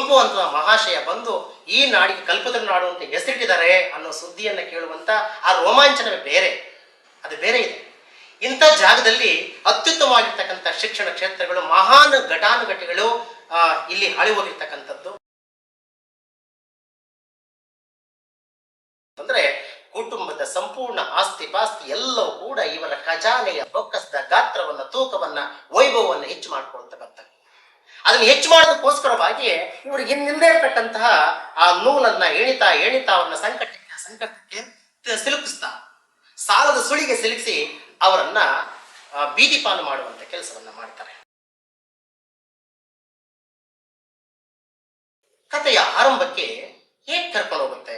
ಕುವೆಂಪು ಅಂತ ಮಹಾಶಯ ಬಂದು ಈ ನಾಡಿಗೆ ಕಲ್ಪತರು ನಾಡು ಅಂತ ಹೆಸರಿಟ್ಟಿದ್ದಾರೆ ಅನ್ನೋ ಸುದ್ದಿಯನ್ನು ಕೇಳುವಂತ ಆ ರೋಮಾಂಚನವೇ ಬೇರೆ, ಅದು ಬೇರೆ ಇದೆ. ಇಂಥ ಜಾಗದಲ್ಲಿ ಅತ್ಯುತ್ತಮವಾಗಿರ್ತಕ್ಕಂಥ ಶಿಕ್ಷಣ ಕ್ಷೇತ್ರಗಳು, ಮಹಾನ್ ಘಟಾನುಘಟಿಗಳು ಇಲ್ಲಿ ಹಾಳಿ ಹೋಗಿರ್ತಕ್ಕಂಥದ್ದು. ಅಂದ್ರೆ ಕುಟುಂಬದ ಸಂಪೂರ್ಣ ಆಸ್ತಿ ಪಾಸ್ತಿ ಎಲ್ಲವೂ ಕೂಡ ಇವರ ಖಜಾನೆಯ ಬೊಕ್ಕಸದ ಗಾತ್ರವನ್ನ, ತೂಕವನ್ನ, ವೈಭವವನ್ನು ಹೆಚ್ಚು ಮಾಡ್ಕೊಳ್ತಾ ಬರ್ತಾರೆ. ಅದನ್ನು ಹೆಚ್ಚು ಮಾಡೋದಕ್ಕೋಸ್ಕರವಾಗಿ ಇವರು ಇನ್ನಿಲ್ಲದೆ ಇರತಕ್ಕಂತಹ ಆ ನೂಲನ್ನ ಎಣಿತಾ ಅವರನ್ನ ಸಂಕಟಕ್ಕೆ ಸಿಲುಕಿಸ್ತಾ, ಸಾಲದ ಸುಳಿಗೆ ಸಿಲುಕಿಸಿ ಅವರನ್ನ ಬೀದಿ ಪಾಲು ಮಾಡುವಂತ ಕೆಲಸವನ್ನ ಮಾಡ್ತಾರೆ. ಕಥೆಯ ಆರಂಭಕ್ಕೆ ಹೇಗೆ ಕರ್ಕೊಂಡು ಹೋಗುತ್ತೆ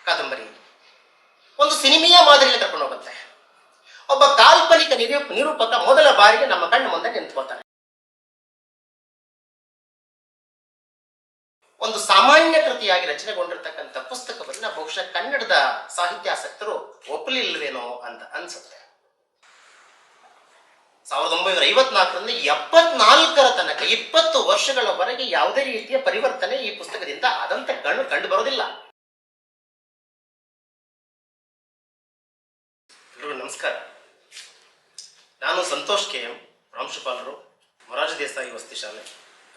ಕಾದಂಬರಿ? ಒಂದು ಸಿನಿಮೆಯ ಮಾದರಿಯಲ್ಲಿ ಕರ್ಕೊಂಡು ಹೋಗುತ್ತೆ. ಒಬ್ಬ ಕಾಲ್ಪನಿಕ ನಿರೂಪಕ ಮೊದಲ ಬಾರಿಗೆ ನಮ್ಮ ಕಣ್ಣು ಮುಂದೆ ನಿಂತ್ಕೊಳ್ತಾನೆ. ಒಂದು ಸಾಮಾನ್ಯ ಕೃತಿಯಾಗಿ ರಚನೆಗೊಂಡಿರ್ತಕ್ಕಂಥ ಪುಸ್ತಕವನ್ನ ಬಹುಶಃ ಕನ್ನಡದ ಸಾಹಿತ್ಯಾಸಕ್ತರು ಒಪ್ಪಲಿಲ್ವೇನೋ ಅಂತ ಅನ್ಸುತ್ತೆ. 1954ರಿಂದ 74ರ ತನಕ 20 ವರ್ಷಗಳವರೆಗೆ ಯಾವುದೇ ರೀತಿಯ ಪರಿವರ್ತನೆ ಈ ಪುಸ್ತಕದಿಂದ ಆದಂತೆ ಕಂಡು ಬರೋದಿಲ್ಲ. ಎಲ್ರಿಗೂ ನಮಸ್ಕಾರ. ನಾನು ಸಂತೋಷ್ KM, ಪ್ರಾಂಶುಪಾಲರು, ಮೊರಾರ್ಜಿ ದೇಸಾಯಿ ವಸತಿ ಶಾಲೆ,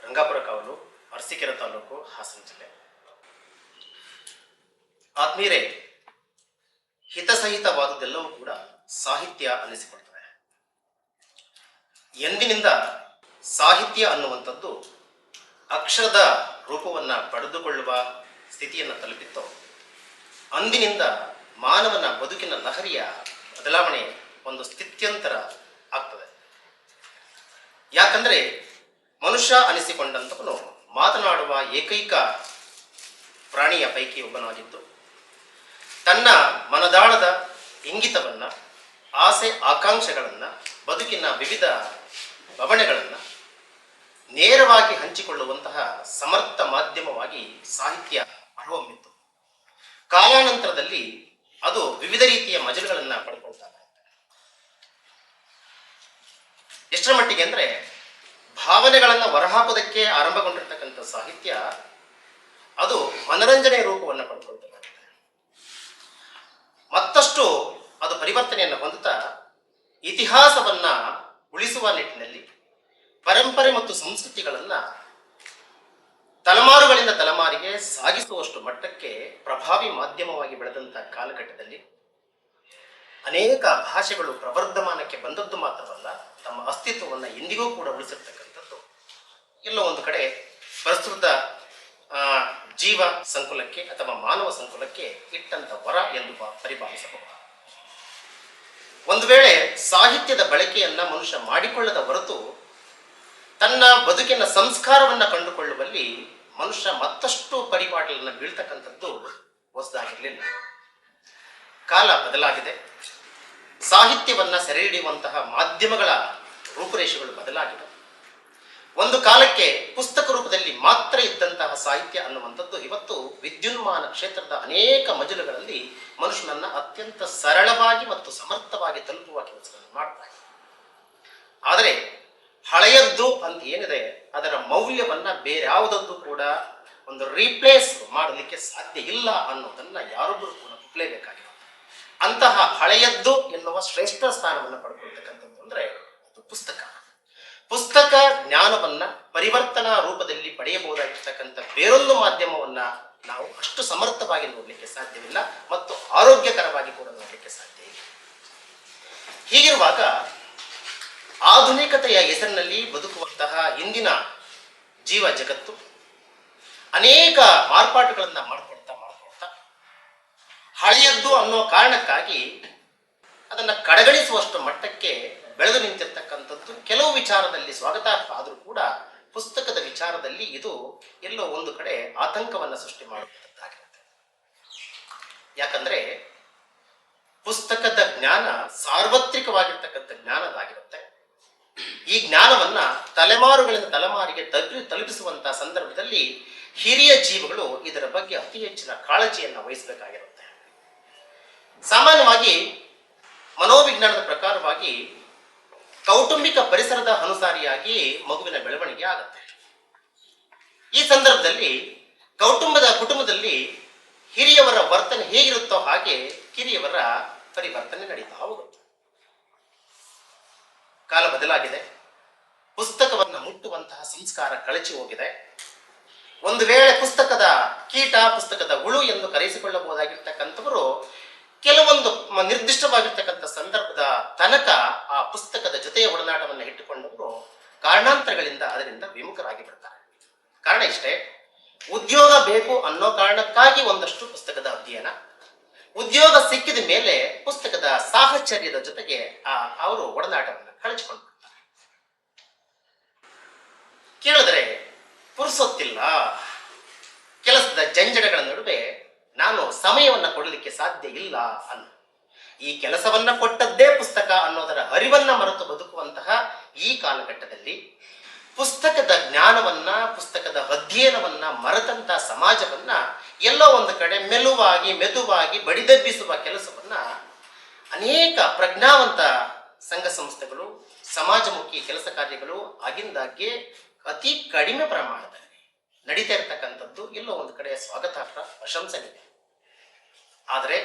ರಂಗಾಪುರ ಕಾವಲು, ಅರಸೀಕೆರೆ ತಾಲೂಕು, ಹಾಸನ ಜಿಲ್ಲೆ. ಆತ್ಮೀಯರೇ, ಹಿತಸಹಿತವಾದದ್ದೆಲ್ಲವೂ ಕೂಡ ಸಾಹಿತ್ಯ ಅನ್ನಿಸಿಕೊಳ್ತವೆ. ಎಂದಿನಿಂದ ಸಾಹಿತ್ಯ ಅನ್ನುವಂಥದ್ದು ಅಕ್ಷರದ ರೂಪವನ್ನು ಪಡೆದುಕೊಳ್ಳುವ ಸ್ಥಿತಿಯನ್ನು ತಲುಪಿತ್ತೋ ಅಂದಿನಿಂದ ಮಾನವನ ಬದುಕಿನ ಲಹರಿಯ ಬದಲಾವಣೆ ಒಂದು ಸ್ಥಿತ್ಯಂತರ ಆಗ್ತದೆ. ಯಾಕಂದ್ರೆ ಮನುಷ್ಯ ಅನಿಸಿಕೊಂಡಂತವನು ಮಾತನಾಡುವ ಏಕೈಕ ಪ್ರಾಣಿಯ ಪೈಕಿ ಒಬ್ಬನಾಗಿದ್ದು, ತನ್ನ ಮನದಾಳದ ಇಂಗಿತವನ್ನ, ಆಸೆ ಆಕಾಂಕ್ಷೆಗಳನ್ನ, ಬದುಕಿನ ವಿವಿಧ ಬವಣೆಗಳನ್ನ ನೇರವಾಗಿ ಹಂಚಿಕೊಳ್ಳುವಂತಹ ಸಮರ್ಥ ಮಾಧ್ಯಮವಾಗಿ ಸಾಹಿತ್ಯ ಹೊರಹೊಮ್ಮಿತ್ತು. ಕಾಲಾನಂತರದಲ್ಲಿ ಅದು ವಿವಿಧ ರೀತಿಯ ಮಜಲುಗಳನ್ನ ಪಡ್ಕೊಳ್ತಾ ಇದೆ. ಎಷ್ಟರ ಮಟ್ಟಿಗೆ ಅಂದ್ರೆ ಭಾವನೆಗಳನ್ನ ಹೊರಹಾಕೋದಕ್ಕೆ ಆರಂಭಗೊಂಡಿರ್ತಕ್ಕಂಥ ಸಾಹಿತ್ಯ ಅದು ಮನರಂಜನೆಯ ರೂಪವನ್ನು ಪಡ್ಕೊಳ್ತಾ ಇದೆ. ಮತ್ತಷ್ಟು ಅದು ಪರಿವರ್ತನೆಯನ್ನು ಹೊಂದುತ್ತಾ ಇತಿಹಾಸವನ್ನ ಉಳಿಸುವ ನಿಟ್ಟಿನಲ್ಲಿ ಪರಂಪರೆ ಮತ್ತು ಸಂಸ್ಕೃತಿಗಳನ್ನ ತಲೆಮಾರುಗಳಿಂದ ತಲೆಮಾರಿಗೆ ಸಾಗಿಸುವಷ್ಟು ಮಟ್ಟಕ್ಕೆ ಪ್ರಭಾವಿ ಮಾಧ್ಯಮವಾಗಿ ಬೆಳೆದಂತಹ ಕಾಲಘಟ್ಟದಲ್ಲಿ ಅನೇಕ ಭಾಷೆಗಳು ಪ್ರವರ್ಧಮಾನಕ್ಕೆ ಬಂದದ್ದು ಮಾತ್ರವಲ್ಲ, ತಮ್ಮ ಅಸ್ತಿತ್ವವನ್ನು ಎಂದಿಗೂ ಕೂಡ ಉಳಿಸಿರ್ತಕ್ಕಂಥದ್ದು ಎಲ್ಲೋ ಒಂದು ಕಡೆ ಪ್ರಸ್ತುತ ಜೀವ ಸಂಕುಲಕ್ಕೆ ಅಥವಾ ಮಾನವ ಸಂಕುಲಕ್ಕೆ ಇಟ್ಟಂತ ವರ ಎಂದು ಪರಿಭಾವಿಸಬಹುದು. ಒಂದು ವೇಳೆ ಸಾಹಿತ್ಯದ ಬಳಕೆಯನ್ನ ಮನುಷ್ಯ ಮಾಡಿಕೊಳ್ಳದ ಹೊರತು ತನ್ನ ಬದುಕಿನ ಸಂಸ್ಕಾರವನ್ನ ಕಂಡುಕೊಳ್ಳುವಲ್ಲಿ ಮನುಷ್ಯ ಮತ್ತಷ್ಟು ಪರಿಪಾಟಲನ್ನು ಬೀಳ್ತಕ್ಕಂಥದ್ದು ಹೊಸದಾಗಿರಲಿಲ್ಲ. ಕಾಲ ಬದಲಾಗಿದೆ. ಸಾಹಿತ್ಯವನ್ನ ಸೆರೆ ಹಿಡಿಯುವಂತಹ ಮಾಧ್ಯಮಗಳ ರೂಪುರೇಷೆಗಳು ಬದಲಾಗಿದೆ. ಒಂದು ಕಾಲಕ್ಕೆ ಪುಸ್ತಕ ರೂಪದಲ್ಲಿ ಮಾತ್ರ ಇದ್ದಂತಹ ಸಾಹಿತ್ಯ ಅನ್ನುವಂಥದ್ದು ಇವತ್ತು ವಿದ್ಯುನ್ಮಾನ ಕ್ಷೇತ್ರದ ಅನೇಕ ಮಜಲುಗಳಲ್ಲಿ ಮನುಷ್ಯನನ್ನ ಅತ್ಯಂತ ಸರಳವಾಗಿ ಮತ್ತು ಸಮರ್ಥವಾಗಿ ತಲುಪುವ ಕೆಲಸವನ್ನು ಮಾಡ್ತಾ ಇದೆ. ಆದರೆ ಹಳೆಯದ್ದು ಅಂತ ಏನಿದೆ ಅದರ ಮೌಲ್ಯವನ್ನ ಬೇರೆ ಯಾವುದದ್ದು ಕೂಡ ಒಂದು ರೀಪ್ಲೇಸ್ ಮಾಡಲಿಕ್ಕೆ ಸಾಧ್ಯ ಇಲ್ಲ ಅನ್ನೋದನ್ನ ಯಾರೊಬ್ಬರು ಕೂಡ ಒಪ್ಪಲೇಬೇಕಾಗಿದೆ. ಅಂತಹ ಹಳೆಯದ್ದು ಎನ್ನುವ ಶ್ರೇಷ್ಠ ಸ್ಥಾನವನ್ನು ಪಡ್ಕೊಳ್ತಕ್ಕಂಥದ್ದು ಅಂದ್ರೆ ಅದು ಪುಸ್ತಕ ಜ್ಞಾನವನ್ನ ಪರಿವರ್ತನಾ ರೂಪದಲ್ಲಿ ಪಡೆಯಬಹುದಾಗಿರ್ತಕ್ಕಂಥ ಬೇರೊಂದು ಮಾಧ್ಯಮವನ್ನ ನಾವು ಅಷ್ಟು ಸಮರ್ಥವಾಗಿ ನೋಡಲಿಕ್ಕೆ ಸಾಧ್ಯವಿಲ್ಲ ಮತ್ತು ಆರೋಗ್ಯಕರವಾಗಿ ಕೂಡ ನೋಡಲಿಕ್ಕೆ ಸಾಧ್ಯ ಇಲ್ಲ. ಹೀಗಿರುವಾಗ ಆಧುನಿಕತೆಯ ಹೆಸರಿನಲ್ಲಿ ಬದುಕುವಂತಹ ಇಂದಿನ ಜೀವ ಜಗತ್ತು ಅನೇಕ ಮಾರ್ಪಾಟುಗಳನ್ನ ಮಾಡ್ಕೊಳ್ತಾ ಹಳೆಯದ್ದು ಅನ್ನೋ ಕಾರಣಕ್ಕಾಗಿ ಅದನ್ನ ಕಡೆಗಣಿಸುವಷ್ಟು ಮಟ್ಟಕ್ಕೆ ಬೆಳೆದು ನಿಂತಿರ್ತಕ್ಕಂಥದ್ದು ಕೆಲವು ವಿಚಾರದಲ್ಲಿ ಸ್ವಾಗತಾರ್ಹ ಆದರೂ ಕೂಡ ಪುಸ್ತಕದ ವಿಚಾರದಲ್ಲಿ ಇದು ಎಲ್ಲೋ ಒಂದು ಕಡೆ ಆತಂಕವನ್ನ ಸೃಷ್ಟಿ ಮಾಡುವಂತದ್ದಾಗಿರುತ್ತೆ. ಯಾಕಂದ್ರೆ ಪುಸ್ತಕದ ಜ್ಞಾನ ಸಾರ್ವತ್ರಿಕವಾಗಿರ್ತಕ್ಕಂಥ ಜ್ಞಾನದಾಗಿರುತ್ತೆ. ಈ ಜ್ಞಾನವನ್ನ ತಲೆಮಾರುಗಳಿಂದ ತಲೆಮಾರಿಗೆ ತಲುಪಿಸುವಂತಹ ಸಂದರ್ಭದಲ್ಲಿ ಹಿರಿಯ ಜೀವಗಳು ಇದರ ಬಗ್ಗೆ ಅತಿ ಹೆಚ್ಚಿನ ಕಾಳಜಿಯನ್ನ ವಹಿಸಬೇಕಾಗಿರುತ್ತೆ. ಸಾಮಾನ್ಯವಾಗಿ ಮನೋವಿಜ್ಞಾನದ ಪ್ರಕಾರವಾಗಿ ಕೌಟುಂಬಿಕ ಪರಿಸರದ ಅನುಸಾರಿಯಾಗಿ ಮಗುವಿನ ಬೆಳವಣಿಗೆ ಆಗುತ್ತೆ. ಈ ಸಂದರ್ಭದಲ್ಲಿ ಕುಟುಂಬದಲ್ಲಿ ಹಿರಿಯವರ ವರ್ತನೆ ಹೇಗಿರುತ್ತೋ ಹಾಗೆ ಕಿರಿಯವರ ಪರಿವರ್ತನೆ ನಡೀತಾ ಹೋಗುತ್ತೆ. ಕಾಲ ಬದಲಾಗಿದೆ. ಪುಸ್ತಕವನ್ನು ಮುಟ್ಟುವಂತಹ ಸಂಸ್ಕಾರ ಕಳಚಿ ಹೋಗಿದೆ. ಒಂದು ವೇಳೆ ಪುಸ್ತಕದ ಕೀಟ, ಪುಸ್ತಕದ ಹುಳು ಎಂದು ಕರೆಸಿಕೊಳ್ಳಬಹುದಾಗಿರ್ತಕ್ಕಂಥವರು ಕೆಲವೊಂದು ನಿರ್ದಿಷ್ಟವಾಗಿರ್ತಕ್ಕಂಥ ಸಂದರ್ಭದ ತನಕ ಆ ಪುಸ್ತಕದ ಜೊತೆಯ ಒಡನಾಟವನ್ನು ಇಟ್ಟುಕೊಂಡವರು ಕಾರಣಾಂತರಗಳಿಂದ ಅದರಿಂದ ವಿಮುಖರಾಗಿ ಬಿಡ್ತಾರೆ. ಕಾರಣ ಇಷ್ಟೇ, ಉದ್ಯೋಗ ಬೇಕು ಅನ್ನೋ ಕಾರಣಕ್ಕಾಗಿ ಒಂದಷ್ಟು ಪುಸ್ತಕದ ಅಧ್ಯಯನ, ಉದ್ಯೋಗ ಸಿಕ್ಕಿದ ಮೇಲೆ ಪುಸ್ತಕದ ಸಾಹಚರ್ಯದ ಜೊತೆಗೆ ಅವರು ಒಡನಾಟವನ್ನು ಕಳಚಿಕೊಂಡು ಬಿಡ್ತಾರೆ. ಕೇಳಿದ್ರೆ ಪುರುಸೊತ್ತಿಲ್ಲ, ಕೆಲಸದ ಜಂಜಡಗಳ ನಡುವೆ ನಾನು ಸಮಯವನ್ನ ಕೊಡಲಿಕ್ಕೆ ಸಾಧ್ಯ ಇಲ್ಲ ಅನ್ನೋ ಈ ಕೆಲಸವನ್ನ ಕೊಟ್ಟದ್ದೇ ಪುಸ್ತಕ ಅನ್ನೋದರ ಅರಿವನ್ನ ಮರೆತು ಬದುಕುವಂತಹ ಈ ಕಾಲಘಟ್ಟದಲ್ಲಿ ಪುಸ್ತಕದ ಜ್ಞಾನವನ್ನ, ಪುಸ್ತಕದ ಅಧ್ಯಯನವನ್ನ ಮರೆತಂತಹ ಸಮಾಜವನ್ನ ಎಲ್ಲೋ ಒಂದು ಕಡೆ ಮೆದುವಾಗಿ ಬಡಿದೆಬ್ಬಿಸುವ ಕೆಲಸವನ್ನ ಅನೇಕ ಪ್ರಜ್ಞಾವಂತ ಸಂಘ ಸಂಸ್ಥೆಗಳು, ಸಮಾಜಮುಖಿ ಕೆಲಸ ಕಾರ್ಯಗಳು ಆಗಿಂದಾಗ್ಗೆ ಅತಿ ಕಡಿಮೆ ಪ್ರಮಾಣದಲ್ಲಿ ನಡೀತಾ ಇರತಕ್ಕಂಥದ್ದು ಎಲ್ಲೋ ಒಂದು ಕಡೆ ಸ್ವಾಗತಾರ್ಹ, ಪ್ರಶಂಸನೀಯ. ಆದರೆ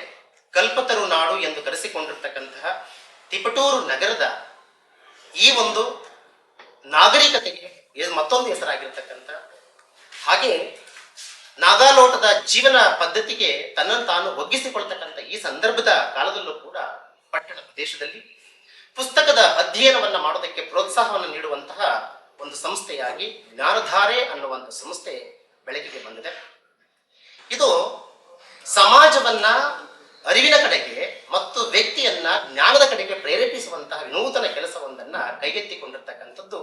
ಕಲ್ಪತರು ನಾಡು ಎಂದು ಕರೆಸಿಕೊಂಡಿರ್ತಕ್ಕಂತಹ ತಿಪಟೂರು ನಗರದ ಈ ಒಂದು ನಾಗರಿಕತೆಗೆ ಮತ್ತೊಂದು ಹೆಸರಾಗಿರ್ತಕ್ಕಂಥ, ಹಾಗೆ ನಾಗಾಲೋಟದ ಜೀವನ ಪದ್ಧತಿಗೆ ತನ್ನನ್ನು ತಾನು ಒಗ್ಗಿಸಿಕೊಳ್ತಕ್ಕಂಥ ಈ ಸಂದರ್ಭದ ಕಾಲದಲ್ಲೂ ಕೂಡ ಪಟ್ಟಣ ಪ್ರದೇಶದಲ್ಲಿ ಪುಸ್ತಕದ ಅಧ್ಯಯನವನ್ನ ಮಾಡೋದಕ್ಕೆ ಪ್ರೋತ್ಸಾಹವನ್ನು ನೀಡುವಂತಹ ಒಂದು ಸಂಸ್ಥೆಯಾಗಿ ಜ್ಞಾನಧಾರೆ ಅನ್ನುವಂಥ ಸಂಸ್ಥೆ ಬೆಳಕಿಗೆ ಬಂದಿದೆ. ಇದು ಸಮಾಜವನ್ನ ಅರಿವಿನ ಕಡೆಗೆ ಮತ್ತು ವ್ಯಕ್ತಿಯನ್ನ ಜ್ಞಾನದ ಕಡೆಗೆ ಪ್ರೇರೇಪಿಸುವಂತಹ ವಿನೂತನ ಕೆಲಸವೊಂದನ್ನ ಕೈಗೆತ್ತಿಕೊಂಡಿರ್ತಕ್ಕಂಥದ್ದು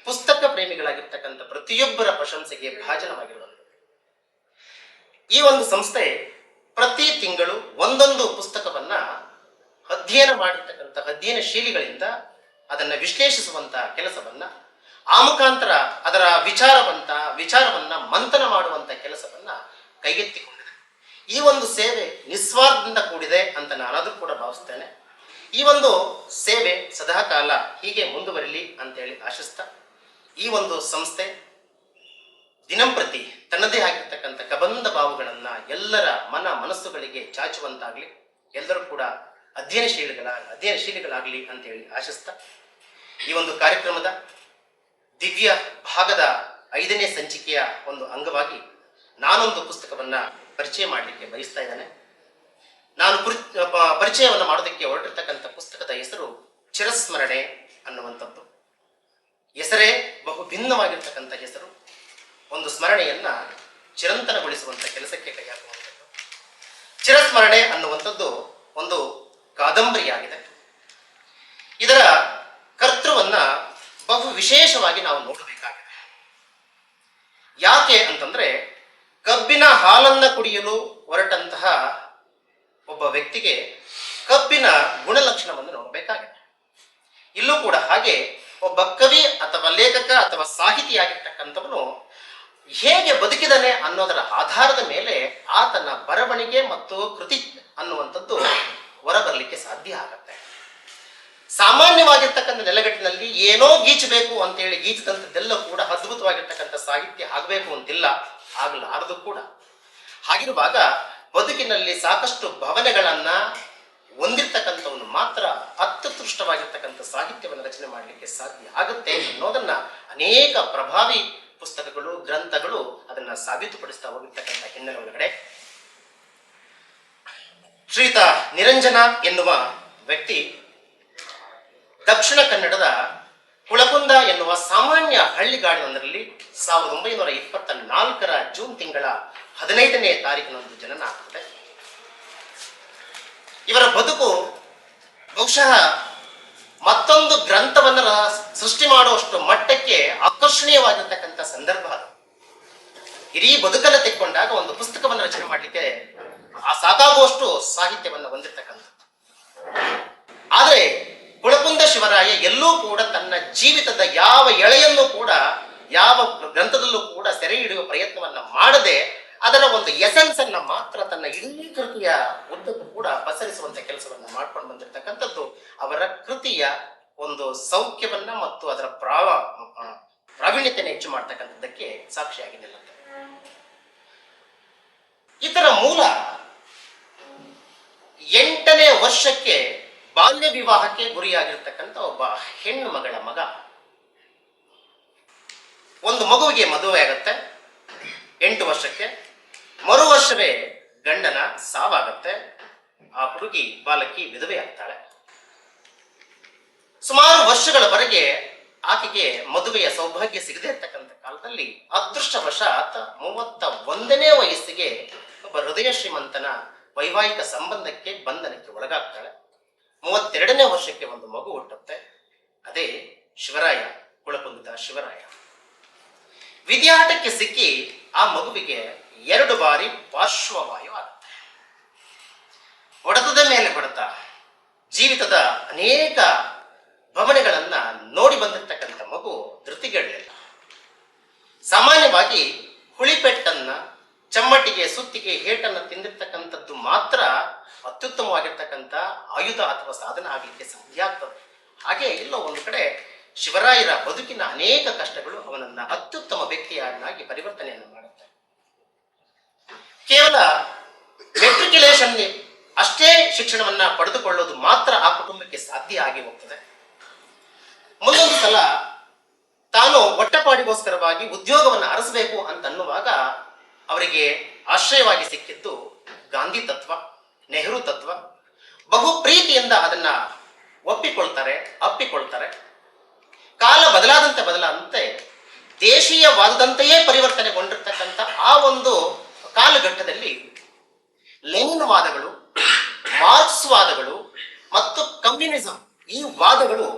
ಪುಸ್ತಕ ಪ್ರೇಮಿಗಳಾಗಿರ್ತಕ್ಕಂಥ ಪ್ರತಿಯೊಬ್ಬರ ಪ್ರಶಂಸೆಗೆ ಭಾಜನವಾಗಿರುವಂಥದ್ದು. ಈ ಒಂದು ಸಂಸ್ಥೆ ಪ್ರತಿ ತಿಂಗಳು ಒಂದೊಂದು ಪುಸ್ತಕವನ್ನ ಅಧ್ಯಯನ ಮಾಡಿರ್ತಕ್ಕಂಥ ಅಧ್ಯಯನಶೀಲಿಗಳಿಂದ ಅದನ್ನ ವಿಶ್ಲೇಷಿಸುವಂತಹ ಕೆಲಸವನ್ನ, ಆ ಮುಖಾಂತರ ಅದರ ವಿಚಾರವನ್ನ ಮಂಥನ ಮಾಡುವಂತ ಕೆಲಸವನ್ನ ಕೈಗೆತ್ತಿಕೊಂಡಿದೆ. ಈ ಒಂದು ಸೇವೆ ನಿಸ್ವಾರ್ಥದಿಂದ ಕೂಡಿದೆ ಅಂತ ನಾನಾದ್ರೂ ಕೂಡ ಭಾವಿಸ್ತೇನೆ. ಈ ಒಂದು ಸೇವೆ ಸದಾಕಾಲ ಹೀಗೆ ಮುಂದುವರಿಲಿ ಅಂತೇಳಿ ಆಶಿಸ್ತಾ, ಈ ಒಂದು ಸಂಸ್ಥೆ ದಿನಂಪ್ರತಿ ತನ್ನದೇ ಆಗಿರ್ತಕ್ಕಂಥ ಕಬಂಧ ಭಾವಗಳನ್ನ ಎಲ್ಲರ ಮನಸ್ಸುಗಳಿಗೆ ಚಾಚುವಂತಾಗ್ಲಿ, ಎಲ್ಲರೂ ಕೂಡ ಅಧ್ಯಯನಶೀಲಿಗಳಾಗಲಿ ಅಂತೇಳಿ ಆಶಿಸ್ತಾ, ಈ ಒಂದು ಕಾರ್ಯಕ್ರಮದ ದಿವ್ಯ ಭಾಗದ 5ನೇ ಸಂಚಿಕೆಯ ಒಂದು ಅಂಗವಾಗಿ ನಾನೊಂದು ಪುಸ್ತಕವನ್ನ ಪರಿಚಯ ಮಾಡಲಿಕ್ಕೆ ಬಯಸ್ತಾ ಇದ್ದೇನೆ. ನಾನು ಪರಿಚಯವನ್ನು ಮಾಡೋದಕ್ಕೆ ಹೊರಟಿರ್ತಕ್ಕಂಥ ಪುಸ್ತಕದ ಹೆಸರು ಚಿರಸ್ಮರಣೆ ಅನ್ನುವಂಥದ್ದು. ಹೆಸರೇ ಬಹು ಭಿನ್ನವಾಗಿರ್ತಕ್ಕಂಥ ಹೆಸರು. ಒಂದು ಸ್ಮರಣೆಯನ್ನ ಚಿರಂತನಗೊಳಿಸುವಂತ ಕೆಲಸಕ್ಕೆ ಕೈ ಹಾಕುವಂಥದ್ದು. ಚಿರಸ್ಮರಣೆ ಅನ್ನುವಂಥದ್ದು ಒಂದು ಕಾದಂಬರಿಯಾಗಿದೆ. ಇದರ ಕರ್ತೃವನ್ನ ಬಹು ವಿಶೇಷವಾಗಿ ನಾವು ನೋಡಬೇಕಾಗಿದೆ. ಯಾಕೆ ಅಂತಂದ್ರೆ, ಕಬ್ಬಿನ ಹಾಲನ್ನ ಕುಡಿಯಲು ಹೊರಟಂತಹ ಒಬ್ಬ ವ್ಯಕ್ತಿಗೆ ಕಬ್ಬಿನ ಗುಣಲಕ್ಷಣವನ್ನು ನೋಡಬೇಕಾಗಿದೆ. ಇಲ್ಲೂ ಕೂಡ ಹಾಗೆ ಒಬ್ಬ ಕವಿ ಅಥವಾ ಲೇಖಕ ಅಥವಾ ಸಾಹಿತಿಯಾಗಿರ್ತಕ್ಕಂಥವನು ಹೇಗೆ ಬದುಕಿದಾನೆ ಅನ್ನೋದರ ಆಧಾರದ ಮೇಲೆ ಆತನ ಬರವಣಿಗೆ ಮತ್ತು ಕೃತಿ ಅನ್ನುವಂಥದ್ದು ಹೊರಬರಲಿಕ್ಕೆ ಸಾಧ್ಯ ಆಗತ್ತೆ. ಸಾಮಾನ್ಯವಾಗಿರ್ತಕ್ಕಂಥ ನೆಲೆಗಟ್ಟಿನಲ್ಲಿ ಏನೋ ಗೀಚಬೇಕು ಅಂತೇಳಿ ಗೀಚಿದಂಥದ್ದೆಲ್ಲ ಕೂಡ ಅದ್ಭುತವಾಗಿರ್ತಕ್ಕಂಥ ಸಾಹಿತ್ಯ ಆಗಬೇಕು ಅಂತಿಲ್ಲ, ಆಗಲಾರದು ಕೂಡ. ಹಾಗಿರುವಾಗ ಬದುಕಿನಲ್ಲಿ ಸಾಕಷ್ಟು ಭಾವನೆಗಳನ್ನ ಹೊಂದಿರ್ತಕ್ಕಂಥವನು ಮಾತ್ರ ಅತ್ಯುತ್ಕೃಷ್ಟವಾಗಿರ್ತಕ್ಕಂಥ ಸಾಹಿತ್ಯವನ್ನು ರಚನೆ ಮಾಡಲಿಕ್ಕೆ ಸಾಧ್ಯ ಆಗುತ್ತೆ ಅನ್ನೋದನ್ನ ಅನೇಕ ಪ್ರಭಾವಿ ಪುಸ್ತಕಗಳು, ಗ್ರಂಥಗಳು ಅದನ್ನ ಸಾಬೀತುಪಡಿಸ್ತಾ ಹೋಗಿರ್ತಕ್ಕಂಥ ಹಿನ್ನೆಲೆ ಒಳಗಡೆ ಶ್ರೀಯುತ ನಿರಂಜನ ಎನ್ನುವ ವ್ಯಕ್ತಿ ದಕ್ಷಿಣ ಕನ್ನಡದ ಕುಳಕುಂದ ಎನ್ನುವ ಸಾಮಾನ್ಯ ಹಳ್ಳಿಗಾಡಿನೊಂದರಲ್ಲಿ 1924 ಜೂನ್ ತಿಂಗಳ 15ನೇ ತಾರೀಕಿನಂದು ಜನನ ಆಗ್ತದೆ. ಇವರ ಬದುಕು ಬಹುಶಃ ಮತ್ತೊಂದು ಗ್ರಂಥವನ್ನ ಸೃಷ್ಟಿ ಮಾಡುವಷ್ಟು ಮಟ್ಟಕ್ಕೆ ಆಕರ್ಷಣೀಯವಾಗಿರ್ತಕ್ಕಂಥ ಸಂದರ್ಭ ಅದು. ಇಡೀ ಬದುಕನ್ನು ತೆಕ್ಕೊಂಡಾಗ ಒಂದು ಪುಸ್ತಕವನ್ನು ರಚನೆ ಮಾಡಲಿಕ್ಕೆ ಸಾಕಾಗುವಷ್ಟು ಸಾಹಿತ್ಯವನ್ನು ಹೊಂದಿರತಕ್ಕಂಥದ್ದು. ಆದರೆ ಕುಳಕುಂದ ಶಿವರಾಯ ಎಲ್ಲೂ ಕೂಡ ತನ್ನ ಜೀವಿತದ ಯಾವ ಎಳೆಯಲ್ಲೂ ಕೂಡ ಯಾವ ಗ್ರಂಥದಲ್ಲೂ ಕೂಡ ಸೆರೆ ಹಿಡಿಯುವ ಪ್ರಯತ್ನವನ್ನ ಮಾಡದೆ ಅದರ ಒಂದು ಎಸೆನ್ಸ್ ಅನ್ನ ಮಾತ್ರ ತನ್ನ ಇಡೀ ಕೃತಿಯ ಉದ್ದಕ್ಕೂ ಕೂಡ ಪಸರಿಸುವಂತ ಕೆಲಸವನ್ನ ಮಾಡ್ಕೊಂಡು ಬಂದಿರತಕ್ಕಂಥದ್ದು ಅವರ ಕೃತಿಯ ಒಂದು ಸೌಖ್ಯವನ್ನ ಮತ್ತು ಅದರ ಪ್ರಾವೀಣ್ಯತೆಯನ್ನು ಹೆಚ್ಚು ಮಾಡ್ತಕ್ಕಂಥದ್ದಕ್ಕೆ ಸಾಕ್ಷಿಯಾಗಿ ನಿಲ್ಲುತ್ತೆ. ಇದರ ಮೂಲ 8ನೇ ವರ್ಷಕ್ಕೆ ಬಾಲ್ಯ ವಿವಾಹಕ್ಕೆ ಗುರಿಯಾಗಿರ್ತಕ್ಕಂಥ ಒಬ್ಬ ಹೆಣ್ಣು ಮಗಳ ಮಗ. ಒಂದು ಮಗುವಿಗೆ ಮದುವೆ ಆಗುತ್ತೆ 8 ವರ್ಷಕ್ಕೆ. ಮರು ವರ್ಷವೇ ಗಂಡನ ಸಾವಾಗತ್ತೆ. ಆ ಹುಡುಗಿ ಬಾಲಕಿ ವಿಧವೆ ಆಗ್ತಾಳೆ. ಸುಮಾರು ವರ್ಷಗಳವರೆಗೆ ಆಕೆಗೆ ಮದುವೆಯ ಸೌಭಾಗ್ಯ ಸಿಗದೇ ಇರ್ತಕ್ಕಂಥ ಕಾಲದಲ್ಲಿ ಅದೃಷ್ಟವಶಾತ್ 31ನೇ ವಯಸ್ಸಿಗೆ ಒಬ್ಬ ಹೃದಯ ಶ್ರೀಮಂತನ ವೈವಾಹಿಕ ಸಂಬಂಧಕ್ಕೆ ಬಂಧನಕ್ಕೆ ಒಳಗಾಗ್ತಾಳೆ. 32ನೇ ವರ್ಷಕ್ಕೆ ಒಂದು ಮಗು ಹುಟ್ಟುತ್ತೆ. ಅದೇ ಶಿವರಾಯ, ಕುಳಕುಂದ ಶಿವರಾಯ. ವಿದ್ಯಾಟಕ್ಕೆ ಸಿಕ್ಕಿ ಆ ಮಗುವಿಗೆ 2 ಬಾರಿ ಪಾರ್ಶ್ವವಾಯು ಆಗುತ್ತೆ. ಹೊಡೆತದ ಮೇಲೆ ಹೊಡೆತ, ಜೀವಿತದ ಅನೇಕ ಭವನೆಗಳನ್ನ ನೋಡಿ ಬಂದಿರ್ತಕ್ಕಂಥ ಮಗು ಧೃತಿಗೆಡಲಿಲ್ಲ. ಸಾಮಾನ್ಯವಾಗಿ ಹುಳಿಪೆಟ್ಟನ್ನ, ಚಮ್ಮಟಿಗೆ, ಸುತ್ತಿಗೆ, ಹೇಟನ್ನು ತಿಂದಿರ್ತಕ್ಕಂಥದ್ದು ಮಾತ್ರ ಅತ್ಯುತ್ತಮವಾಗಿರ್ತಕ್ಕಂಥ ಆಯುಧ ಅಥವಾ ಸಾಧನ ಆಗಲಿಕ್ಕೆ ಸಾಧ್ಯ ಆಗ್ತದೆ. ಹಾಗೆ ಎಲ್ಲೋ ಒಂದು ಕಡೆ ಶಿವರಾಯರ ಬದುಕಿನ ಅನೇಕ ಕಷ್ಟಗಳು ಅವನನ್ನ ಅತ್ಯುತ್ತಮ ವ್ಯಕ್ತಿಯನ್ನಾಗಿ ಪರಿವರ್ತನೆಯನ್ನು ಮಾಡುತ್ತೆ. ಕೇವಲ ಮೆಟ್ರಿಕ್ಯುಲೇಷನ್ ಅಷ್ಟೇ ಶಿಕ್ಷಣವನ್ನ ಪಡೆದುಕೊಳ್ಳೋದು ಮಾತ್ರ ಆ ಕುಟುಂಬಕ್ಕೆ ಸಾಧ್ಯ ಆಗಿ ಹೋಗ್ತದೆ. ಮುಂದೊಂದು ಸಲ ತಾನು ಹೊಟ್ಟೆಪಾಡಿಗೋಸ್ಕರವಾಗಿ ಉದ್ಯೋಗವನ್ನು ಅರಸಬೇಕು ಅಂತನ್ನುವಾಗ ಅವರಿಗೆ ಆಶ್ರಯವಾಗಿ ಸಿಕ್ಕಿದ್ದು ಗಾಂಧಿ ತತ್ವ, ನೆಹರು ತತ್ವ. ಬಹು ಪ್ರೀತಿಯಿಂದ ಅದನ್ನ ಅಪ್ಪಿಕೊಳ್ತಾರೆ. ಕಾಲ ಬದಲಾದಂತೆ ದೇಶೀಯವಾದದಂತೆಯೇ ಪರಿವರ್ತನೆಗೊಂಡಿರ್ತಕ್ಕಂಥ ಆ ಒಂದು ಕಾಲಘಟ್ಟದಲ್ಲಿ ಲೆನಿನ್ ವಾದಗಳು, ಮಾರ್ಕ್ಸ್ ವಾದಗಳು ಮತ್ತು ಕಮ್ಯುನಿಸಂ ಈ ವಾದಗಳು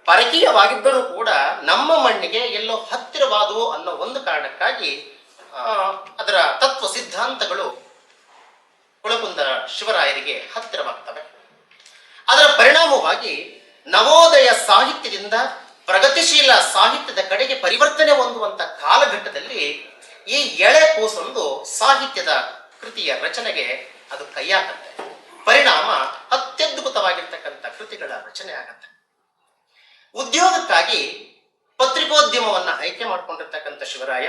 ಪರಕೀಯವಾಗಿದ್ದರೂ ಕೂಡ ನಮ್ಮ ಮಣ್ಣಿಗೆ ಎಲ್ಲೋ ಹತ್ತಿರವಾದವು ಅನ್ನೋ ಒಂದು ಕಾರಣಕ್ಕಾಗಿ ಅದರ ತತ್ವ ಸಿದ್ಧಾಂತಗಳು ಕುಳಕುಂದ ಶಿವರಾಯರಿಗೆ ಹತ್ತಿರವಾಗ್ತವೆ. ಅದರ ಪರಿಣಾಮವಾಗಿ ನವೋದಯ ಸಾಹಿತ್ಯದಿಂದ ಪ್ರಗತಿಶೀಲ ಸಾಹಿತ್ಯದ ಕಡೆಗೆ ಪರಿವರ್ತನೆ ಹೊಂದುವಂತ ಕಾಲಘಟ್ಟದಲ್ಲಿ ಈ ಎಳೆ ಕೂಸೊಂದು ಸಾಹಿತ್ಯದ ಕೃತಿಯ ರಚನೆಗೆ ಅದು ಕೈಯಾಗತ್ತೆ. ಪರಿಣಾಮ ಅತ್ಯದ್ಭುತವಾಗಿರ್ತಕ್ಕಂಥ ಕೃತಿಗಳ ರಚನೆ ಆಗತ್ತೆ. ಉದ್ಯೋಗಕ್ಕಾಗಿ ಪತ್ರಿಕೋದ್ಯಮವನ್ನ ಆಯ್ಕೆ ಮಾಡಿಕೊಂಡಿರ್ತಕ್ಕಂಥ ಶಿವರಾಯ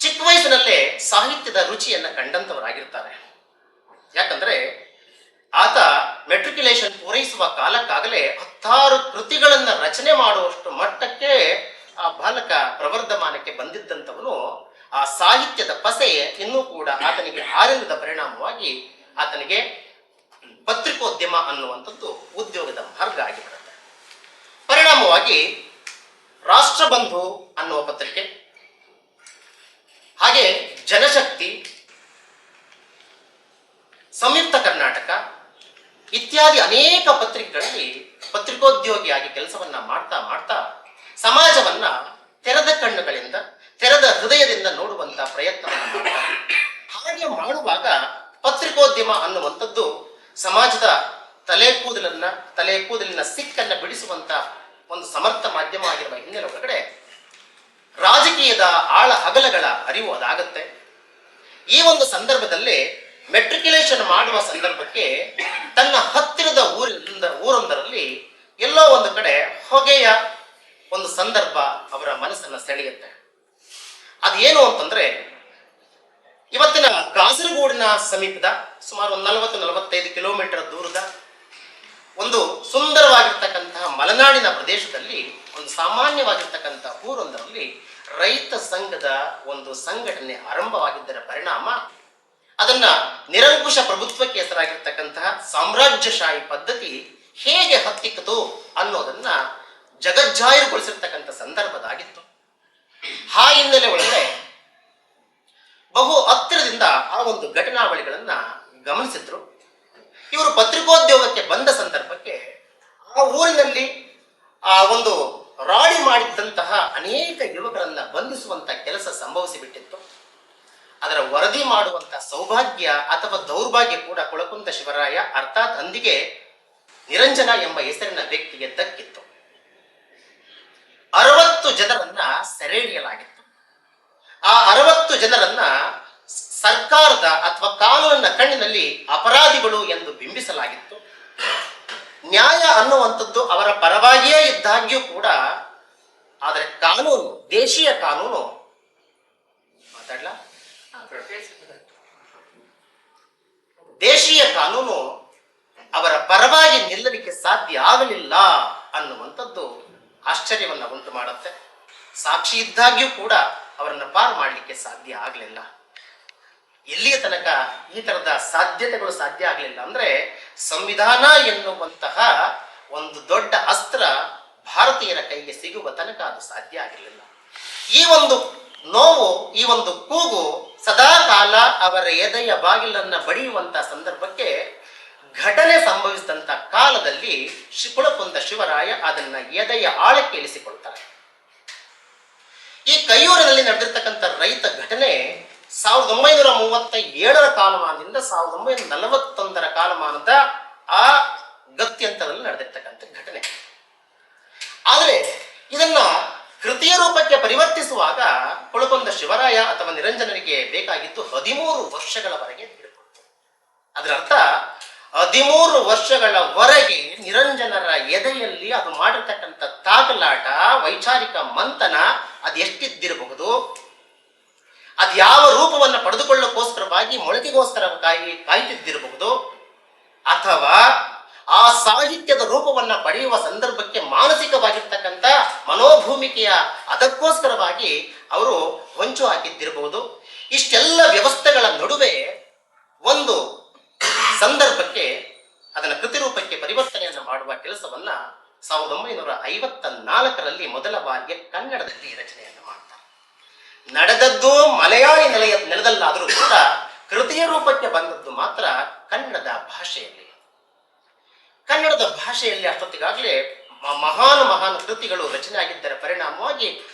ಚಿಕ್ಕ ವಯಸ್ಸಿನಲ್ಲೇ ಸಾಹಿತ್ಯದ ರುಚಿಯನ್ನ ಕಂಡಂತವರಾಗಿರ್ತಾರೆ. ಯಾಕಂದ್ರೆ ಆತ ಮೆಟ್ರಿಕ್ಯುಲೇಷನ್ ಪೂರೈಸುವ ಕಾಲಕ್ಕಾಗಲೇ 16 ಕೃತಿಗಳನ್ನ ರಚನೆ ಮಾಡುವಷ್ಟು ಮಟ್ಟಕ್ಕೆ ಆ ಬಾಲಕ ಪ್ರವರ್ಧಮಾನಕ್ಕೆ ಬಂದಿದ್ದಂಥವನು. ಆ ಸಾಹಿತ್ಯದ ಪಸೆ ಇನ್ನೂ ಕೂಡ ಆತನಿಗೆ ಆರಂಭದ ಪರಿಣಾಮವಾಗಿ ಆತನಿಗೆ ಪತ್ರಿಕೋದ್ಯಮ ಅನ್ನುವಂಥದ್ದು ಉದ್ಯೋಗದ ಮಾರ್ಗ ಆಗಿಬಿಡುತ್ತೆ. ಪರಿಣಾಮವಾಗಿ ರಾಷ್ಟ್ರಬಂಧು ಅನ್ನುವ ಪತ್ರಿಕೆ, ಹಾಗೆ ಜನಶಕ್ತಿ, ಸಂಯುಕ್ತ ಕರ್ನಾಟಕ ಇತ್ಯಾದಿ ಅನೇಕ ಪತ್ರಿಕೆಗಳಲ್ಲಿ ಪತ್ರಿಕೋದ್ಯೋಗಿಯಾಗಿ ಕೆಲಸವನ್ನ ಮಾಡ್ತಾ ಸಮಾಜವನ್ನ ತೆರೆದ ಕಣ್ಣುಗಳಿಂದ, ತೆರೆದ ಹೃದಯದಿಂದ ನೋಡುವಂತ ಪ್ರಯತ್ನವನ್ನು ಮಾಡ್ತಾರೆ. ಹಾಗೆ ಮಾಡುವಾಗ ಪತ್ರಿಕೋದ್ಯಮ ಅನ್ನುವಂಥದ್ದು ಸಮಾಜದ ತಲೆ ಕೂದಲಿನ ಸಿಕ್ಕನ್ನ ಬಿಡಿಸುವಂತ ಒಂದು ಸಮರ್ಥ ಮಾಧ್ಯಮ ಆಗಿರುವ ಹಿನ್ನೆಲೆ ಒಳಗಡೆ ರಾಜಕೀಯದ ಆಳ ಹಗಲಗಳ ಅರಿವು ಅದಾಗತ್ತೆ. ಈ ಒಂದು ಸಂದರ್ಭದಲ್ಲಿ ಮೆಟ್ರಿಕ್ಯುಲೇಷನ್ ಮಾಡುವ ಸಂದರ್ಭಕ್ಕೆ ತನ್ನ ಹತ್ತಿರದ ಊರೊಂದರಲ್ಲಿ ಎಲ್ಲೋ ಒಂದು ಕಡೆ ಹೊಗೆಯ ಒಂದು ಸಂದರ್ಭ ಅವರ ಮನಸ್ಸನ್ನ ಸೆಳೆಯುತ್ತೆ. ಅದೇನು ಅಂತಂದ್ರೆ, ಇವತ್ತಿನ ಕಾಸರಗೋಡಿನ ಸಮೀಪದ ಸುಮಾರು 40-45 ಕಿಲೋಮೀಟರ್ ದೂರದ ಒಂದು ಸುಂದರವಾಗಿರ್ತಕ್ಕಂತಹ ಮಲೆನಾಡಿನ ಪ್ರದೇಶದಲ್ಲಿ ಒಂದು ಸಾಮಾನ್ಯವಾಗಿರ್ತಕ್ಕಂಥ ಊರೊಂದರಲ್ಲಿ ರೈತ ಸಂಘದ ಒಂದು ಸಂಘಟನೆ ಆರಂಭವಾಗಿದ್ದರ ಪರಿಣಾಮ ಅದನ್ನ ನಿರಂಕುಶ ಪ್ರಭುತ್ವಕ್ಕೆ ಹೆಸರಾಗಿರ್ತಕ್ಕಂತಹ ಸಾಮ್ರಾಜ್ಯಶಾಹಿ ಪದ್ಧತಿ ಹೇಗೆ ಹತ್ತಿಕ್ಕದು ಅನ್ನೋದನ್ನ ಜಗಜ್ಜಾಹಿರುಗೊಳಿಸಿರ್ತಕ್ಕಂಥ ಸಂದರ್ಭದಾಗಿತ್ತು. ಆ ಹಿನ್ನೆಲೆ ಒಳಗಡೆ ಬಹು ಹತ್ತಿರದಿಂದ ಆ ಒಂದು ಘಟನಾವಳಿಗಳನ್ನ ಗಮನಿಸಿದ್ರು. ಇವರು ಪತ್ರಿಕೋದ್ಯೋಗಕ್ಕೆ ಬಂದ ಸಂದರ್ಭಕ್ಕೆ ಆ ಊರಿನಲ್ಲಿ ಆ ಒಂದು ರಾಡಿ ಮಾಡಿದ್ದಂತಹ ಅನೇಕ ಯುವಕರನ್ನ ಬಂಧಿಸುವಂತ ಕೆಲಸ ಸಂಭವಿಸಿ ಬಿಟ್ಟಿತ್ತು. ಅದರ ವರದಿ ಮಾಡುವಂತ ಸೌಭಾಗ್ಯ ಅಥವಾ ದೌರ್ಭಾಗ್ಯ ಕೂಡ ಕುಳಕುಂದ ಶಿವರಾಯ ಅರ್ಥಾತ್ ಅಂದಿಗೆ ನಿರಂಜನ ಎಂಬ ಹೆಸರಿನ ವ್ಯಕ್ತಿಗೆ ದಕ್ಕಿತ್ತು. 60 ಜನರನ್ನ ಸೆರೆ ಹಿಡಿಯಲಾಗಿತ್ತು. ಆ 60 ಜನರನ್ನ ಸರ್ಕಾರದ ಅಥವಾ ಕಾನೂನಿನ ಕಣ್ಣಿನಲ್ಲಿ ಅಪರಾಧಿಗಳು ಎಂದು ಬಿಂಬಿಸಲಾಗಿತ್ತು. ನ್ಯಾಯ ಅನ್ನುವಂಥದ್ದು ಅವರ ಪರವಾಗಿಯೇ ಇದ್ದಾಗ್ಯೂ ಕೂಡ ಆದರೆ ಕಾನೂನು, ದೇಶೀಯ ಕಾನೂನು ಮಾತಾಡ್ಲಾ, ದೇಶೀಯ ಕಾನೂನು ಅವರ ಪರವಾಗಿ ನಿಲ್ಲಲಿಕ್ಕೆ ಸಾಧ್ಯ ಆಗಲಿಲ್ಲ ಅನ್ನುವಂಥದ್ದು ಆಶ್ಚರ್ಯವನ್ನ ಉಂಟು ಮಾಡುತ್ತೆ. ಸಾಕ್ಷಿ ಇದ್ದಾಗ್ಯೂ ಕೂಡ ಅವರನ್ನ ಪಾರು ಮಾಡಲಿಕ್ಕೆ ಸಾಧ್ಯ ಆಗಲಿಲ್ಲ. ಎಲ್ಲಿಯ ತನಕ ಈ ತರದ ಸಾಧ್ಯತೆಗಳು ಸಾಧ್ಯ ಆಗಲಿಲ್ಲ ಅಂದ್ರೆ, ಸಂವಿಧಾನ ಎನ್ನುವಂತಹ ಒಂದು ದೊಡ್ಡ ಅಸ್ತ್ರ ಭಾರತೀಯರ ಕೈಗೆ ಸಿಗುವ ತನಕ ಅದು ಸಾಧ್ಯ ಆಗಿರಲಿಲ್ಲ. ಈ ಒಂದು ನೋವು, ಈ ಒಂದು ಕೂಗು ಸದಾ ಕಾಲ ಅವರ ಎದೆಯ ಬಾಗಿಲನ್ನ ಬಡಿಯುವಂತ ಸಂದರ್ಭಕ್ಕೆ ಘಟನೆ ಸಂಭವಿಸಿದಂತ ಕಾಲದಲ್ಲಿ ಕುಳಕುಂದ ಶಿವರಾಯ ಅದನ್ನ ಎದೆಯ ಆಳಕ್ಕೆ ಇಳಿಸಿಕೊಳ್ತಾರೆ. ಈ ಕೈಯೂರಿನಲ್ಲಿ ನಡೆದಿರ್ತಕ್ಕಂಥ ರೈತ ಘಟನೆ 1937 ಕಾಲಮಾನದಿಂದ 1941 ಕಾಲಮಾನದ ಆ ಗತ್ಯಂತರದಲ್ಲಿ ನಡೆದಿರ್ತಕ್ಕಂಥ ಘಟನೆ. ಆದರೆ ಇದನ್ನ ಕೃತಿಯ ರೂಪಕ್ಕೆ ಪರಿವರ್ತಿಸುವಾಗ ಕುಳಕುಂದ ಶಿವರಾಯ ಅಥವಾ ನಿರಂಜನರಿಗೆ ಬೇಕಾಗಿದ್ದು 13 ವರ್ಷಗಳವರೆಗೆ ಹಿಡಿದುಕೊಳ್ತು. ಅದರ ಅರ್ಥ 13 ವರ್ಷಗಳವರೆಗೆ ನಿರಂಜನರ ಎದೆಯಲ್ಲಿ ಅದು ಮಾಡಿರ್ತಕ್ಕಂಥ ತಾಕಲಾಟ, ವೈಚಾರಿಕ ಮಂಥನ ಅದು ಎಷ್ಟಿದ್ದಿರಬಹುದು, ಅದು ಯಾವ ರೂಪವನ್ನು ಪಡೆದುಕೊಳ್ಳೋಕ್ಕೋಸ್ಕರವಾಗಿ ಮೊಳಕೆಗೋಸ್ಕರ ಕಾಯ್ತಿದ್ದಿರಬಹುದು, ಅಥವಾ ಆ ಸಾಹಿತ್ಯದ ರೂಪವನ್ನ ಪಡೆಯುವ ಸಂದರ್ಭಕ್ಕೆ ಮಾನಸಿಕವಾಗಿರ್ತಕ್ಕಂಥ ಮನೋಭೂಮಿಕೆಯ ಅದಕ್ಕೋಸ್ಕರವಾಗಿ ಅವರು ಹೊಂಚು ಹಾಕಿದ್ದಿರಬಹುದು. ಇಷ್ಟೆಲ್ಲ ವ್ಯವಸ್ಥೆಗಳ ನಡುವೆ ಒಂದು ಸಂದರ್ಭಕ್ಕೆ ಅದನ್ನ ಕೃತಿರೂಪಕ್ಕೆ ಪರಿವರ್ತನೆಯನ್ನು ಮಾಡುವ ಕೆಲಸವನ್ನ 1954ರಲ್ಲಿ ಮೊದಲ ಬಾರಿಗೆ ಕನ್ನಡದಲ್ಲಿ ರಚನೆಯನ್ನು ಮಾಡ್ತಾರೆ. ನಡೆದದ್ದು ಮಲಯಾಳಿ ನೆಲದಲ್ಲಾದರೂ ಕೂಡ ಕೃತಿಯ ರೂಪಕ್ಕೆ ಬಂದದ್ದು ಮಾತ್ರ ಕನ್ನಡದ ಭಾಷೆಯಲ್ಲಿ. ಕನ್ನಡದ ಭಾಷೆಯಲ್ಲಿ ಅಷ್ಟೊತ್ತಿಗಾಗಲೇ ಮಹಾನ್ ಕೃತಿಗಳು ರಚನೆ ಆಗಿದ್ದರ ಪರಿಣಾಮವಾಗಿ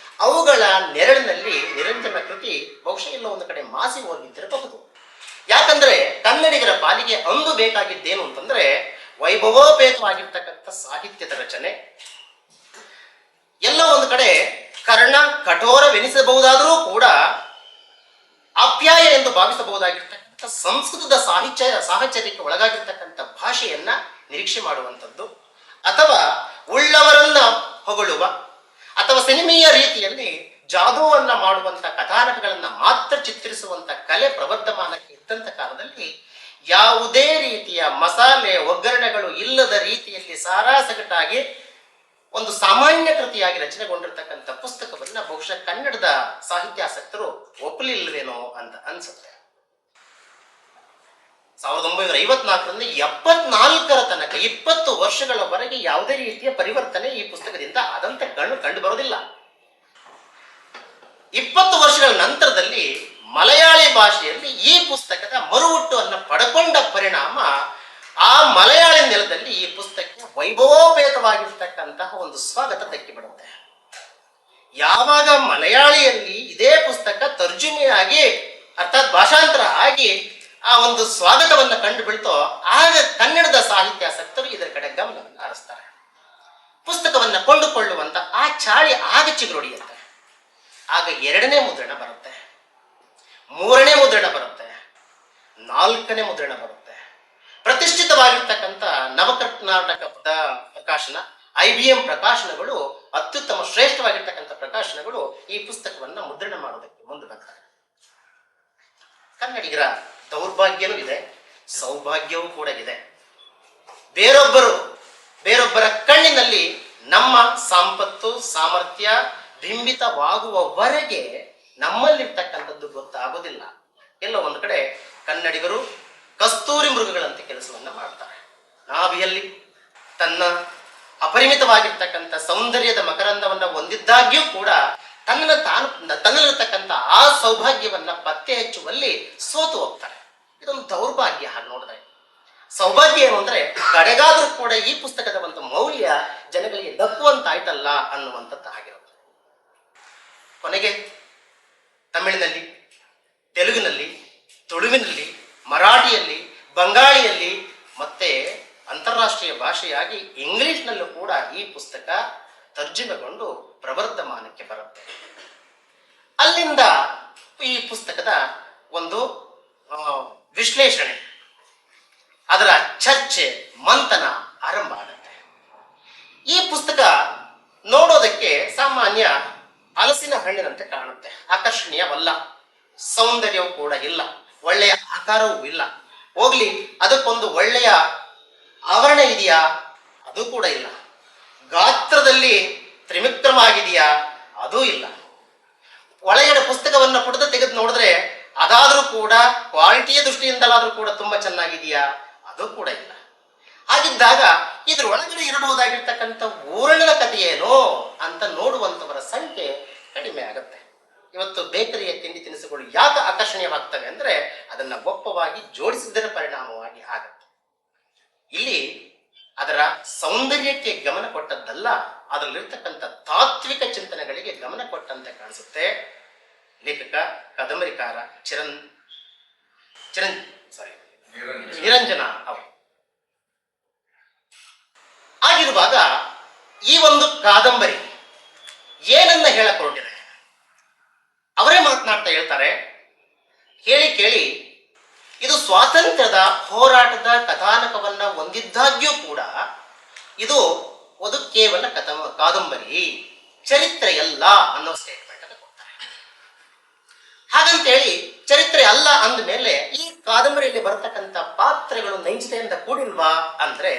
ಅವುಗಳ ನೆರಳಿನಲ್ಲಿ ನಿರಂಜನ ಕೃತಿ ಬಹುಶಃ ಎಲ್ಲ ಒಂದು ಕಡೆ ಮಾಸಿ ಹೋಗಿದ್ದಿರಬಹುದು. ಯಾಕಂದ್ರೆ ಕನ್ನಡಿಗರ ಪಾಲಿಗೆ ಅಂದು ಬೇಕಾಗಿದ್ದೇನು ಅಂತಂದ್ರೆ ವೈಭವೋಪೇತವಾಗಿರ್ತಕ್ಕಂಥ ಸಾಹಿತ್ಯದ ರಚನೆ. ಎಲ್ಲ ಒಂದು ಕಡೆ ಕರ್ಣ ಕಠೋರವೆನಿಸಬಹುದಾದರೂ ಕೂಡ ಆಪ್ಯಾಯ ಎಂದು ಭಾವಿಸಬಹುದಾಗಿರ್ತಕ್ಕಂಥ ಸಂಸ್ಕೃತದ ಸಾಹಚರ್ಯಕ್ಕೆ ಒಳಗಾಗಿರ್ತಕ್ಕಂಥ ಭಾಷೆಯನ್ನ ನಿರೀಕ್ಷೆ ಮಾಡುವಂಥದ್ದು, ಅಥವಾ ಉಳ್ಳವರನ್ನ ಹೊಗಳುವ ಅಥವಾ ಸಿನಿಮೀಯ ರೀತಿಯಲ್ಲಿ ಜಾದೂವನ್ನ ಮಾಡುವಂತ ಕಥಾನಕಗಳನ್ನ ಮಾತ್ರ ಚಿತ್ರಿಸುವಂತ ಕಲೆ ಪ್ರವರ್ಧಮಾನಕ್ಕೆ ಇದ್ದಂತ ಕಾಲದಲ್ಲಿ ಯಾವುದೇ ರೀತಿಯ ಮಸಾಲೆ ಒಗ್ಗರಣೆಗಳು ಇಲ್ಲದ ರೀತಿಯಲ್ಲಿ ಸಾರಾಸಗಟಾಗಿ ಒಂದು ಸಾಮಾನ್ಯ ಕೃತಿಯಾಗಿ ರಚನೆಗೊಂಡಿರ್ತಕ್ಕಂಥ ಪುಸ್ತಕವನ್ನ ಬಹುಶಃ ಕನ್ನಡದ ಸಾಹಿತ್ಯಾಸಕ್ತರು ಒಪ್ಪಲಿಲ್ವೇನೋ ಅಂತ ಅನ್ಸುತ್ತೆ. 1954ರಿಂದ 74ರ ತನಕ 20 ವರ್ಷಗಳವರೆಗೆ ಯಾವುದೇ ರೀತಿಯ ಪರಿವರ್ತನೆ ಈ ಪುಸ್ತಕದಿಂದ ಆದಂತೆ ಕಂಡು ಬರೋದಿಲ್ಲ. 20 ವರ್ಷಗಳ ನಂತರದಲ್ಲಿ ಮಲಯಾಳಿ ಭಾಷೆಯಲ್ಲಿ ಈ ಪುಸ್ತಕದ ಮರುಹುಟ್ಟು ಅನ್ನು ಪಡ್ಕೊಂಡ ಪರಿಣಾಮ ಆ ಮಲಯಾಳಿ ನೆಲದಲ್ಲಿ ಈ ಪುಸ್ತಕಕ್ಕೆ ವೈಭವೋಪೇತವಾಗಿರ್ತಕ್ಕಂತಹ ಒಂದು ಸ್ವಾಗತ ದಕ್ಕಿಬಿಡುತ್ತೆ. ಯಾವಾಗ ಮಲಯಾಳಿಯಲ್ಲಿ ಇದೇ ಪುಸ್ತಕ ತರ್ಜುಮೆಯಾಗಿ ಅರ್ಥಾತ್ ಭಾಷಾಂತರ ಆಗಿ ಆ ಒಂದು ಸ್ವಾಗತವನ್ನು ಕಂಡು ಬೀಳ್ತೋ, ಆಗ ಕನ್ನಡದ ಸಾಹಿತ್ಯಾಸಕ್ತರು ಇದರ ಕಡೆ ಗಮನವನ್ನು ಹರಿಸ್ತಾರೆ. ಪುಸ್ತಕವನ್ನು ಕೊಂಡುಕೊಳ್ಳುವಂತ ಆ ಚಾಳಿ ಆಗ ಚಿಗುರೊಡೆಯುತ್ತೆ. ಆಗ 2ನೇ ಮುದ್ರಣ ಬರುತ್ತೆ, 3ನೇ ಮುದ್ರಣ ಬರುತ್ತೆ, 4ನೇ ಮುದ್ರಣ ಬರುತ್ತೆ. ಪ್ರತಿಷ್ಠಿತವಾಗಿರ್ತಕ್ಕಂಥ ನವಕರ್ನಾಟಕ ಪ್ರಕಾಶನ, IBM ಪ್ರಕಾಶನಗಳು, ಅತ್ಯುತ್ತಮ ಶ್ರೇಷ್ಠವಾಗಿರ್ತಕ್ಕಂಥ ಪ್ರಕಾಶನಗಳು ಈ ಪುಸ್ತಕವನ್ನ ಮುದ್ರಣ ಮಾಡೋದಕ್ಕೆ ಮುಂದೆ ಬರ್ತಾರೆ. ಕನ್ನಡಿಗರ ದೌರ್ಭಾಗ್ಯವೂ ಇದೆ, ಸೌಭಾಗ್ಯವೂ ಕೂಡ ಇದೆ. ಬೇರೊಬ್ಬರ ಕಣ್ಣಿನಲ್ಲಿ ನಮ್ಮ ಸಂಪತ್ತು ಸಾಮರ್ಥ್ಯ ಬಿಂಬಿತವಾಗುವವರೆಗೆ ನಮ್ಮಲ್ಲಿರ್ತಕ್ಕಂಥದ್ದು ಗೊತ್ತಾಗೋದಿಲ್ಲ. ಎಲ್ಲ ಒಂದು ಕಡೆ ಕನ್ನಡಿಗರು ಕಸ್ತೂರಿ ಮೃಗಗಳಂತೆ ಕೆಲಸವನ್ನ ಮಾಡ್ತಾರೆ. ನಾಭಿಯಲ್ಲಿ ತನ್ನ ಅಪರಿಮಿತವಾಗಿರ್ತಕ್ಕಂಥ ಸೌಂದರ್ಯದ ಮಕರಂದವನ್ನ ಹೊಂದಿದ್ದಾಗ್ಯೂ ಕೂಡ ತನ್ನಲ್ಲಿರ್ತಕ್ಕಂಥ ಆ ಸೌಭಾಗ್ಯವನ್ನ ಪತ್ತೆ ಹಚ್ಚುವಲ್ಲಿ ಸೋತು ಹೋಗ್ತಾರೆ. ಇದೊಂದು ದೌರ್ಭಾಗ್ಯ. ಹಾಗೆ ನೋಡಿದ್ರೆ ಸೌಭಾಗ್ಯ ಏನು ಅಂದ್ರೆ, ಕಡೆಗಾದ್ರೂ ಕೂಡ ಈ ಪುಸ್ತಕದ ಒಂದು ಮೌಲ್ಯ ಜನಗಳಿಗೆ ದಕ್ಕುವಂತಾಯ್ತಲ್ಲ ಅನ್ನುವಂಥದ್ದು ಆಗಿರುತ್ತೆ. ಕೊನೆಗೆ ತಮಿಳಿನಲ್ಲಿ, ತೆಲುಗಿನಲ್ಲಿ, ತುಳುವಿನಲ್ಲಿ, ಮರಾಠಿಯಲ್ಲಿ, ಬಂಗಾಳಿಯಲ್ಲಿ ಮತ್ತೆ ಅಂತಾರಾಷ್ಟ್ರೀಯ ಭಾಷೆಯಾಗಿ ಇಂಗ್ಲಿಷ್ನಲ್ಲೂ ಕೂಡ ಈ ಪುಸ್ತಕ ತರ್ಜುಮೆಗೊಂಡು ಪ್ರವರ್ಧಮಾನಕ್ಕೆ ಬರುತ್ತೆ. ಅಲ್ಲಿಂದ ಈ ಪುಸ್ತಕದ ಒಂದು ವಿಶ್ಲೇಷಣೆ, ಅದರ ಚರ್ಚೆ, ಮಂಥನ ಆರಂಭ ಆಗುತ್ತೆ. ಈ ಪುಸ್ತಕ ನೋಡೋದಕ್ಕೆ ಸಾಮಾನ್ಯ ಹಲಸಿನ ಹಣ್ಣಿನಂತೆ ಕಾಣುತ್ತೆ, ಆಕರ್ಷಣೀಯವಲ್ಲ, ಸೌಂದರ್ಯವೂ ಕೂಡ ಇಲ್ಲ, ಒಳ್ಳೆಯ ಆಕಾರವೂ ಇಲ್ಲ. ಹೋಗ್ಲಿ, ಅದಕ್ಕೊಂದು ಒಳ್ಳೆಯ ಆವರಣ ಇದೆಯಾ? ಅದು ಕೂಡ ಇಲ್ಲ. ಗಾತ್ರದಲ್ಲಿ ತ್ರಿಮಿಕ್ರಮಾಗಿದೆಯಾ? ಅದೂ ಇಲ್ಲ. ಒಳಗಡೆ ಪುಸ್ತಕವನ್ನು ಪುಟದ ತೆಗೆದು ನೋಡಿದ್ರೆ ಅದಾದ್ರೂ ಕೂಡ ಕ್ವಾಲಿಟಿಯ ದೃಷ್ಟಿಯಿಂದಲಾದ್ರೂ ಕೂಡ ತುಂಬಾ ಚೆನ್ನಾಗಿದೆಯಾ? ಅದು ಕೂಡ ಇಲ್ಲ. ಹಾಗಿದ್ದಾಗ ಇದ್ರ ಒಳಗಡೆ ಇರಬಹುದಾಗಿರ್ತಕ್ಕಂಥ ಊರಣಿನ ಕಥೆ ಏನು ಅಂತ ನೋಡುವಂತವರ ಸಂಖ್ಯೆ ಕಡಿಮೆ ಆಗುತ್ತೆ. ಇವತ್ತು ಬೇಕರಿಯ ತಿಂಡಿ ತಿನಿಸುಗಳು ಯಾಕೆ ಆಕರ್ಷಣೀಯವಾಗ್ತವೆ ಅಂದ್ರೆ ಅದನ್ನ ಒಪ್ಪವಾಗಿ ಜೋಡಿಸಿದ್ದರ ಪರಿಣಾಮವಾಗಿ ಆಗತ್ತೆ. ಇಲ್ಲಿ ಅದರ ಸೌಂದರ್ಯಕ್ಕೆ ಗಮನ ಕೊಟ್ಟದ್ದಲ್ಲ, ಅದರಲ್ಲಿರ್ತಕ್ಕಂಥ ತಾತ್ವಿಕ ಚಿಂತನೆಗಳಿಗೆ ಗಮನ ಕೊಟ್ಟಂತೆ ಕಾಣಿಸುತ್ತೆ. ಲೇಖಕ ಕಾದಂಬರಿಕಾರ ನಿರಂಜನ ಅವರು. ಆಗಿರುವಾಗ ಈ ಒಂದು ಕಾದಂಬರಿ ಏನನ್ನ ಹೇಳಕ್ ಹೊರಟಿದೆ ಅವರೇ ಮಾತನಾಡ್ತಾ ಹೇಳ್ತಾರೆ. ಹೇಳಿ ಕೇಳಿ, ಇದು ಸ್ವಾತಂತ್ರ್ಯದ ಹೋರಾಟದ ಕಥಾನಕವನ್ನ ಹೊಂದಿದ್ದಾಗ್ಯೂ ಕೂಡ ಇದು ಒಂದು ಕೇವಲ ಕಾದಂಬರಿ, ಚರಿತ್ರೆಯಲ್ಲ ಅನ್ನೋ ಸ್ಟೇಟ್ಮೆಂಟ್ ಅನ್ನು ಕೊಡ್ತಾರೆ. ಹಾಗಂತೇಳಿ ಚರಿತ್ರೆ ಅಲ್ಲ ಅಂದ ಮೇಲೆ ಈ ಕಾದಂಬರಿಯಲ್ಲಿ ಬರತಕ್ಕಂಥ ಪಾತ್ರಗಳು ನೈಜತೆಯಿಂದ ಕೂಡಿಲ್ವಾ ಅಂದ್ರೆ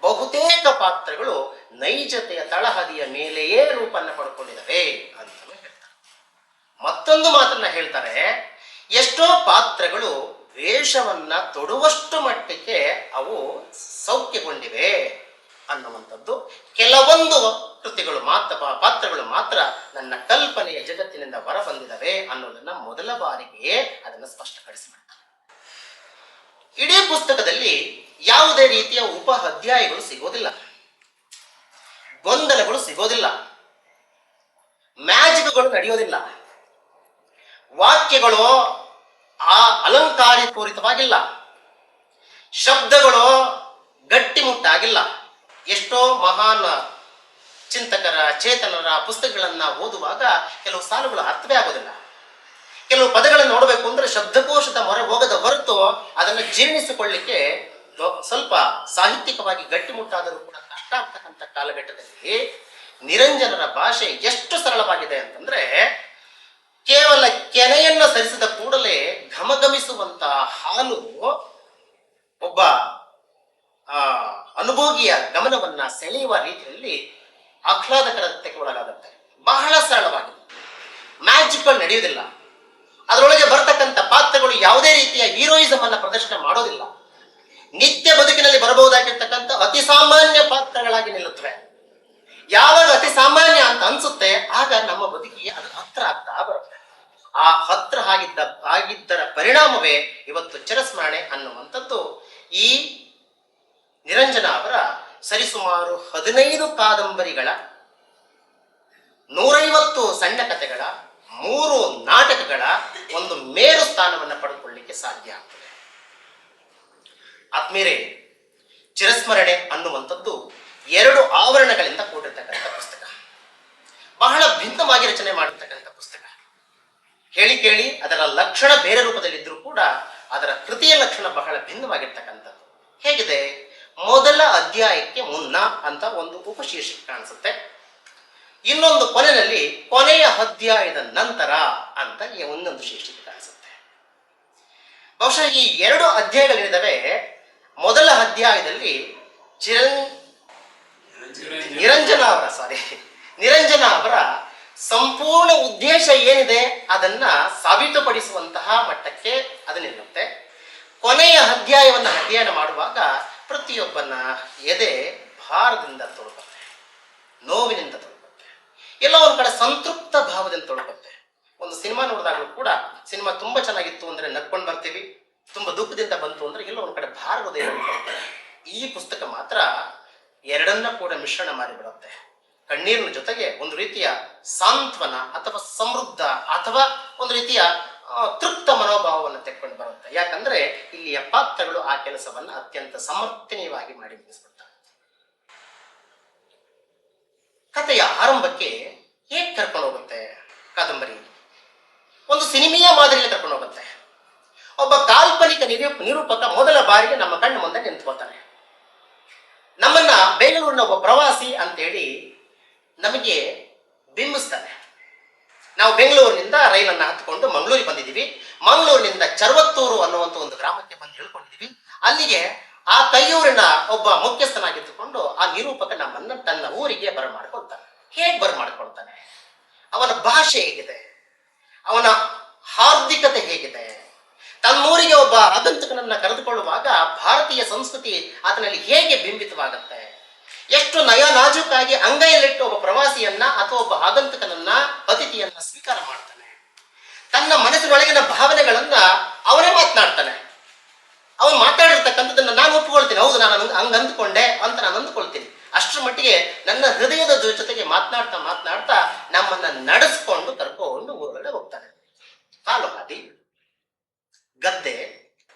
ಬಹುತೇಕ ಪಾತ್ರಗಳು ನೈಜತೆಯ ತಳಹದಿಯ ಮೇಲೆಯೇ ರೂಪನ್ನ ಪಡ್ಕೊಂಡಿದ್ದಾವೆ ಅಂತ ಹೇಳ್ತಾರೆ. ಮತ್ತೊಂದು ಮಾತನ್ನ ಹೇಳ್ತಾರೆ, ಎಷ್ಟೋ ಪಾತ್ರಗಳು ವೇಷವನ್ನ ತೊಡುವಷ್ಟು ಮಟ್ಟಕ್ಕೆ ಅವು ಸೌಖ್ಯಗೊಂಡಿವೆ ಅನ್ನುವಂಥದ್ದು. ಕೆಲವೊಂದು ಕೃತಿಗಳು ಮಾತ್ರ, ಪಾತ್ರಗಳು ಮಾತ್ರ ನನ್ನ ಕಲ್ಪನೆಯ ಜಗತ್ತಿನಿಂದ ಹೊರ ಬಂದಿದ್ದಾವೆ ಅನ್ನೋದನ್ನ ಮೊದಲ ಬಾರಿಗೆ ಅದನ್ನು ಸ್ಪಷ್ಟಪಡಿಸಿಬಿಡ್ತಾರೆ. ಇಡೀ ಪುಸ್ತಕದಲ್ಲಿ ಯಾವುದೇ ರೀತಿಯ ಉಪ ಅಧ್ಯಾಯಗಳು ಸಿಗೋದಿಲ್ಲ, ಗೊಂದಲಗಳು ಸಿಗೋದಿಲ್ಲ, ಮ್ಯಾಜಿಕ್ಗಳು ನಡೆಯೋದಿಲ್ಲ, ವಾಕ್ಯಗಳು ಅಲಂಕಾರಪೂರಿತವಾಗಿಲ್ಲ, ಶಬ್ದಗಳು ಗಟ್ಟಿಮುಟ್ಟಾಗಿಲ್ಲ. ಎಷ್ಟೋ ಮಹಾನ್ ಚಿಂತಕರ ಚೇತನರ ಪುಸ್ತಕಗಳನ್ನ ಓದುವಾಗ ಕೆಲವು ಸಾಲುಗಳು ಅರ್ಥವೇ ಆಗೋದಿಲ್ಲ. ಕೆಲವು ಪದಗಳನ್ನು ನೋಡಬೇಕು ಅಂದ್ರೆ ಶಬ್ದಕೋಶದ ಮೊರೆ ಹೋಗದ ಹೊರತು ಅದನ್ನು ಜೀರ್ಣಿಸಿಕೊಳ್ಳಿಕ್ಕೆ ಸ್ವಲ್ಪ ಸಾಹಿತ್ಯಿಕವಾಗಿ ಗಟ್ಟಿಮುಟ್ಟಾದರೂ ಕೂಡ ಕಷ್ಟ ಆಗ್ತಕ್ಕಂಥ ಕಾಲಘಟ್ಟದಲ್ಲಿ ನಿರಂಜನರ ಭಾಷೆ ಎಷ್ಟು ಸರಳವಾಗಿದೆ ಅಂತಂದ್ರೆ ಕೇವಲ ಕೆನೆಯನ್ನ ಸರಿಸಿದ ಕೂಡಲೇ ಘಮಘಮಿಸುವಂತಹ ಹಾಲು ಒಬ್ಬ ಅನುಭೋಗಿಯ ಗಮನವನ್ನ ಸೆಳೆಯುವ ರೀತಿಯಲ್ಲಿ ಆಹ್ಲಾದಕರತೆಗೆ ಒಳಗಾಗುತ್ತೆ. ಬಹಳ ಸರಳವಾಗಿದೆ, ಮ್ಯಾಜಿಕ್ಗಳು ನಡೆಯುವುದಿಲ್ಲ. ಅದರೊಳಗೆ ಬರ್ತಕ್ಕಂಥ ಪಾತ್ರಗಳು ಯಾವುದೇ ರೀತಿಯ ಹೀರೋಯಿಸಮ್ ಅನ್ನ ಪ್ರದರ್ಶನ ಮಾಡೋದಿಲ್ಲ. ನಿತ್ಯ ಬದುಕಿನಲ್ಲಿ ಬರಬಹುದಾಗಿರ್ತಕ್ಕಂಥ ಅತಿ ಸಾಮಾನ್ಯ ಪಾತ್ರಗಳಾಗಿ ನಿಲ್ಲುತ್ತವೆ. ಯಾವಾಗ ಅತಿ ಸಾಮಾನ್ಯ ಅಂತ ಅನ್ಸುತ್ತೆ ಆಗ ನಮ್ಮ ಬದುಕಿಗೆ ಅದು ಹತ್ರ ಆಗ್ತಾ ಬರುತ್ತೆ. ಆ ಹತ್ರ ಆಗಿದ್ದರ ಪರಿಣಾಮವೇ ಇವತ್ತು ಚಿರಸ್ಮರಣೆ ಅನ್ನುವಂಥದ್ದು ಈ ನಿರಂಜನ ಅವರ ಸರಿಸುಮಾರು 15 ಕಾದಂಬರಿಗಳ, 150 ಸಣ್ಣ ಕಥೆಗಳ, 3 ನಾಟಕಗಳ ಒಂದು ಮೇರು ಸ್ಥಾನವನ್ನು ಪಡೆದುಕೊಳ್ಳಲಿಕ್ಕೆ ಸಾಧ್ಯ ಆಗ್ತದೆ. ಆತ್ಮೀಯರೇ, ಚಿರಸ್ಮರಣೆ ಅನ್ನುವಂಥದ್ದು 2 ಆವರಣಗಳಿಂದ ಕೂಡಿರ್ತಕ್ಕಂಥ ಪುಸ್ತಕ. ಬಹಳ ಭಿನ್ನವಾಗಿ ರಚನೆ ಮಾಡಿರ್ತಕ್ಕಂಥ ಪುಸ್ತಕ. ಹೇಳಿ ಕೇಳಿ ಅದರ ಲಕ್ಷಣ ಬೇರೆ ರೂಪದಲ್ಲಿದ್ದರೂ ಕೂಡ ಅದರ ಕೃತಿಯ ಲಕ್ಷಣ ಬಹಳ ಭಿನ್ನವಾಗಿರ್ತಕ್ಕಂಥದ್ದು. ಹೇಗಿದೆ? ಮೊದಲ ಅಧ್ಯಾಯಕ್ಕೆ ಮುನ್ನ ಅಂತ ಒಂದು ಉಪಶೀರ್ಷಿಕೆ ಕಾಣಿಸುತ್ತೆ, ಇನ್ನೊಂದು ಕೊನೆಯಲ್ಲಿ ಕೊನೆಯ ಅಧ್ಯಾಯದ ನಂತರ ಅಂತ ಒಂದೊಂದು ಶೀರ್ಷಿಕೆ ಕಾಣಿಸುತ್ತೆ. ಬಹುಶಃ ಈ 2 ಅಧ್ಯಾಯಗಳಿದ್ದಾವೆ. ಮೊದಲ ಅಧ್ಯಾಯದಲ್ಲಿ ನಿರಂಜನ ಅವರ ಸಂಪೂರ್ಣ ಉದ್ದೇಶ ಏನಿದೆ ಅದನ್ನ ಸಾಬೀತುಪಡಿಸುವಂತಹ ಮಟ್ಟಕ್ಕೆ ಅದು ನಿಲ್ಲುತ್ತೆ. ಕೊನೆಯ ಅಧ್ಯಾಯವನ್ನು ಅಧ್ಯಯನ ಮಾಡುವಾಗ ಪ್ರತಿಯೊಬ್ಬನ ಎದೆ ಭಾರದಿಂದ ತೊಡಗುತ್ತೆ, ನೋವಿನಿಂದ ತೊಡಗುತ್ತೆ, ಎಲ್ಲ ಒಂದ್ ಕಡೆ ಸಂತೃಪ್ತ ಭಾವದಿಂದ ತೊಡಗುತ್ತೆ. ಒಂದು ಸಿನಿಮಾ ನೋಡಿದಾಗಲೂ ಕೂಡ ಸಿನಿಮಾ ತುಂಬಾ ಚೆನ್ನಾಗಿತ್ತು ಅಂದ್ರೆ ನಕ್ಕೊಂಡು ಬರ್ತೀವಿ, ತುಂಬಾ ದುಃಖದಿಂದ ಬಂತು ಅಂದ್ರೆ ಎಲ್ಲ ಒಂದ್ ಕಡೆ ಭಾರ ಹೃದಯ. ಈ ಪುಸ್ತಕ ಮಾತ್ರ ಎರಡನ್ನ ಕೂಡ ಮಿಶ್ರಣ ಮಾಡಿಬಿಡುತ್ತೆ. ಕಣ್ಣೀರಿನ ಜೊತೆಗೆ ಒಂದು ರೀತಿಯ ಸಾಂತ್ವನ ಅಥವಾ ಸಮೃದ್ಧ ಅಥವಾ ಒಂದು ರೀತಿಯ ತೃಪ್ತ ಮನೋಭಾವವನ್ನು ತೆಕ್ಕೊಂಡು ಬರುತ್ತೆ. ಯಾಕಂದ್ರೆ ಇಲ್ಲಿಯ ಪಾತ್ರಗಳು ಆ ಕೆಲಸವನ್ನ ಅತ್ಯಂತ ಸಮರ್ಥನೀಯವಾಗಿ ಮಾಡಿ ಮುಗಿಸ್ಬಿಡ್ತಾರೆ. ಕಥೆಯ ಆರಂಭಕ್ಕೆ ಹೇಗೆ ಕರ್ಕೊಂಡು ಹೋಗುತ್ತೆ ಕಾದಂಬರಿ? ಒಂದು ಸಿನಿಮೆಯ ಮಾದರಿಯಲ್ಲಿ ಕರ್ಕೊಂಡು ಹೋಗುತ್ತೆ. ಒಬ್ಬ ಕಾಲ್ಪನಿಕ ನಿರೂಪಕ ಮೊದಲ ಬಾರಿಗೆ ನಮ್ಮ ಕಣ್ಣು ಮುಂದೆ ನಿಂತ್ಕೋತಾನೆ. ನಮ್ಮನ್ನ ಬೆಂಗಳೂರಿನ ಒಬ್ಬ ಪ್ರವಾಸಿ ಅಂತೇಳಿ ನಮಗೆ ಬಿಂಬಿಸ್ತಾನೆ. ನಾವು ಬೆಂಗಳೂರಿನಿಂದ ರೈಲನ್ನು ಹತ್ಕೊಂಡು ಮಂಗಳೂರಿಗೆ ಬಂದಿದ್ದೀವಿ. ಮಂಗಳೂರಿನಿಂದ ಚರ್ವತ್ತೂರು ಅನ್ನುವಂಥ ಒಂದು ಗ್ರಾಮಕ್ಕೆ ಬಂದು ಹೇಳ್ಕೊಂಡಿದ್ದೀವಿ. ಅಲ್ಲಿಗೆ ಆ ಕೈಯೂರಿನ ಒಬ್ಬ ಮುಖ್ಯಸ್ಥನಾಗಿದ್ದುಕೊಂಡು ಆ ನಿರೂಪಕ ನಮ್ಮನ್ನ ತನ್ನ ಊರಿಗೆ ಬರಮಾಡ್ಕೊಳ್ತಾನೆ. ಹೇಗೆ ಬರಮಾಡ್ಕೊಳ್ತಾನೆ? ಅವನ ಭಾಷೆ ಹೇಗಿದೆ, ಅವನ ಹಾರ್ದಿಕತೆ ಹೇಗಿದೆ. ತನ್ನೂರಿಗೆ ಒಬ್ಬ ಆಗಂತುಕನನ್ನ ಕರೆದುಕೊಳ್ಳುವಾಗ ಭಾರತೀಯ ಸಂಸ್ಕೃತಿ ಆತನಲ್ಲಿ ಹೇಗೆ ಬಿಂಬಿತವಾಗುತ್ತೆ, ಎಷ್ಟು ನಯನಾಜೂಕಾಗಿ ಅಂಗೈಯಲ್ಲಿಟ್ಟು ಒಬ್ಬ ಪ್ರವಾಸಿಯನ್ನ ಅಥವಾ ಒಬ್ಬ ಆಗಂತುಕನನ್ನ ಅತಿಥಿಯನ್ನ ಸ್ವೀಕಾರ ಮಾಡ್ತಾನೆ. ತನ್ನ ಮನಸ್ಸಿನೊಳಗಿನ ಭಾವನೆಗಳನ್ನ ಅವನೇ ಮಾತನಾಡ್ತಾನೆ. ಅವನು ಮಾತಾಡಿರ್ತಕ್ಕಂಥದ್ದನ್ನ ನಾನು ಒಪ್ಪಿಕೊಳ್ತೀನಿ, ಹೌದು ನಾನು ಹಂಗ ಅಂದ್ಕೊಂಡೆ ಅಂತ ನಾನು ಅಂದ್ಕೊಳ್ತೀನಿ. ಅಷ್ಟರ ಮಟ್ಟಿಗೆ ನನ್ನ ಹೃದಯದ ಜೊತೆಗೆ ಮಾತನಾಡ್ತಾ ಮಾತನಾಡ್ತಾ ನಮ್ಮನ್ನ ನಡೆಸ್ಕೊಂಡು ಕರ್ಕೊಂಡು ಊರೊಳಗಡೆ ಹೋಗ್ತಾನೆ. ಕಾಲು ಹಾದಿ, ಗದ್ದೆ,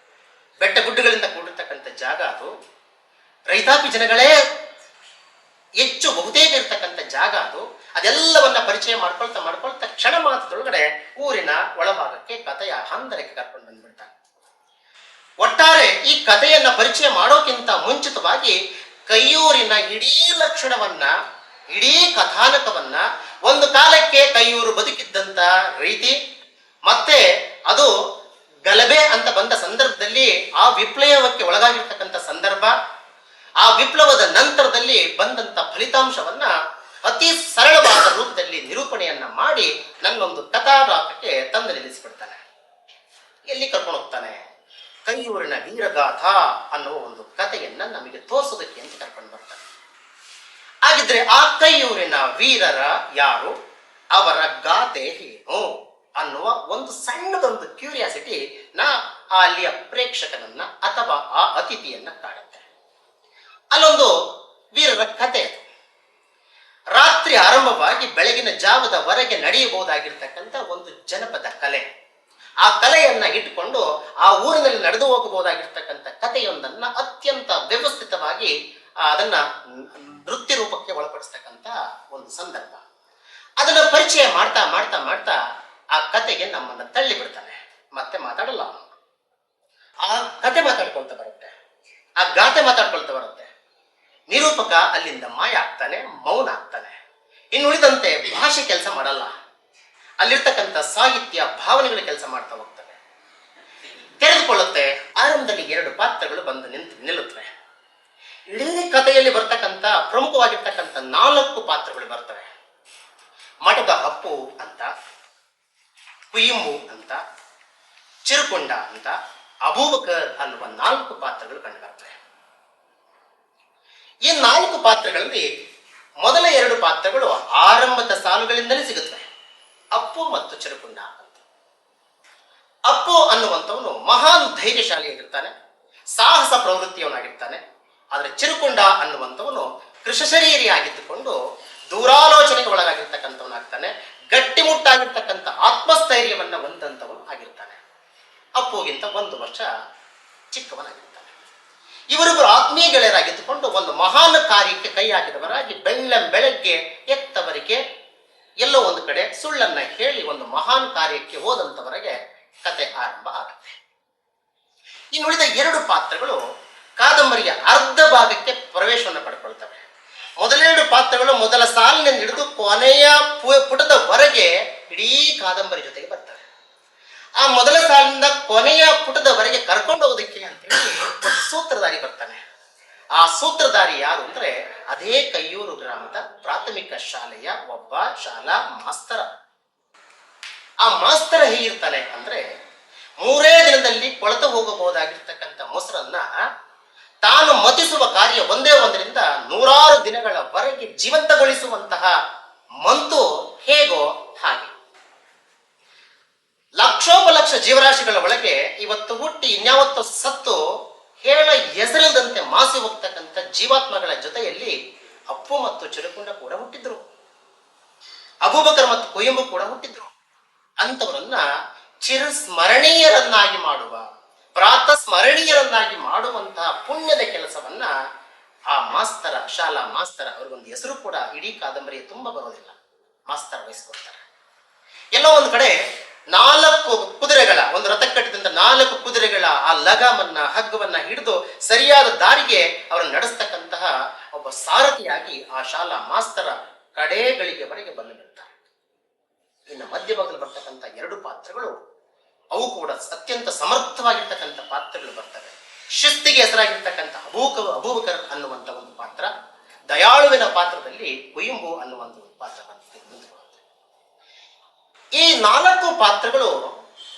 ಬೆಟ್ಟ ಗುಡ್ಡಗಳಿಂದ ಕೂಡಿರ್ತಕ್ಕಂಥ ಜಾಗ ಅದು. ರೈತಾಪಿ ಜನಗಳೇ ಹೆಚ್ಚು ಬಹುತೇಕ ಇರ್ತಕ್ಕಂಥ ಜಾಗ ಅದು. ಅದೆಲ್ಲವನ್ನ ಪರಿಚಯ ಮಾಡ್ಕೊಳ್ತಾ ಕ್ಷಣ ಮಾತ್ರದೊಳಗಡೆ ಊರಿನ ಒಳಭಾಗಕ್ಕೆ ಕಥೆಯ ಹಂದರಕ್ಕೆ ಕರ್ಕೊಂಡು ಬಂದ್ಬಿಡ್ತಾನೆ. ಒಟ್ಟಾರೆ ಈ ಕಥೆಯನ್ನ ಪರಿಚಯ ಮಾಡೋಕ್ಕಿಂತ ಮುಂಚಿತವಾಗಿ ಕೈಯೂರಿನ ಇಡೀ ಲಕ್ಷಣವನ್ನ, ಇಡೀ ಕಥಾನಕವನ್ನ, ಒಂದು ಕಾಲಕ್ಕೆ ಕೈಯೂರು ಬದುಕಿದ್ದಂತ ರೀತಿ, ಮತ್ತೆ ಅದು ಗಲಭೆ ಅಂತ ಬಂದ ಸಂದರ್ಭದಲ್ಲಿ ಆ ವಿಪ್ಲವಕ್ಕೆ ಒಳಗಾಗಿರ್ತಕ್ಕಂಥ ಸಂದರ್ಭ, ಆ ವಿಪ್ಲವದ ನಂತರದಲ್ಲಿ ಬಂದಂತ ಫಲಿತಾಂಶವನ್ನ ಅತಿ ಸರಳವಾದ ರೂಪದಲ್ಲಿ ನಿರೂಪಣೆಯನ್ನ ಮಾಡಿ ನನ್ನೊಂದು ಕಥಾನಾಕಕ್ಕೆ ತಂದು ನಿಲ್ಲಿಸಿಬಿಡ್ತಾನೆ. ಎಲ್ಲಿ ಕರ್ಕೊಂಡು ಹೋಗ್ತಾನೆ? ಕೈಯೂರಿನ ವೀರಗಾಥಾ ಅನ್ನುವ ಒಂದು ಕಥೆಯನ್ನ ನಮಗೆ ತೋರಿಸೋದಕ್ಕೆ ಅಂತ ಕರ್ಕೊಂಡು ಬರ್ತಾನೆ. ಹಾಗಿದ್ರೆ ಆ ಕೈಯೂರಿನ ವೀರರ ಯಾರು, ಅವರ ಗಾಥೆ ಏನು ಅನ್ನುವ ಒಂದು ಸಣ್ಣದೊಂದು ಕ್ಯೂರಿಯಾಸಿಟಿ ಅಲ್ಲಿಯ ಪ್ರೇಕ್ಷಕನನ್ನ ಅಥವಾ ಆ ಅತಿಥಿಯನ್ನ ಕಾಡುತ್ತೆ. ಅಲ್ಲೊಂದು ವೀರರ ಕಥೆ. ರಾತ್ರಿ ಆರಂಭವಾಗಿ ಬೆಳಗಿನ ಜಾವದವರೆಗೆ ನಡೆಯಬಹುದಾಗಿರ್ತಕ್ಕಂಥ ಒಂದು ಜನಪದ ಕಲೆ. ಆ ಕಲೆಯನ್ನ ಇಟ್ಟುಕೊಂಡು ಆ ಊರಿನಲ್ಲಿ ನಡೆದು ಹೋಗಬಹುದಾಗಿರ್ತಕ್ಕಂಥ ಕಥೆಯೊಂದನ್ನ ಅತ್ಯಂತ ವ್ಯವಸ್ಥಿತವಾಗಿ ಅದನ್ನ ನೃತ್ಯ ರೂಪಕ್ಕೆ ಒಳಪಡಿಸ್ತಕ್ಕಂಥ ಒಂದು ಸಂದರ್ಭ. ಅದನ್ನ ಪರಿಚಯ ಮಾಡ್ತಾ ಮಾಡ್ತಾ ಮಾಡ್ತಾ ಆ ಕತೆಗೆ ನಮ್ಮನ್ನ ತಳ್ಳಿ ಬಿಡ್ತಾನೆ. ಮತ್ತೆ ಮಾತಾಡಲ್ಲ. ಆ ಕತೆ ಮಾತಾಡ್ಕೊಳ್ತಾ ಬರುತ್ತೆ, ಆ ಗಾತೆ ಮಾತಾಡ್ಕೊಳ್ತಾ ಬರುತ್ತೆ. ನಿರೂಪಕ ಅಲ್ಲಿಂದ ಮಾಯ ಆಗ್ತಾನೆ, ಮೌನ ಆಗ್ತಾನೆ. ಇನ್ನುಳಿದಂತೆ ಭಾಷೆ ಕೆಲಸ ಮಾಡಲ್ಲ. ಅಲ್ಲಿರ್ತಕ್ಕಂಥ ಸಾಹಿತ್ಯ ಭಾವನೆಗಳು ಕೆಲಸ ಮಾಡ್ತಾ ಹೋಗ್ತವೆ, ತೆರೆದುಕೊಳ್ಳುತ್ತೆ. ಆರಂಭದಲ್ಲಿ 2 ಪಾತ್ರಗಳು ಬಂದು ನಿಲ್ಲುತ್ತವೆ. ಇಡೀ ಕಥೆಯಲ್ಲಿ ಬರ್ತಕ್ಕಂಥ ಪ್ರಮುಖವಾಗಿರ್ತಕ್ಕಂಥ 4 ಪಾತ್ರಗಳು ಬರ್ತವೆ. ಮಠದ ಅಪ್ಪು ಅಂತ, ಕುಯಿಮು ಅಂತ, ಚಿರುಕೊಂಡ ಅಂತ, ಅಬೂಬಕರ್ ಅನ್ನುವ 4 ಪಾತ್ರಗಳು ಕಂಡುಬರ್ತವೆ. ಈ 4 ಪಾತ್ರಗಳಲ್ಲಿ ಮೊದಲ 2 ಪಾತ್ರಗಳು ಆರಂಭದ ಸಾಲುಗಳಿಂದಲೇ ಸಿಗುತ್ತವೆ. ಅಪ್ಪು ಮತ್ತು ಚಿರುಕೊಂಡ ಅಂತ. ಅಪ್ಪು ಅನ್ನುವಂಥವನು ಮಹಾನ್ ಧೈರ್ಯಶಾಲಿಯಾಗಿರ್ತಾನೆ, ಸಾಹಸ ಪ್ರವೃತ್ತಿಯವನಾಗಿರ್ತಾನೆ. ಆದರೆ ಚಿರುಕೊಂಡ ಅನ್ನುವಂಥವನು ಕೃಷಶರೀರಿಯಾಗಿದ್ದುಕೊಂಡು ದೂರಾಲೋಚನೆಗೆ ಒಳಗಾಗಿರ್ತಕ್ಕಂಥವನಾಗ್ತಾನೆ, ಗಟ್ಟಿಮುಟ್ಟಾಗಿರ್ತಕ್ಕಂಥ ಆತ್ಮಸ್ಥೈರ್ಯವನ್ನ ಹೊಂದಂಥವನು ಆಗಿರ್ತಾನೆ. ಅಪ್ಪುಗಿಂತ 1 ವರ್ಷ ಚಿಕ್ಕವನಾಗಿರ್ತಾನೆ. ಇವರಿಬ್ಬರು ಆತ್ಮೀಯ ಗೆಳೆಯರಾಗಿದ್ದುಕೊಂಡು ಒಂದು ಮಹಾನ್ ಕಾರ್ಯಕ್ಕೆ ಕೈ ಹಾಕಿದವರಾಗಿ ಬೆಳಗ್ಗೆ ಎತ್ತವರಿಗೆ ಎಲ್ಲೋ ಒಂದು ಕಡೆ ಸುಳ್ಳನ್ನ ಹೇಳಿ ಒಂದು ಮಹಾನ್ ಕಾರ್ಯಕ್ಕೆ ಹೋದಂತವರೆಗೆ ಕತೆ ಆರಂಭ ಆಗುತ್ತೆ. ಇನ್ನುಳಿದ 2 ಪಾತ್ರಗಳು ಕಾದಂಬರಿಯ ಅರ್ಧ ಭಾಗಕ್ಕೆ ಪ್ರವೇಶವನ್ನು ಪಡ್ಕೊಳ್ತವೆ. ಮೊದಲ 2 ಪಾತ್ರಗಳು ಮೊದಲ ಸಾಲಿನಿಂದ ಹಿಡಿದು ಕೊನೆಯ ಪುಟದವರೆಗೆ ಇಡೀ ಕಾದಂಬರಿ ಜೊತೆಗೆ ಬರ್ತವೆ. ಆ ಮೊದಲ ಸಾಲಿನಿಂದ ಕೊನೆಯ ಪುಟದವರೆಗೆ ಕರ್ಕೊಂಡು ಹೋಗೋದಕ್ಕೆ ಅಂತೇಳಿ ಒಂದು ಸೂತ್ರಧಾರಿ ಬರ್ತಾನೆ. ಆ ಸೂತ್ರಧಾರಿ ಯಾರು ಅಂದ್ರೆ ಅದೇ ಕೈಯೂರು ಗ್ರಾಮದ ಪ್ರಾಥಮಿಕ ಶಾಲೆಯ ಒಬ್ಬ ಶಾಲಾ ಮಾಸ್ತರ. ಆ ಮಾಸ್ತರ ಹೇಗಿರ್ತಾನೆ ಅಂದ್ರೆ 3 ದಿನದಲ್ಲಿ ಕೊಳೆತು ಹೋಗಬಹುದಾಗಿರ್ತಕ್ಕಂಥ ಮೊಸರನ್ನ ತಾನು ಮತಿಸುವ ಕಾರ್ಯ ಒಂದೇ ಒಂದರಿಂದ 100 ದಿನಗಳವರೆಗೆ ಜೀವಂತಗೊಳಿಸುವಂತಹ ಮಂತು ಹೇಗೋ ಹಾಗೆ. ಲಕ್ಷೋಪಲಕ್ಷ ಜೀವರಾಶಿಗಳ ಒಳಗೆ ಇವತ್ತು ಹುಟ್ಟಿ ಇನ್ಯಾವತ್ತು ಸತ್ತು ಹೇಳ ಹೆಸರಿಲ್ಲದಂತೆ ಮಾಸಿ ಹೋಗ್ತಕ್ಕಂಥ ಜೀವಾತ್ಮಗಳ ಜೊತೆಯಲ್ಲಿ ಅಪ್ಪು ಮತ್ತು ಚಿರುಕೊಂಡ ಕೂಡ ಹುಟ್ಟಿದ್ರು, ಅಬೂಬಕರ್ ಮತ್ತು ಕುಯಿಮು ಕೂಡ ಹುಟ್ಟಿದ್ರು. ಅಂತವರನ್ನ ಚಿರಸ್ಮರಣೀಯರನ್ನಾಗಿ ಮಾಡುವ, ಪ್ರಾತಸ್ಮರಣೀಯರನ್ನಾಗಿ ಮಾಡುವಂತಹ ಪುಣ್ಯದ ಕೆಲಸವನ್ನ ಆ ಮಾಸ್ತರ, ಶಾಲಾ ಮಾಸ್ತರ, ಅವ್ರಿಗೊಂದು ಹೆಸರು ಕೂಡ ಇಡೀ ಕಾದಂಬರಿಯ ತುಂಬ ಬರೋದಿಲ್ಲ, ಮಾಸ್ತರ ವಹಿಸ್ಕೊಡ್ತಾರೆ. ಎಲ್ಲೋ ಒಂದು ಕಡೆ 4 ಕುದುರೆಗಳ ಒಂದು ರಥ ಕಟ್ಟಿದಂತ 4 ಕುದುರೆಗಳ ಆ ಲಗಾಮನ್ನ, ಹಗ್ಗವನ್ನ ಹಿಡಿದು ಸರಿಯಾದ ದಾರಿಗೆ ಅವರನ್ನು ನಡೆಸ್ತಕ್ಕಂತಹ ಒಬ್ಬ ಸಾರಥಿಯಾಗಿ ಆ ಶಾಲಾ ಮಾಸ್ತರ ಕಡೆಗಳಿಗೆವರೆಗೆ ಬಂದು ನಿಲ್ತಾರೆ. ಇನ್ನು ಮಧ್ಯಭಾಗದಲ್ಲಿ ಬರ್ತಕ್ಕಂಥ ಎರಡು ಪಾತ್ರಗಳು ಅವು ಕೂಡ ಅತ್ಯಂತ ಸಮರ್ಥವಾಗಿರ್ತಕ್ಕಂಥ ಪಾತ್ರಗಳು ಬರ್ತವೆ. ಶಿಸ್ತಿಗೆ ಹೆಸರಾಗಿರ್ತಕ್ಕಂಥ ಅಬೂಬಕರ್ ಅನ್ನುವಂಥ ಒಂದು ಪಾತ್ರ, ದಯಾಳುವಿನ ಪಾತ್ರದಲ್ಲಿ ಕುಯುಂಬು ಅನ್ನುವಂಥ ಒಂದು ಪಾತ್ರ ಬರ್ತದೆ. ಈ ನಾಲ್ಕು ಪಾತ್ರಗಳು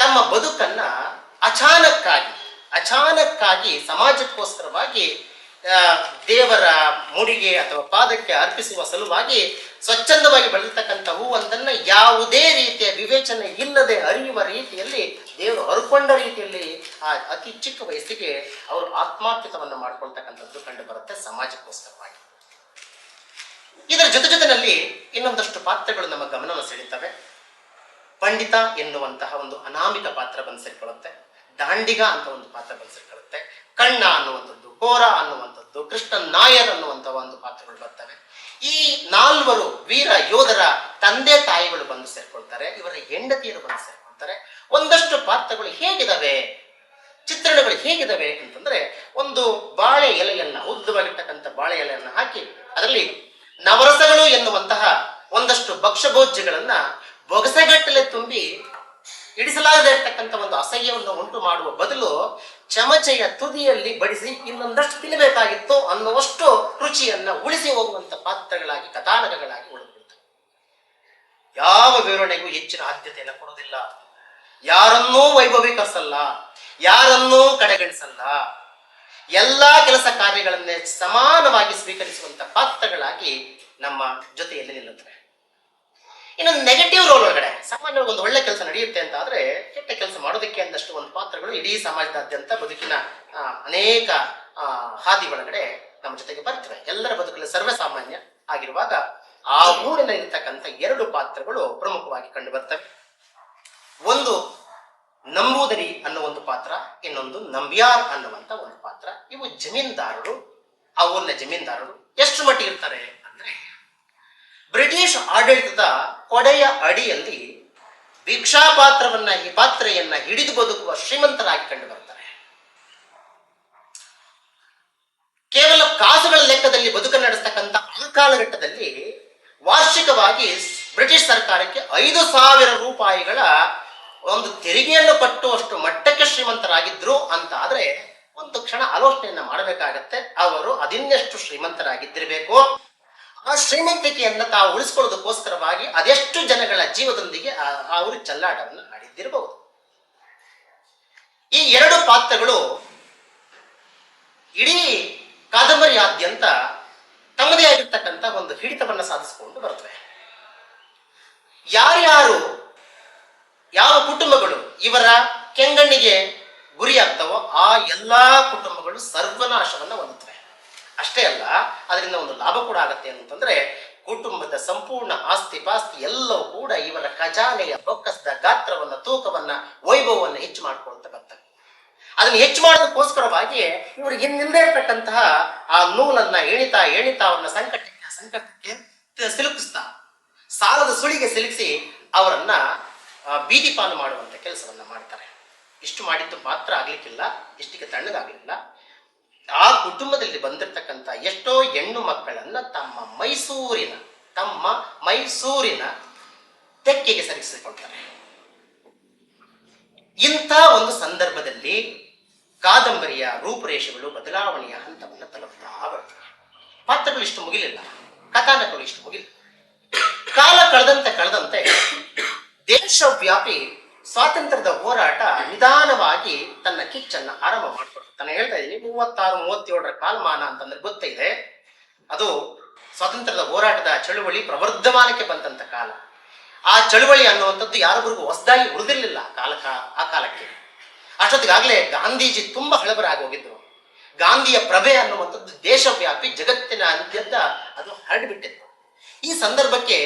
ತಮ್ಮ ಬದುಕನ್ನ ಅಚಾನಕ್ಕಾಗಿ ಸಮಾಜಕ್ಕೋಸ್ಕರವಾಗಿ ದೇವರ ಮುಡಿಗೆ ಅಥವಾ ಪಾದಕ್ಕೆ ಅರ್ಪಿಸುವ ಸಲುವಾಗಿ ಸ್ವಚ್ಛಂದವಾಗಿ ಬೆಳೆದಿರ್ತಕ್ಕಂಥ ಹೂವೊಂದನ್ನ ಯಾವುದೇ ರೀತಿಯ ವಿವೇಚನೆ ಇಲ್ಲದೆ ಹರಿಯುವ ರೀತಿಯಲ್ಲಿ ದೇವರು ಹರ್ಕೊಂಡ ರೀತಿಯಲ್ಲಿ ಆ ಅತಿ ಚಿಕ್ಕ ವಯಸ್ಸಿಗೆ ಅವರು ಆತ್ಮಾರ್ಪಿತವನ್ನು ಮಾಡ್ಕೊಳ್ತಕ್ಕಂಥದ್ದು ಕಂಡು ಬರುತ್ತೆ ಸಮಾಜಕ್ಕೋಸ್ಕರವಾಗಿ. ಇದರ ಜೊತೆನಲ್ಲಿ ಇನ್ನೊಂದಷ್ಟು ಪಾತ್ರಗಳು ನಮ್ಮ ಗಮನವನ್ನು ಸೆಳೀತವೆ. ಪಂಡಿತ ಎನ್ನುವಂತಹ ಒಂದು ಅನಾಮಿಕ ಪಾತ್ರ ಬಂದು ಸೇರಿಕೊಳ್ಳುತ್ತೆ, ದಾಂಡಿಗ ಅಂತ ಒಂದು ಪಾತ್ರ ಬಂದು ಸೇರಿಕೊಳ್ಳುತ್ತೆ, ಕಣ್ಣ ಅನ್ನುವಂಥದ್ದು, ಕೋರ ಅನ್ನುವಂಥದ್ದು, ಕೃಷ್ಣನ್ ನಾಯರ್ ಅನ್ನುವಂತಹ ಒಂದು ಪಾತ್ರಗಳು ಬರ್ತವೆ. ಈ ನಾಲ್ವರು ವೀರ ಯೋಧರ ತಂದೆ ತಾಯಿಗಳು ಬಂದು ಸೇರ್ಕೊಳ್ತಾರೆ, ಇವರ ಹೆಂಡತಿಯರು ಬಂದು ಸೇರ್ಕೊಳ್ತಾರೆ. ಒಂದಷ್ಟು ಪಾತ್ರಗಳು ಹೇಗಿದಾವೆ, ಚಿತ್ರಣಗಳು ಹೇಗಿದಾವೆ ಅಂತಂದ್ರೆ, ಒಂದು ಬಾಳೆ ಎಲೆಯನ್ನ, ಉದ್ದವಾಗಿರ್ತಕ್ಕಂಥ ಬಾಳೆ ಎಲೆಯನ್ನ ಹಾಕಿ ಅದರಲ್ಲಿ ನವರಸಗಳು ಎನ್ನುವಂತಹ ಒಂದಷ್ಟು ಭಕ್ಷ್ಯಭೋಜ್ಯಗಳನ್ನ ಬೊಗಸೆಗಟ್ಟಲೆ ತುಂಬಿ ಇಡಿಸಲಾಗದೇ ಇರ್ತಕ್ಕಂಥ ಒಂದು ಅಸಹ್ಯವನ್ನು ಉಂಟು ಮಾಡುವ ಬದಲು ಚಮಚೆಯ ತುದಿಯಲ್ಲಿ ಬಡಿಸಿ ಇನ್ನೊಂದಷ್ಟು ತಿನ್ನಬೇಕಾಗಿತ್ತು ಅನ್ನುವಷ್ಟು ರುಚಿಯನ್ನ ಉಳಿಸಿ ಹೋಗುವಂತ ಪಾತ್ರಗಳಾಗಿ, ಕಥಾನಕಗಳಾಗಿ ಉಳಿದುಬಿಡ್ತವೆ. ಯಾವ ವಿವರಣೆಗೂ ಹೆಚ್ಚಿನ ಆದ್ಯತೆಯನ್ನು ಕೊಡೋದಿಲ್ಲ, ಯಾರನ್ನೂ ವೈಭವೀಕರಿಸಲ್ಲ, ಯಾರನ್ನೂ ಕಡೆಗಣಿಸಲ್ಲ, ಎಲ್ಲಾ ಕೆಲಸ ಕಾರ್ಯಗಳನ್ನೇ ಸಮಾನವಾಗಿ ಸ್ವೀಕರಿಸುವಂತ ಪಾತ್ರಗಳಾಗಿ ನಮ್ಮ ಜೊತೆಯಲ್ಲಿ ನಿಲ್ಲುತ್ತವೆ. ಇನ್ನೊಂದು ನೆಗೆಟಿವ್ ರೋಲ್ ಒಳಗಡೆ ಸಾಮಾನ್ಯವಾಗಿ ಒಂದು ಒಳ್ಳೆ ಕೆಲಸ ನಡೆಯುತ್ತೆ ಅಂತ ಆದ್ರೆ ಕೆಟ್ಟ ಕೆಲಸ ಮಾಡೋದಕ್ಕೆ ಅಂದಷ್ಟು ಒಂದು ಪಾತ್ರಗಳು ಇಡೀ ಸಮಾಜದಾದ್ಯಂತ ಬದುಕಿನ ಅನೇಕ ಹಾದಿ ಒಳಗಡೆ ನಮ್ಮ ಜೊತೆಗೆ ಬರ್ತವೆ. ಎಲ್ಲರ ಬದುಕಲ್ಲಿ ಸರ್ವಸಾಮಾನ್ಯ ಆಗಿರುವಾಗ ಆ ಊರಿನ ಇರತಕ್ಕಂಥ ಎರಡು ಪಾತ್ರಗಳು ಪ್ರಮುಖವಾಗಿ ಕಂಡು ಬರ್ತವೆ. ಒಂದು ನಂಬೂದರಿ ಅನ್ನೋ ಒಂದು ಪಾತ್ರ, ಇನ್ನೊಂದು ನಂಬ್ಯಾರ್ ಅನ್ನುವಂತ ಒಂದು ಪಾತ್ರ. ಇವು ಜಮೀನ್ದಾರರು, ಆ ಊರಿನ ಜಮೀನ್ದಾರರು ಎಷ್ಟು ಮಟ್ಟಿಗೆ ಇರ್ತಾರೆ ಅಂದ್ರೆ, ಬ್ರಿಟಿಷ್ ಆಡಳಿತದ ಕೊಡೆಯ ಅಡಿಯಲ್ಲಿ ಭಿಕ್ಷಾ ಪಾತ್ರವನ್ನ, ಈ ಪಾತ್ರೆಯನ್ನ ಹಿಡಿದು ಬದುಕುವ ಶ್ರೀಮಂತರಾಗಿ ಕಂಡು ಬರ್ತಾರೆ. ಕೇವಲ ಕಾಸುಗಳ ಲೆಕ್ಕದಲ್ಲಿ ಬದುಕನ್ನು ನಡೆಸ್ತಕ್ಕಂಥ ಆ ಕಾಲಘಟ್ಟದಲ್ಲಿ ವಾರ್ಷಿಕವಾಗಿ ಬ್ರಿಟಿಷ್ ಸರ್ಕಾರಕ್ಕೆ 5,000 ರೂಪಾಯಿಗಳ ಒಂದು ತೆರಿಗೆಯನ್ನು ಕಟ್ಟುವಷ್ಟು ಮಟ್ಟಕ್ಕೆ ಶ್ರೀಮಂತರಾಗಿದ್ರು ಅಂತ ಆದ್ರೆ ಒಂದು ಕ್ಷಣ ಆಲೋಚನೆಯನ್ನ ಮಾಡಬೇಕಾಗತ್ತೆ. ಅವರು ಅದಿನ್ನೆಷ್ಟು ಶ್ರೀಮಂತರಾಗಿದ್ದಿರಬೇಕು, ಆ ಶ್ರೀಮಂತಿಕೆಯನ್ನ ತಾವು ಉಳಿಸ್ಕೊಳ್ಳೋದಕ್ಕೋಸ್ಕರವಾಗಿ ಅದೆಷ್ಟು ಜನಗಳ ಜೀವದೊಂದಿಗೆ ಅವರು ಚೆಲ್ಲಾಟವನ್ನು ಆಡಿದ್ದಿರಬಹುದು. ಈ ಎರಡು ಪಾತ್ರಗಳು ಇಡೀ ಕಾದಂಬರಿಯಾದ್ಯಂತ ತಮ್ಮದೇ ಆಗಿರ್ತಕ್ಕಂಥ ಒಂದು ಹಿಡಿತವನ್ನ ಸಾಧಿಸಿಕೊಂಡು ಬರುತ್ತವೆ. ಯಾರ್ಯಾರು, ಯಾವ ಕುಟುಂಬಗಳು ಇವರ ಕೆಂಗಣ್ಣಿಗೆ ಗುರಿಯಾಗ್ತವೋ ಆ ಎಲ್ಲಾ ಕುಟುಂಬಗಳು ಸರ್ವನಾಶವನ್ನ ಹೊಂದುತ್ತವೆ. ಅಷ್ಟೇ ಅಲ್ಲ, ಅದರಿಂದ ಒಂದು ಲಾಭ ಕೂಡ ಆಗತ್ತೆ ಅಂತಂದ್ರೆ, ಕುಟುಂಬದ ಸಂಪೂರ್ಣ ಆಸ್ತಿ ಪಾಸ್ತಿ ಎಲ್ಲವೂ ಕೂಡ ಇವರ ಖಜಾನೆಯ ಬೊಕ್ಕಸದ ಗಾತ್ರವನ್ನ, ತೂಕವನ್ನ, ವೈಭವವನ್ನು ಹೆಚ್ಚು ಮಾಡ್ಕೊಳ್ತಾ ಬರ್ತವೆ. ಅದನ್ನು ಹೆಚ್ಚು ಮಾಡೋದಕ್ಕೋಸ್ಕರವಾಗಿ ಇವರು ಇನ್ನಿಲ್ಲದೆ ಇರ್ತಕ್ಕಂತಹ ಆ ನೂಲನ್ನ ಎಣಿತಾ ಅವ್ರನ್ನ ಸಂಕಟಕ್ಕೆ ಸಿಲುಕಿಸ್ತಾ, ಸಾಲದ ಸುಳಿಗೆ ಸಿಲುಕಿಸಿ ಅವರನ್ನ ಬೀದಿಪಾಲು ಮಾಡುವಂತ ಕೆಲಸವನ್ನ ಮಾಡ್ತಾರೆ. ಇಷ್ಟು ಮಾಡಿದ್ದು ಮಾತ್ರ ಆಗ್ಲಿಕ್ಕಿಲ್ಲ, ಇಷ್ಟಿಗೆ ತಣ್ಣಗಾಗ್ಲಿಲ್ಲ. ಆ ಕುಟುಂಬದಲ್ಲಿ ಬಂದಿರತಕ್ಕಂಥ ಎಷ್ಟೋ ಹೆಣ್ಣು ಮಕ್ಕಳನ್ನ ತಮ್ಮ ಮೈಸೂರಿನ ತೆಕ್ಕೆಗೆ ಸರಿಸಿಕೊಳ್ತಾರೆ. ಇಂಥ ಒಂದು ಸಂದರ್ಭದಲ್ಲಿ ಕಾದಂಬರಿಯ ರೂಪುರೇಷೆಗಳು ಬದಲಾವಣೆಯ ಹಂತವನ್ನು ತಲುಪ್ತಾ ಬರ್ತವೆ. ಪಾತ್ರಗಳು ಇಷ್ಟು ಮುಗಿಲಿಲ್ಲ, ಕಥಾನಕಗಳು ಇಷ್ಟು ಮುಗಿಲಿಲ್ಲ. ಕಾಲ ಕಳೆದಂತೆ ದೇಶವ್ಯಾಪಿ ಸ್ವಾತಂತ್ರ್ಯದ ಹೋರಾಟ ನಿಧಾನವಾಗಿ ತನ್ನ ಕಿಚ್ಚನ್ನ ಆರಂಭ ಮಾಡಿಕೊಡ್ತು. ನಾನು ಹೇಳ್ತಾ ಇದ್ದೀನಿ, 36-37ರ ಕಾಲಮಾನ ಅಂತಂದ್ರೆ ಗೊತ್ತಿದೆ. ಅದು ಸ್ವಾತಂತ್ರ್ಯದ ಹೋರಾಟದ ಚಳುವಳಿ ಪ್ರವರ್ಧಮಾನಕ್ಕೆ ಬಂದಂತ ಕಾಲ. ಆ ಚಳುವಳಿ ಅನ್ನುವಂಥದ್ದು ಯಾರೊಬ್ಬರಿಗೂ ಹೊಸದಾಗಿ ಉಳಿದಿರಲಿಲ್ಲ ಆ ಕಾಲಕ್ಕೆ. ಅಷ್ಟೊತ್ತಿಗಾಗಲೇ ಗಾಂಧೀಜಿ ತುಂಬಾ ಹಳಬರಾಗಿ ಹೋಗಿದ್ರು. ಗಾಂಧಿಯ ಪ್ರಭೆ ಅನ್ನುವಂಥದ್ದು ದೇಶವ್ಯಾಪಿ ಜಗತ್ತಿನಾದ್ಯಂತ ಅದು ಹರಡಿಬಿಟ್ಟಿತ್ತು. ಈ ಸಂದರ್ಭಕ್ಕೆ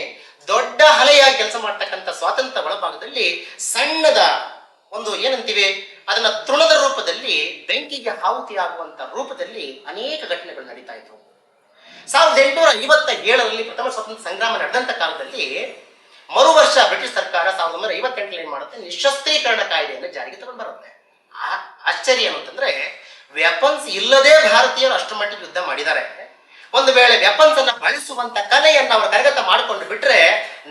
ದೊಡ್ಡ ಅಲೆಯಾಗಿ ಕೆಲಸ ಮಾಡ್ತಕ್ಕಂಥ ಸ್ವಾತಂತ್ರ್ಯ ಒಳಭಾಗದಲ್ಲಿ ಸಣ್ಣದ ಒಂದು ಏನಂತೀವಿ ಅದನ್ನ ತೃಣದ ರೂಪದಲ್ಲಿ, ಬೆಂಕಿಗೆ ಆಹುತಿಯಾಗುವಂತ ರೂಪದಲ್ಲಿ ಅನೇಕ ಘಟನೆಗಳು ನಡೀತಾ ಇದ್ವು. 1857ರಲ್ಲಿ ಪ್ರಥಮ ಸ್ವಾತಂತ್ರ್ಯ ಸಂಗ್ರಾಮ ನಡೆದಂತ ಕಾಲದಲ್ಲಿ ಮರು ವರ್ಷ ಬ್ರಿಟಿಷ್ ಸರ್ಕಾರ 1958 ಏನ್ ಮಾಡುತ್ತೆ, ನಿಶಸ್ತ್ರೀಕರಣ ಕಾಯ್ದೆಯನ್ನು ಜಾರಿಗೆ ತಗೊಂಡು ಬರುತ್ತೆ. ಆಶ್ಚರ್ಯ ಏನು ಅಂತಂದ್ರೆ, ವೆಪನ್ಸ್ ಇಲ್ಲದೆ ಭಾರತೀಯರು ಅಷ್ಟು ಮಟ್ಟಿಗೆ ಯುದ್ಧ ಮಾಡಿದ್ದಾರೆ. ಒಂದು ವೇಳೆ ವೆಪನ್ಸ್ ಅನ್ನ ಬಳಸುವಂತ ಕಲೆಯನ್ನ ಅವರು ಕರಗತ ಮಾಡಿಕೊಂಡು ಬಿಟ್ರೆ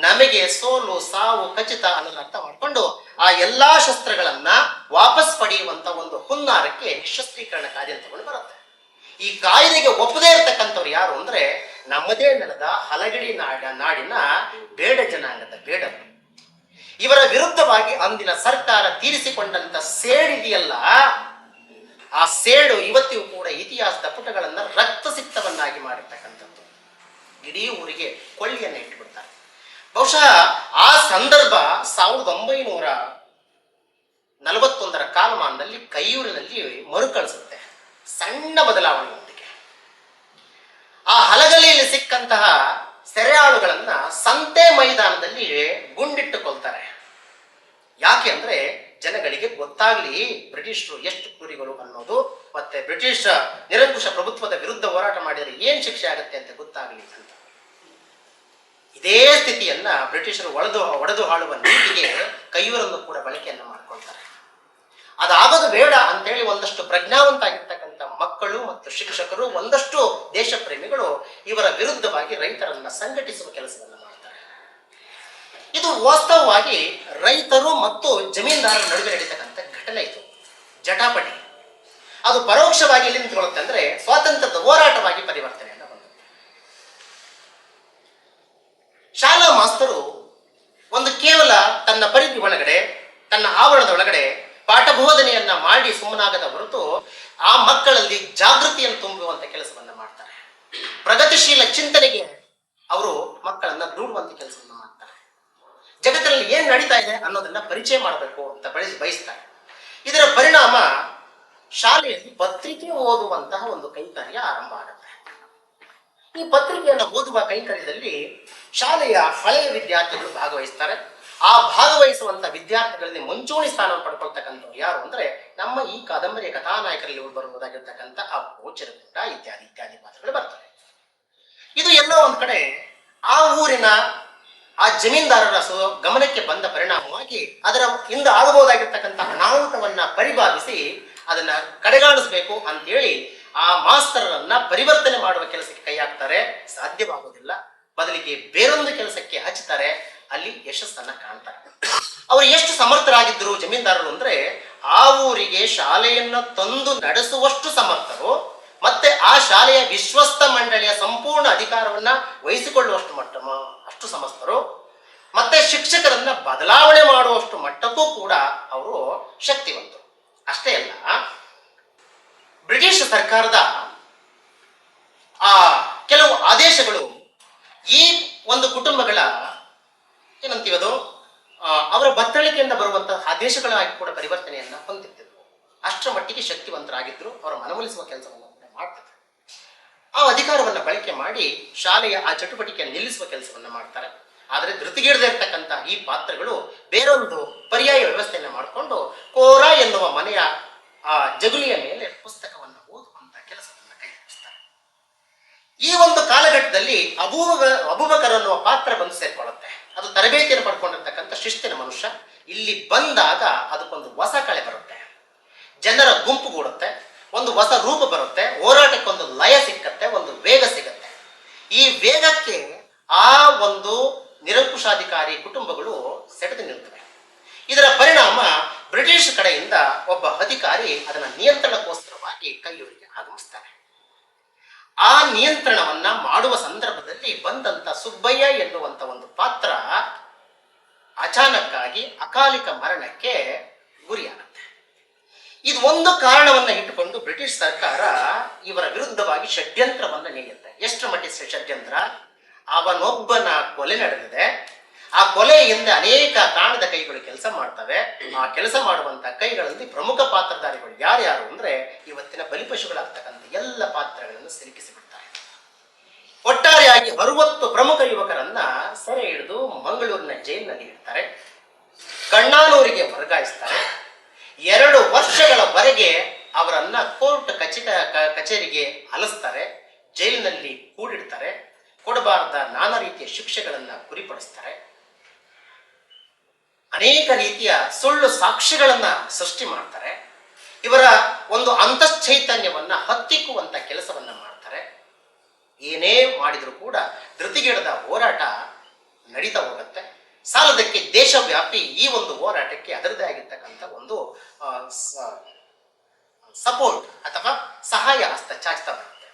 ನಮಗೆ ಸೋಲು ಸಾವು ಖಚಿತ ಅನ್ನೋದನ್ನ ಅರ್ಥ ಮಾಡಿಕೊಂಡು ಆ ಎಲ್ಲಾ ಶಸ್ತ್ರಗಳನ್ನ ವಾಪಸ್ ಪಡೆಯುವಂತ ಒಂದು ಹುನ್ನಾರಕ್ಕೆ ನಿಶಸ್ತ್ರೀಕರಣ ಕಾಯ್ದೆ ತಗೊಂಡು ಬರುತ್ತೆ. ಈ ಕಾಯ್ದೆಗೆ ಒಪ್ಪದೇ ಇರತಕ್ಕಂಥವ್ರು ಯಾರು ಅಂದ್ರೆ ನಮ್ಮದೇ ನೆಲದ ಹಲಗಡಿ ನಾಡಿನ ಬೇಡ ಜನಾಂಗದ ಬೇಡರು. ಇವರ ವಿರುದ್ಧವಾಗಿ ಅಂದಿನ ಸರ್ಕಾರ ತೀರಿಸಿಕೊಂಡಂತ ಸೇಡಿದೆಯಲ್ಲ, ಆ ಸೇಡು ಇವತ್ತಿಗೂ ಕೂಡ ಇತಿಹಾಸದ ಪುಟಗಳನ್ನ ರಕ್ತಸಿಕ್ತವನ್ನಾಗಿ ಮಾಡಿರ್ತಕ್ಕಂಥದ್ದು. ಇಡೀ ಊರಿಗೆ ಕೊಳ್ಳಿಯನ್ನ ಇಟ್ಟುಬಿಡ್ತಾರೆ. ಬಹುಶಃ ಆ ಸಂದರ್ಭ 1941 ಕಾಲಮಾನದಲ್ಲಿ ಕೈಯೂರಿನಲ್ಲಿ ಮರುಕಳಿಸುತ್ತೆ. ಸಣ್ಣ ಬದಲಾವಣೆಯೊಂದಿಗೆ ಆ ಹಲಗಲಿಯಲ್ಲಿ ಸಿಕ್ಕಂತಹ ಸೆರೆಯಾಳುಗಳನ್ನ ಸಂತೆ ಮೈದಾನದಲ್ಲಿ ಗುಂಡಿಟ್ಟುಕೊಳ್ತಾರೆ. ಯಾಕೆ ಅಂದ್ರೆ ಜನಗಳಿಗೆ ಗೊತ್ತಾಗ್ಲಿ ಬ್ರಿಟಿಷರು ಎಷ್ಟು ಕ್ರೂರಿಗಳು ಅನ್ನೋದು, ಮತ್ತೆ ಬ್ರಿಟಿಷ್ ನಿರಂಕುಶ ಪ್ರಭುತ್ವದ ವಿರುದ್ಧ ಹೋರಾಟ ಮಾಡಿದರೆ ಏನ್ ಶಿಕ್ಷೆ ಆಗುತ್ತೆ ಅಂತ ಗೊತ್ತಾಗ್ಲಿ ಅಂತ. ಇದೇ ಸ್ಥಿತಿಯನ್ನ ಬ್ರಿಟಿಷರು ಒಡೆದು ಆಳುವ ನೀತಿಗೆ ಕೈಯೂರನ್ನು ಕೂಡ ಬಳಕೆಯನ್ನ ಮಾಡ್ಕೊಳ್ತಾರೆ. ಅದಾಗೋದು ಬೇಡ ಅಂತೇಳಿ ಒಂದಷ್ಟು ಪ್ರಜ್ಞಾವಂತ ಆಗಿರ್ತಕ್ಕಂಥ ಮಕ್ಕಳು ಮತ್ತು ಶಿಕ್ಷಕರು, ಒಂದಷ್ಟು ದೇಶ ಪ್ರೇಮಿಗಳು ಇವರ ವಿರುದ್ಧವಾಗಿ ರೈತರನ್ನ ಸಂಘಟಿಸುವ ಕೆಲಸವನ್ನ ಮಾಡ್ತಾರೆ. ಇದು ವಾಸ್ತವವಾಗಿ ರೈತರು ಮತ್ತು ಜಮೀನ್ದಾರರ ನಡುವೆ ನಡೀತಕ್ಕಂಥ ಘಟನೆ. ಇದು ಜಟಾಪಟಿ. ಅದು ಪರೋಕ್ಷವಾಗಿ ಎಲ್ಲಿ ನಿಂತ್ಕೊಳ್ಳುತ್ತೆ ಅಂದ್ರೆ ಸ್ವಾತಂತ್ರ್ಯದ ಹೋರಾಟವಾಗಿ ಪರಿವರ್ತನೆಯನ್ನ ಬಂದಿದೆ. ಶಾಲಾ ಮಾಸ್ತರು ಒಂದು ಕೇವಲ ತನ್ನ ಪರಿಧಿ ಒಳಗಡೆ, ತನ್ನ ಆವರಣದ ಒಳಗಡೆ ಪಾಠ ಬೋಧನೆಯನ್ನ ಮಾಡಿ ಸುಮ್ಮನಾಗದ ಹೊರತು ಆ ಮಕ್ಕಳಲ್ಲಿ ಜಾಗೃತಿಯನ್ನು ತುಂಬುವಂತ ಕೆಲಸವನ್ನ ಮಾಡ್ತಾರೆ. ಪ್ರಗತಿಶೀಲ ಚಿಂತನೆಗೆ ಅವರು ಮಕ್ಕಳನ್ನ ದೂಡುವಂತ ಕೆಲಸವನ್ನ ಮಾಡ್ತಾರೆ. ಜಗತ್ತಿನಲ್ಲಿ ಏನ್ ನಡೀತಾ ಇದೆ ಅನ್ನೋದನ್ನ ಪರಿಚಯ ಮಾಡಬೇಕು ಅಂತ ಬಯಸ್ತಾರೆ. ಇದರ ಪರಿಣಾಮ ಶಾಲೆಯಲ್ಲಿ ಪತ್ರಿಕೆ ಓದುವಂತಹ ಒಂದು ಕೈಂಕರ್ಯ ಆರಂಭ ಆಗುತ್ತೆ. ಈ ಪತ್ರಿಕೆಯನ್ನು ಓದುವ ಕೈಂಕರ್ಯದಲ್ಲಿ ಶಾಲೆಯ ಹಳೆಯ ವಿದ್ಯಾರ್ಥಿಗಳು ಭಾಗವಹಿಸ್ತಾರೆ. ಆ ಭಾಗವಹಿಸುವಂತ ವಿದ್ಯಾರ್ಥಿಗಳಲ್ಲಿ ಮುಂಚೂಣಿ ಸ್ಥಾನವನ್ನು ಪಡ್ಕೊಳ್ತಕ್ಕಂಥವ್ರು ಯಾರು ಅಂದ್ರೆ ನಮ್ಮ ಈ ಕಾದಂಬರಿಯ ಕಥಾನಾಯಕರಲ್ಲಿ ಬರುವುದಾಗಿರ್ತಕ್ಕಂಥ ಆ ಗೋಚರಗುಂಡ ಇತ್ಯಾದಿ ಇತ್ಯಾದಿ ಪಾತ್ರಗಳು ಬರ್ತವೆ. ಇದು ಎಲ್ಲ ಒಂದ್ ಕಡೆ ಆ ಊರಿನ ಆ ಜಮೀನ್ದಾರರ ಗಮನಕ್ಕೆ ಬಂದ ಪರಿಣಾಮವಾಗಿ ಅದರ ಹಿಂದೆ ಆಗಬಹುದಾಗಿರ್ತಕ್ಕಂಥ ಅನಾಹುತವನ್ನ ಪರಿಭಾವಿಸಿ ಅದನ್ನ ಕಡೆಗಾಣಿಸ್ಬೇಕು ಅಂತೇಳಿ ಆ ಮಾಸ್ತರನ್ನ ಪರಿವರ್ತನೆ ಮಾಡುವ ಕೆಲಸಕ್ಕೆ ಕೈ ಹಾಕ್ತಾರೆ. ಸಾಧ್ಯವಾಗುವುದಿಲ್ಲ. ಬದಲಿಗೆ ಬೇರೊಂದು ಕೆಲಸಕ್ಕೆ ಹಚ್ಚುತ್ತಾರೆ. ಅಲ್ಲಿ ಯಶಸ್ಸನ್ನ ಕಾಣ್ತಾರೆ. ಅವರು ಎಷ್ಟು ಸಮರ್ಥರಾಗಿದ್ರು ಜಮೀನ್ದಾರರು ಅಂದ್ರೆ ಆ ಊರಿಗೆ ಶಾಲೆಯನ್ನ ತಂದು ನಡೆಸುವಷ್ಟು ಸಮರ್ಥರು, ಮತ್ತೆ ಆ ಶಾಲೆಯ ವಿಶ್ವಸ್ತ ಮಂಡಳಿಯ ಸಂಪೂರ್ಣ ಅಧಿಕಾರವನ್ನ ವಹಿಸಿಕೊಳ್ಳುವಷ್ಟು ಅಷ್ಟು ಸಮರ್ಥರು, ಮತ್ತೆ ಶಿಕ್ಷಕರನ್ನ ಬದಲಾವಣೆ ಮಾಡುವಷ್ಟು ಮಟ್ಟಕ್ಕೂ ಕೂಡ ಅವರು ಶಕ್ತಿವಂತರು. ಅಷ್ಟೇ ಅಲ್ಲ, ಬ್ರಿಟಿಷ್ ಸರ್ಕಾರದ ಆ ಕೆಲವು ಆದೇಶಗಳು ಈ ಒಂದು ಕುಟುಂಬಗಳ ಏನಂತೀವದು ಅವರ ಬತ್ತಳಿಕೆಯಿಂದ ಬರುವಂತಹ ಆದೇಶಗಳಾಗಿ ಕೂಡ ಪರಿವರ್ತನೆಯನ್ನ ಹೊಂದಿದ್ದರು. ಅಷ್ಟರ ಮಟ್ಟಿಗೆ ಶಕ್ತಿವಂತರಾಗಿದ್ರು. ಅವರ ಮನವೊಲಿಸುವ ಕೆಲಸವನ್ನು ಕೂಡ ಮಾಡ್ತಾರೆ. ಆ ಅಧಿಕಾರವನ್ನ ಬಳಕೆ ಮಾಡಿ ಶಾಲೆಯ ಆ ಚಟುವಟಿಕೆಯನ್ನು ನಿಲ್ಲಿಸುವ ಕೆಲಸವನ್ನ ಮಾಡ್ತಾರೆ. ಆದರೆ ಧೃತಿಗಿಡದೇ ಇರ್ತಕ್ಕಂಥ ಈ ಪಾತ್ರಗಳು ಬೇರೊಂದು ಪರ್ಯಾಯ ವ್ಯವಸ್ಥೆಯನ್ನ ಮಾಡಿಕೊಂಡು ಕೋರ ಎನ್ನುವ ಮನೆಯ ಆ ಜಗುಲಿಯ ಮೇಲೆ ಪುಸ್ತಕವನ್ನು ಓದುವಂತ ಕೆಲಸವನ್ನ ಕೈಗೊಳಿಸ್ತಾರೆ. ಈ ಒಂದು ಕಾಲಘಟ್ಟದಲ್ಲಿ ಅಬೂಬಕರ್ ಅನ್ನುವ ಪಾತ್ರ ಬಂದು ಸೇರ್ಕೊಳ್ಳುತ್ತೆ. ಅದು ತರಬೇತಿಯನ್ನು ಪಡ್ಕೊಂಡಿರ್ತಕ್ಕಂಥ ಶಿಸ್ತಿನ ಮನುಷ್ಯ. ಇಲ್ಲಿ ಬಂದಾಗ ಅದಕ್ಕೊಂದು ಹೊಸ ಕಳೆ ಬರುತ್ತೆ, ಜನರ ಗುಂಪುಗೂಡುತ್ತೆ, ಒಂದು ಹೊಸ ರೂಪ ಬರುತ್ತೆ, ಹೋರಾಟಕ್ಕೆ ಒಂದು ಲಯ ಸಿಕ್ಕತ್ತೆ, ಒಂದು ವೇಗ ಸಿಗತ್ತೆ. ಈ ವೇಗಕ್ಕೆ ಆ ಒಂದು ನಿರಂಕುಶಾಧಿಕಾರಿ ಕುಟುಂಬಗಳು ಸೆಟೆದು ನಿಲ್ತವೆ. ಇದರ ಪರಿಣಾಮ ಬ್ರಿಟಿಷ್ ಕಡೆಯಿಂದ ಒಬ್ಬ ಅಧಿಕಾರಿ ಅದನ್ನ ನಿಯಂತ್ರಣಕ್ಕೋಸ್ಕರವಾಗಿ ಕೈಯೂರಿಗೆ ಆಗಮಿಸ್ತಾನೆ. ಆ ನಿಯಂತ್ರಣವನ್ನ ಮಾಡುವ ಸಂದರ್ಭದಲ್ಲಿ ಬಂದಂತ ಸುಬ್ಬಯ್ಯ ಎನ್ನುವಂತ ಒಂದು ಪಾತ್ರ ಅಚಾನಕ್ಕಾಗಿ ಅಕಾಲಿಕ ಮರಣಕ್ಕೆ ಗುರಿಯಾಗುತ್ತೆ. ಇದು ಒಂದು ಕಾರಣವನ್ನ ಇಟ್ಟುಕೊಂಡು ಬ್ರಿಟಿಷ್ ಸರ್ಕಾರ ಇವರ ವಿರುದ್ಧವಾಗಿ ಷಡ್ಯಂತ್ರವನ್ನ ನೀಡುತ್ತೆ. ಎಷ್ಟು ಮಟ್ಟಿಗೆ ಷಡ್ಯಂತ್ರ? ಅವನೊಬ್ಬನ ಕೊಲೆ ನಡೆದಿದೆ. ಆ ಕೊಲೆಯಿಂದ ಅನೇಕ ಕಾಣದ ಕೈಗಳು ಕೆಲಸ ಮಾಡ್ತವೆ. ಆ ಕೆಲಸ ಮಾಡುವಂತ ಕೈಗಳಲ್ಲಿ ಪ್ರಮುಖ ಪಾತ್ರಧಾರಿಗಳು ಯಾರ್ಯಾರು ಅಂದ್ರೆ ಇವತ್ತಿನ ಬಲಿಪಶುಗಳಾಗ್ತಕ್ಕಂಥ ಎಲ್ಲ ಪಾತ್ರಗಳನ್ನು ಸಿಲುಕಿಸಿ ಬಿಡ್ತಾರೆ. ಒಟ್ಟಾರೆಯಾಗಿ 60 ಪ್ರಮುಖ ಯುವಕರನ್ನ ಸೆರೆ ಹಿಡಿದು ಮಂಗಳೂರಿನ ಜೈಲಿನಲ್ಲಿ ಇಡ್ತಾರೆ. ಕಣ್ಣಾನೂರಿಗೆ ವರ್ಗಾಯಿಸ್ತಾರೆ. 2 ವರ್ಷಗಳವರೆಗೆ ಅವರನ್ನ ಕೋರ್ಟ್ ಕಚೇರಿಗೆ ಅಲಿಸ್ತಾರೆ. ಜೈಲಿನಲ್ಲಿ ಕೂಡಿಡ್ತಾರೆ. ಕೊಡಬಾರದ ನಾನಾ ರೀತಿಯ ಶಿಕ್ಷೆಗಳನ್ನ ಗುರಿಪಡಿಸ್ತಾರೆ. ಅನೇಕ ರೀತಿಯ ಸುಳ್ಳು ಸಾಕ್ಷಿಗಳನ್ನ ಸೃಷ್ಟಿ ಮಾಡ್ತಾರೆ. ಇವರ ಒಂದು ಅಂತಶ್ಚೈತನ್ಯವನ್ನ ಹತ್ತಿಕ್ಕುವಂತ ಕೆಲಸವನ್ನ ಮಾಡ್ತಾರೆ. ಏನೇ ಮಾಡಿದರೂ ಕೂಡ ಧೃತಿಗೆಡದ ಹೋರಾಟ ನಡೀತಾ ಹೋಗುತ್ತೆ. ಸಾಲದಕ್ಕೆ ದೇಶವ್ಯಾಪಿ ಈ ಒಂದು ಹೋರಾಟಕ್ಕೆ ಅದರದೇ ಆಗಿರ್ತಕ್ಕಂಥ ಒಂದು ಸಪೋರ್ಟ್ ಅಥವಾ ಸಹಾಯ ಹಸ್ತ ಚಾಚ್ತಾ ಬರುತ್ತೆ.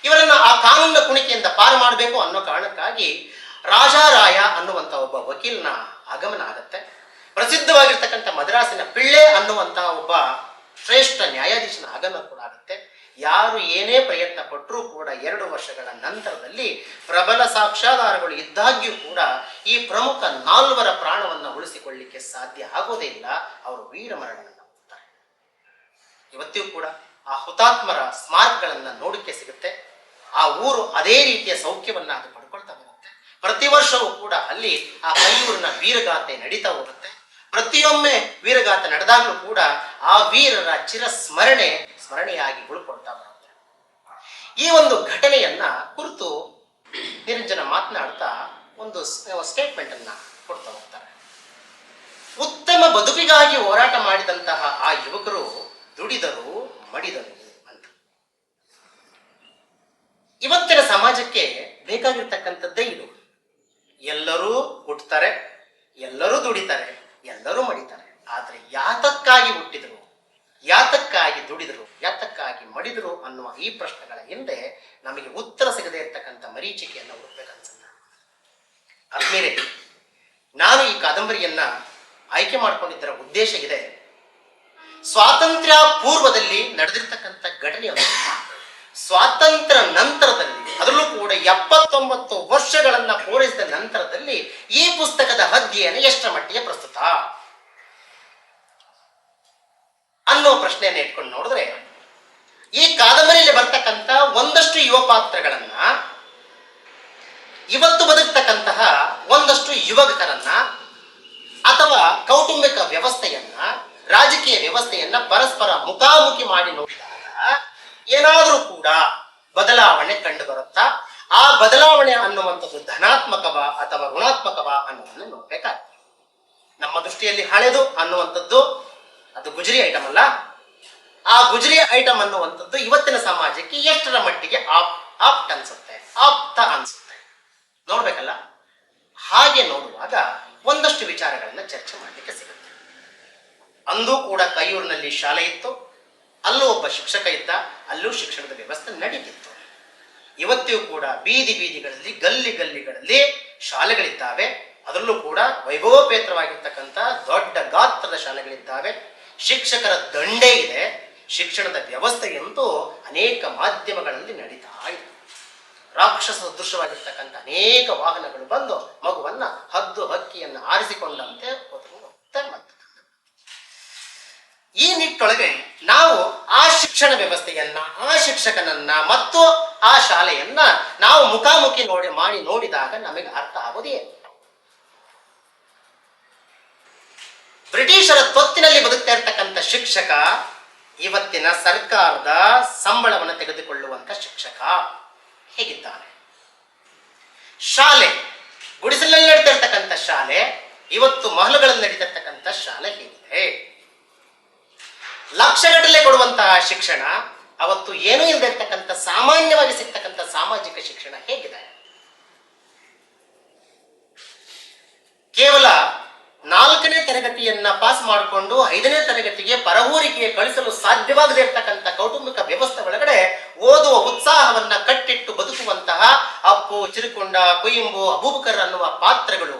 ಇವರನ್ನ ಆ ಕಾನೂನಿನ ಕುಣಿಕೆಯಿಂದ ಪಾರು ಮಾಡಬೇಕು ಅನ್ನೋ ಕಾರಣಕ್ಕಾಗಿ ರಾಜಾರಾಯ ಅನ್ನುವಂಥ ಒಬ್ಬ ವಕೀಲನ ಆಗಮನ ಆಗತ್ತೆ. ಪ್ರಸಿದ್ಧವಾಗಿರ್ತಕ್ಕಂಥ ಮದ್ರಾಸಿನ ಪಿಳ್ಳೆ ಅನ್ನುವಂಥ ಒಬ್ಬ ಶ್ರೇಷ್ಠ ನ್ಯಾಯಾಧೀಶನ ಆಗಮನ ಕೂಡ ಆಗುತ್ತೆ. ಯಾರು ಏನೇ ಪ್ರಯತ್ನ ಪಟ್ಟರೂ ಕೂಡ 2 ವರ್ಷಗಳ ನಂತರದಲ್ಲಿ ಪ್ರಬಲ ಸಾಕ್ಷ್ಯಾಧಾರಗಳು ಇದ್ದಾಗ್ಯೂ ಕೂಡ ಈ ಪ್ರಮುಖ 4 ಪ್ರಾಣವನ್ನು ಉಳಿಸಿಕೊಳ್ಳಿಕ್ಕೆ ಸಾಧ್ಯ ಆಗೋದೇ ಇಲ್ಲ. ಅವರು ವೀರಮರಣವನ್ನು ಹೊಂದುತ್ತಾರೆ. ಇವತ್ತಿಗೂ ಕೂಡ ಆ ಹುತಾತ್ಮರ ಸ್ಮಾರಕಗಳನ್ನ ನೋಡಕ್ಕೆ ಸಿಗುತ್ತೆ. ಆ ಊರು ಅದೇ ರೀತಿಯ ಸೌಖ್ಯವನ್ನ ಅದು ಪಡ್ಕೊಳ್ತಾ ಬರುತ್ತೆ. ಪ್ರತಿ ವರ್ಷವೂ ಕೂಡ ಅಲ್ಲಿ ಆ ಕೈಯೂರಿನ ವೀರಗಾಥೆ ನಡೀತಾ ಹೋಗುತ್ತೆ. ಪ್ರತಿಯೊಮ್ಮೆ ವೀರಗಾಥೆ ನಡೆದಾಗಲೂ ಕೂಡ ಆ ವೀರರ ಸ್ಮರಣೆಯಾಗಿ ಉಳ್ಕೊಳ್ತಾ ಬರುತ್ತೆ. ಈ ಒಂದು ಘಟನೆಯನ್ನ ಕುರಿತು ನಿರಂಜನ ಮಾತನಾಡ್ತಾ ಒಂದು ಸ್ಟೇಟ್ಮೆಂಟ್ ಅನ್ನ ಕೊಡ್ತಾ ಹೋಗ್ತಾರೆ. ಉತ್ತಮ ಬದುಕಿಗಾಗಿ ಹೋರಾಟ ಮಾಡಿದಂತಹ ಆ ಯುವಕರು ದುಡಿದರು, ಮಡಿದರು ಅಂತ. ಇವತ್ತಿನ ಸಮಾಜಕ್ಕೆ ಬೇಕಾಗಿರ್ತಕ್ಕಂಥದ್ದೇ ಇದು. ಎಲ್ಲರೂ ಹುಟ್ಟುತ್ತಾರೆ, ಎಲ್ಲರೂ ದುಡಿತಾರೆ, ಎಲ್ಲರೂ ಮಡಿತಾರೆ. ಆದ್ರೆ ಯಾತಕ್ಕಾಗಿ ಹುಟ್ಟಿದ್ರು, ಯಾತಕ್ಕಾಗಿ ದುಡಿದ್ರು, ಯಾತಕ್ಕಾಗಿ ಮಡಿದ್ರು ಅನ್ನುವ ಈ ಪ್ರಶ್ನೆಗಳ ಹಿಂದೆ ನಮಗೆ ಉತ್ತರ ಸಿಗದೇ ಇರತಕ್ಕಂಥ ಮರೀಚಿಕೆಯನ್ನು ಹುಡುಕ್ಬೇಕನ್ಸುತ್ತೆ. ಆದ್ಮೇಲೆ ನಾನು ಈ ಕಾದಂಬರಿಯನ್ನ ಆಯ್ಕೆ ಮಾಡಿಕೊಂಡಿದ್ದರ ಉದ್ದೇಶ ಇದೆ. ಸ್ವಾತಂತ್ರ್ಯ ಪೂರ್ವದಲ್ಲಿ ನಡೆದಿರ್ತಕ್ಕಂಥ ಘಟನೆಯನ್ನು ಸ್ವಾತಂತ್ರ್ಯ ನಂತರದಲ್ಲಿ, ಅದರಲ್ಲೂ ಕೂಡ 79 ವರ್ಷಗಳನ್ನ ಪೂರೈಸಿದ ನಂತರದಲ್ಲಿ ಈ ಪುಸ್ತಕದ ಅಧ್ಯಯನ ಎಷ್ಟರ ಮಟ್ಟಿಗೆ ಪ್ರಸ್ತುತ ಅನ್ನೋ ಪ್ರಶ್ನೆಯನ್ನು ಇಟ್ಕೊಂಡು ನೋಡಿದ್ರೆ, ಈ ಕಾದಂಬರಿಯಲ್ಲಿ ಬರ್ತಕ್ಕಂಥ ಒಂದಷ್ಟು ಯುವ ಪಾತ್ರಗಳನ್ನ, ಇವತ್ತು ಬದುಕ್ತಕ್ಕಂತಹ ಒಂದಷ್ಟು ಯುವಕರನ್ನ ಅಥವಾ ಕೌಟುಂಬಿಕ ವ್ಯವಸ್ಥೆಯನ್ನ, ರಾಜಕೀಯ ವ್ಯವಸ್ಥೆಯನ್ನ ಪರಸ್ಪರ ಮುಖಾಮುಖಿ ಮಾಡಿ ನೋಡಿದಾಗ ಏನಾದರೂ ಕೂಡ ಬದಲಾವಣೆ ಕಂಡು ಬರುತ್ತಾ? ಆ ಬದಲಾವಣೆ ಅನ್ನುವಂಥದ್ದು ಧನಾತ್ಮಕವ ಅಥವಾ ಋಣಾತ್ಮಕವ ಅನ್ನೋದನ್ನು ನೋಡ್ಬೇಕಾಗ್ತದೆ. ನಮ್ಮ ದೃಷ್ಟಿಯಲ್ಲಿ ಹಳೆದು ಅನ್ನುವಂಥದ್ದು ಅದು ಗುಜರಿ ಐಟಮ್ ಅಲ್ಲ. ಆ ಗುಜರಿ ಐಟಮ್ ಅನ್ನುವಂಥದ್ದು ಇವತ್ತಿನ ಸಮಾಜಕ್ಕೆ ಎಷ್ಟರ ಮಟ್ಟಿಗೆ ಆಪ್ತ ಅನ್ಸುತ್ತೆ ನೋಡ್ಬೇಕಲ್ಲ. ಹಾಗೆ ನೋಡುವಾಗ ಒಂದಷ್ಟು ವಿಚಾರಗಳನ್ನ ಚರ್ಚೆ ಮಾಡಲಿಕ್ಕೆ ಸಿಗುತ್ತೆ. ಅಂದೂ ಕೂಡ ಕೈಯೂರಿನಲ್ಲಿ ಶಾಲೆ ಇತ್ತು, ಅಲ್ಲೂ ಒಬ್ಬ ಶಿಕ್ಷಕ ಇದ್ದ, ಅಲ್ಲೂ ಶಿಕ್ಷಣದ ವ್ಯವಸ್ಥೆ ನಡೀತಿತ್ತು. ಇವತ್ತಿಗೂ ಕೂಡ ಬೀದಿಗಳಲ್ಲಿ, ಗಲ್ಲಿಗಳಲ್ಲಿ ಶಾಲೆಗಳಿದ್ದಾವೆ. ಅದರಲ್ಲೂ ಕೂಡ ವೈಭವೋಪೇತವಾಗಿರ್ತಕ್ಕಂಥ ದೊಡ್ಡ ಗಾತ್ರದ ಶಾಲೆಗಳಿದ್ದಾವೆ. ಶಿಕ್ಷಕರ ದಂಡೇ ಇದೆ. ಶಿಕ್ಷಣದ ವ್ಯವಸ್ಥೆಯಂತೂ ಅನೇಕ ಮಾಧ್ಯಮಗಳಲ್ಲಿ ನಡೀತಾ ಇದೆ. ರಾಕ್ಷಸ ಸದೃಶವಾಗಿರ್ತಕ್ಕಂಥ ಅನೇಕ ವಾಹನಗಳು ಬಂದು ಮಗುವನ್ನ ಹದ್ದು ಹಕ್ಕಿಯನ್ನ ಆರಿಸಿಕೊಂಡಂತೆ ಹೋಗುತ್ತೆ. ಈ ನಿಟ್ಟೊಳಗೆ ನಾವು ಆ ಶಿಕ್ಷಣ ವ್ಯವಸ್ಥೆಯನ್ನ, ಆ ಶಿಕ್ಷಕನನ್ನ ಮತ್ತು ಆ ಶಾಲೆಯನ್ನ ನಾವು ಮುಖಾಮುಖಿ ನೋಡಿದಾಗ ನಮಗೆ ಅರ್ಥ ಆಗೋದೇ. ಬ್ರಿಟಿಷರ ತೊತ್ತಿನಲ್ಲಿ ಬದುಕ್ತಾ ಇರ್ತಕ್ಕಂಥ ಶಿಕ್ಷಕ ಇವತ್ತಿನ ಸರ್ಕಾರದ ಸಂಬಳವನ್ನು ತೆಗೆದುಕೊಳ್ಳುವಂತ ಶಿಕ್ಷಕ ಹೇಗಿದ್ದಾನೆ? ಶಾಲೆ ಗುಡಿಸಲಲ್ಲಿ ನಡೀತಾ ಇರ್ತಕ್ಕಂಥ ಶಾಲೆ, ಇವತ್ತು ಮಹಲುಗಳಲ್ಲಿ ನಡೀತಿರ್ತಕ್ಕಂಥ ಶಾಲೆ ಹೇಗಿದೆ? ಲಕ್ಷಗಟ್ಟಲೆ ಕೊಡುವಂತಹ ಶಿಕ್ಷಣ, ಅವತ್ತು ಏನೂ ಇಲ್ಲದೆ ಇರ್ತಕ್ಕಂಥ ಸಾಮಾನ್ಯವಾಗಿ ಸಿಗ್ತಕ್ಕಂಥ ಸಾಮಾಜಿಕ ಶಿಕ್ಷಣ ಹೇಗಿದೆ? ಕೇವಲ 4ನೇ ತರಗತಿಯನ್ನ ಪಾಸ್ ಮಾಡಿಕೊಂಡು 5ನೇ ತರಗತಿಗೆ ಪರವೂರಿಗೆ ಕಳಿಸಲು ಸಾಧ್ಯವಾಗದೇ ಇರ್ತಕ್ಕಂಥ ಕೌಟುಂಬಿಕ ವ್ಯವಸ್ಥೆ ಒಳಗಡೆ ಓದುವ ಉತ್ಸಾಹವನ್ನ ಕಟ್ಟಿಟ್ಟು ಬದುಕುವಂತಹ ಅಪ್ಪು, ಚಿರುಕೊಂಡ, ಕುಯಿಂಬು, ಅಬೂಬಕರ್ ಅನ್ನುವ ಪಾತ್ರಗಳು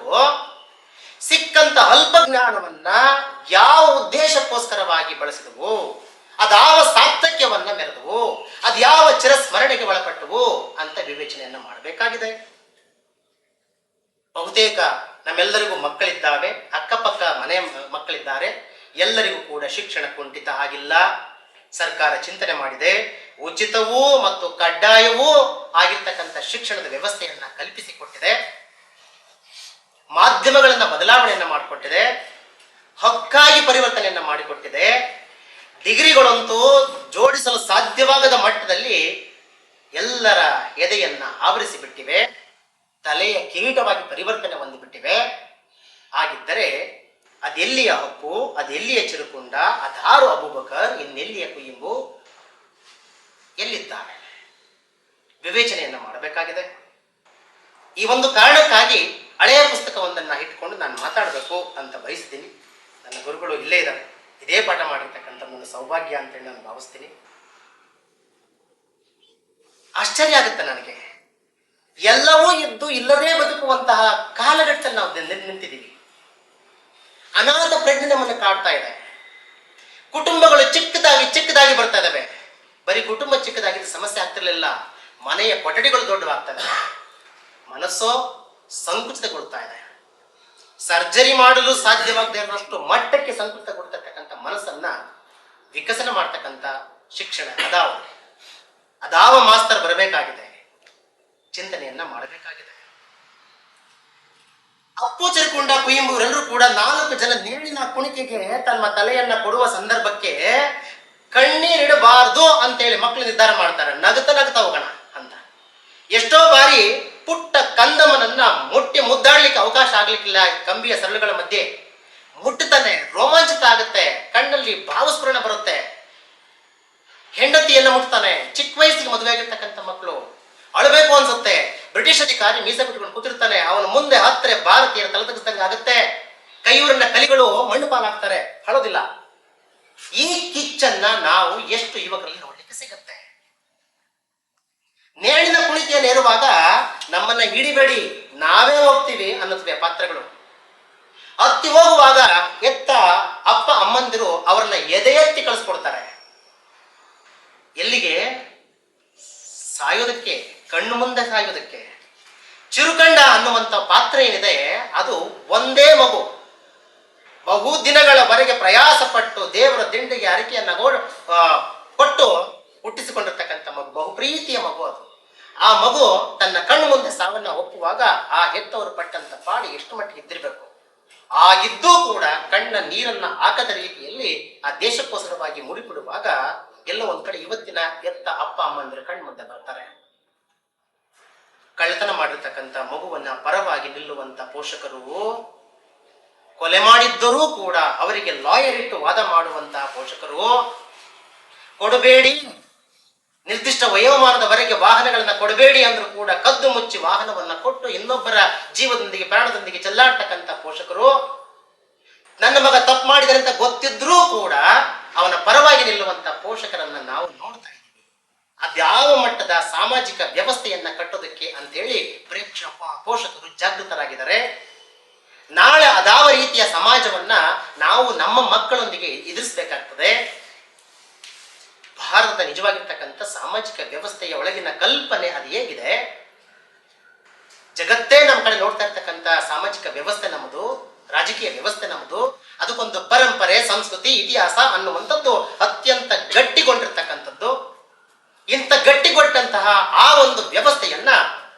ಸಿಕ್ಕಂತ ಅಲ್ಪ ಜ್ಞಾನವನ್ನ ಯಾವ ಉದ್ದೇಶಕ್ಕೋಸ್ಕರವಾಗಿ ಬಳಸಿದವು, ಅದಾವ ಸಾರ್ಥಕ್ಯವನ್ನ ಮೆರೆದವು, ಅದ್ಯಾವ ಚಿರಸ್ಮರಣೆಗೆ ಒಳಪಟ್ಟವು ಅಂತ ವಿವೇಚನೆಯನ್ನ ಮಾಡಬೇಕಾಗಿದೆ. ಬಹುತೇಕ ನಮ್ಮೆಲ್ಲರಿಗೂ ಮಕ್ಕಳಿದ್ದಾವೆ, ಅಕ್ಕಪಕ್ಕ ಮನೆ ಮಕ್ಕಳಿದ್ದಾರೆ. ಎಲ್ಲರಿಗೂ ಕೂಡ ಶಿಕ್ಷಣ ಕುಂಠಿತ ಆಗಿಲ್ಲ. ಸರ್ಕಾರ ಚಿಂತನೆ ಮಾಡಿದೆ. ಉಚಿತವೂ ಮತ್ತು ಕಡ್ಡಾಯವೂ ಆಗಿರ್ತಕ್ಕಂಥ ಶಿಕ್ಷಣದ ವ್ಯವಸ್ಥೆಯನ್ನ ಕಲ್ಪಿಸಿಕೊಟ್ಟಿದೆ. ಮಾಧ್ಯಮಗಳನ್ನ ಬದಲಾವಣೆಯನ್ನ ಮಾಡಿಕೊಟ್ಟಿದೆ. ಹಕ್ಕಾಗಿ ಪರಿವರ್ತನೆಯನ್ನ ಮಾಡಿಕೊಟ್ಟಿದೆ. ಡಿಗ್ರಿಗಳಂತೂ ಜೋಡಿಸಲು ಸಾಧ್ಯವಾಗದ ಮಟ್ಟದಲ್ಲಿ ಎಲ್ಲರ ಎದೆಯನ್ನ ಆವರಿಸಿ ಬಿಟ್ಟಿವೆ. ತಲೆಯ ಕಿರೀಟವಾಗಿ ಪರಿವರ್ತನೆ ಹೊಂದಿಬಿಟ್ಟಿವೆ. ಹಾಗಿದ್ದರೆ ಅದೆಲ್ಲಿಯ ಹಕ್ಕು, ಅದೆಲ್ಲಿಯ ಚಿರುಕುಂಡ, ಅದಾರು ಅಬೂಬಕರ್, ಇನ್ನೆಲ್ಲಿಯ ಕುಯಿಂಬು ಎಲ್ಲಿದ್ದಾವೆ? ವಿವೇಚನೆಯನ್ನ ಮಾಡಬೇಕಾಗಿದೆ. ಈ ಒಂದು ಕಾರಣಕ್ಕಾಗಿ ಹಳೆಯ ಪುಸ್ತಕವೊಂದನ್ನು ಇಟ್ಕೊಂಡು ನಾನು ಮಾತಾಡಬೇಕು ಅಂತ ಬಯಸ್ತೀನಿ. ನನ್ನ ಗುರುಗಳು ಇಲ್ಲೇ ಇದ್ದಾರೆ, ಇದೇ ಪಾಠ ಮಾಡಿರ್ತಕ್ಕಂಥ ಒಂದು ಸೌಭಾಗ್ಯ ಅಂತೇಳಿ ನಾನು ಭಾವಿಸ್ತೀನಿ. ಆಶ್ಚರ್ಯ ಆಗುತ್ತೆ ನನಗೆ, ಎಲ್ಲವೂ ಇದ್ದು ಇಲ್ಲದೇ ಬದುಕುವಂತಹ ಕಾಲಘಟ್ಟದಲ್ಲಿ ನಾವು ನಿಂತಿದ್ದೀವಿ. ಅನಾಥ ಪ್ರಜ್ಞೆ ನಮ್ಮನ್ನು ಕಾಡ್ತಾ ಇದೆ. ಕುಟುಂಬಗಳು ಚಿಕ್ಕದಾಗಿ ಬರ್ತಾ ಇದಾವೆ. ಬರೀ ಕುಟುಂಬ ಚಿಕ್ಕದಾಗಿದ್ದ ಸಮಸ್ಯೆ ಆಗ್ತಿರ್ಲಿಲ್ಲ, ಮನೆಯ ಕೊಠಡಿಗಳು ದೊಡ್ಡವಾಗ್ತದೆ. ಮನಸ್ಸೋ ಸಂಕುಚಿತಗೊಳ್ತಾ ಇದೆ. ಸರ್ಜರಿ ಮಾಡಲು ಸಾಧ್ಯವಾಗದೇ ಇರುವಷ್ಟು ಮಟ್ಟಕ್ಕೆ ಸಂಕುಚಿತಗೊಳ್ತಕ್ಕಂಥ ಮನಸ್ಸನ್ನ ವಿಕಸನ ಮಾಡ್ತಕ್ಕಂಥ ಶಿಕ್ಷಣ ಅದಾವ ಮಾಸ್ತರ್ ಬರಬೇಕಾಗಿದೆ, ಚಿಂತನೆಯನ್ನ ಮಾಡಬೇಕಾಗಿದೆ. ಅಪ್ಪು ಚೆರುಕುಂಡ ಕುವೆಂಪುರೆಲ್ಲರೂ ಕೂಡ 4 ಜನ ನೇಣಿನ ಕುಣಿಕೆಗೆ ತಮ್ಮ ತಲೆಯನ್ನ ಕೊಡುವ ಸಂದರ್ಭಕ್ಕೆ ಕಣ್ಣೀರಿಡಬಾರದು ಅಂತೇಳಿ ಮಕ್ಕಳು ನಿರ್ಧಾರ ಮಾಡ್ತಾರೆ. ನಗತ ಹೋಗೋಣ ಅಂತ. ಎಷ್ಟೋ ಬಾರಿ ಪುಟ್ಟ ಕಂದಮ್ಮನನ್ನ ಮುದ್ದಾಡ್ಲಿಕ್ಕೆ ಅವಕಾಶ ಆಗ್ಲಿಕ್ಕಿಲ್ಲ. ಕಂಬಿಯ ಸರಳುಗಳ ಮಧ್ಯೆ ಮುಟ್ಟುತ್ತಾನೆ, ರೋಮಾಂಚಿತ ಆಗುತ್ತೆ, ಕಣ್ಣಲ್ಲಿ ಭಾವಸ್ಫುರಣ ಬರುತ್ತೆ. ಹೆಂಡತಿಯನ್ನ ಮುಟ್ತಾನೆ, ಚಿಕ್ಕ ವಯಸ್ಸಿಗೆ ಮದುವೆ ಆಗಿರ್ತಕ್ಕಂಥ ಮಕ್ಕಳು, ಅಳಬೇಕು ಅನ್ಸುತ್ತೆ. ಬ್ರಿಟಿಷ್ ಅಧಿಕಾರಿ ಮೀಸೆ ಬಿಟ್ಕೊಂಡು ಕೂತಿರ್ತಾನೆ, ಅವನ ಮುಂದೆ ಹತ್ತರೆ ಭಾರತೀಯರ ತಲೆತಗ್ಸ್ದಂಗೆ ಆಗುತ್ತೆ. ಕೈಯೂರಿನ ಕಲಿಗಳು ಮಣ್ಣು ಪಾಲಾಗ್ತಾರೆ, ಅಳೋದಿಲ್ಲ. ಈ ಕಿಚ್ಚನ್ನ ನಾವು ಎಷ್ಟು ಯುವಕರಲ್ಲಿ ನೋಡ್ಲಿಕ್ಕೆ ಸಿಗುತ್ತೆ. ನೇಣಿನ ಕುಣಿಕೆಯನ್ನು ಏರುವಾಗ ನಮ್ಮನ್ನ ಹಿಡಿಬೇಡಿ, ನಾವೇ ಹೋಗ್ತೀವಿ ಅನ್ನುತ್ತವೆ ಪಾತ್ರಗಳು. ಹತ್ತಿ ಹೋಗುವಾಗ ಎತ್ತ ಅಪ್ಪ ಅಮ್ಮಂದಿರು ಅವರನ್ನ ಎದೆಯೆತ್ತಿ ಕಳಿಸ್ಕೊಡ್ತಾರೆ. ಎಲ್ಲಿಗೆ? ಸಾಯೋದಕ್ಕೆ, ಕಣ್ಣು ಮುಂದೆ ಸಾಯೋದಕ್ಕೆ. ಚಿರುಕಂಡ ಅನ್ನುವಂಥ ಪಾತ್ರ ಏನಿದೆ ಅದು ಒಂದೇ ಮಗು, ಬಹು ದಿನಗಳವರೆಗೆ ಪ್ರಯಾಸ ಪಟ್ಟು ದೇವರ ದಿಂಡಿಗೆ ಅರಿಕೆಯನ್ನ ಕೊಟ್ಟು ಹುಟ್ಟಿಸಿಕೊಂಡಿರ್ತಕ್ಕಂಥ ಮಗು, ಬಹು ಪ್ರೀತಿಯ ಮಗು ಅದು. ಆ ಮಗು ತನ್ನ ಕಣ್ಣು ಮುಂದೆ ಸಾವನ್ನ ಒಪ್ಪುವಾಗ ಆ ಹೆತ್ತವರು ಪಟ್ಟಂತ ಪಾಡಿ ಎಷ್ಟು ಮಟ್ಟಿಗೆ ಇದ್ದಿರಬೇಕು. ಆಗಿದ್ದೂ ಕೂಡ ಕಣ್ಣ ನೀರನ್ನ ಹಾಕದ ರೀತಿಯಲ್ಲಿ ಆ ದೇಶಕ್ಕೋಸ್ಕರವಾಗಿ ಮುಡಿಪಿಡುವಾಗ ಎಲ್ಲೋ ಒಂದ್ ಕಡೆ ಇವತ್ತಿನ ಎತ್ತ ಅಪ್ಪ ಅಮ್ಮಂದ್ರೆ ಕಣ್ಣು ಮುಂದೆ ಬರ್ತಾರೆ. ಕಳ್ಳತನ ಮಾಡಿರ್ತಕ್ಕಂಥ ಮಗುವನ್ನ ಪರವಾಗಿ ನಿಲ್ಲುವಂತ ಪೋಷಕರು, ಕೊಲೆ ಮಾಡಿದ್ದರೂ ಕೂಡ ಅವರಿಗೆ ಲಾಯರ್ ಇಟ್ಟು ವಾದ ಮಾಡುವಂತಹ ಪೋಷಕರು, ಕೊಡಬೇಡಿ ನಿರ್ದಿಷ್ಟ ವಯೋಮಾನದವರೆಗೆ ವಾಹನಗಳನ್ನ ಕೊಡಬೇಡಿ ಅಂದ್ರೂ ಕೂಡ ಕದ್ದು ಮುಚ್ಚಿ ವಾಹನವನ್ನ ಕೊಟ್ಟು ಇನ್ನೊಬ್ಬರ ಜೀವದೊಂದಿಗೆ ಪ್ರಾಣದೊಂದಿಗೆ ಚೆಲ್ಲಾಡ್ತಕ್ಕಂಥ ಪೋಷಕರು, ನನ್ನ ಮಗ ತಪ್ಪು ಮಾಡಿದರೆ ಅಂತ ಗೊತ್ತಿದ್ರೂ ಕೂಡ ಅವನ ಪರವಾಗಿ ನಿಲ್ಲುವಂತ ಪೋಷಕರನ್ನ ನಾವು ನೋಡ್ತಾ ಇದ್ದೀವಿ. ಅದ್ಯಾವ ಮಟ್ಟದ ಸಾಮಾಜಿಕ ವ್ಯವಸ್ಥೆಯನ್ನ ಕಟ್ಟೋದಕ್ಕೆ ಅಂತೇಳಿ ಪೋಷಕರು ಜಾಗೃತರಾಗಿದ್ದಾರೆ. ನಾಳೆ ಅದಾವ ರೀತಿಯ ಸಮಾಜವನ್ನ ನಾವು ನಮ್ಮ ಮಕ್ಕಳೊಂದಿಗೆ ಎದುರಿಸಬೇಕಾಗ್ತದೆ. ಭಾರತದ ನಿಜವಾಗಿರ್ತಕ್ಕಂಥ ಸಾಮಾಜಿಕ ವ್ಯವಸ್ಥೆಯ ಒಳಗಿನ ಕಲ್ಪನೆ ಅದು ಹೇಗಿದೆ? ಜಗತ್ತೇ ನಮ್ಮ ಕಡೆ ನೋಡ್ತಾ ಇರ್ತಕ್ಕಂಥ ಸಾಮಾಜಿಕ ವ್ಯವಸ್ಥೆ ನಮ್ಮದು, ರಾಜಕೀಯ ವ್ಯವಸ್ಥೆ ನಮ್ಮದು. ಅದಕ್ಕೊಂದು ಪರಂಪರೆ, ಸಂಸ್ಕೃತಿ, ಇತಿಹಾಸ ಅನ್ನುವಂಥದ್ದು ಅತ್ಯಂತ ಗಟ್ಟಿಗೊಂಡಿರ್ತಕ್ಕಂಥದ್ದು. ಇಂಥ ಗಟ್ಟಿಗೊಂಡಂತಹ ಆ ಒಂದು ವ್ಯವಸ್ಥೆಯನ್ನ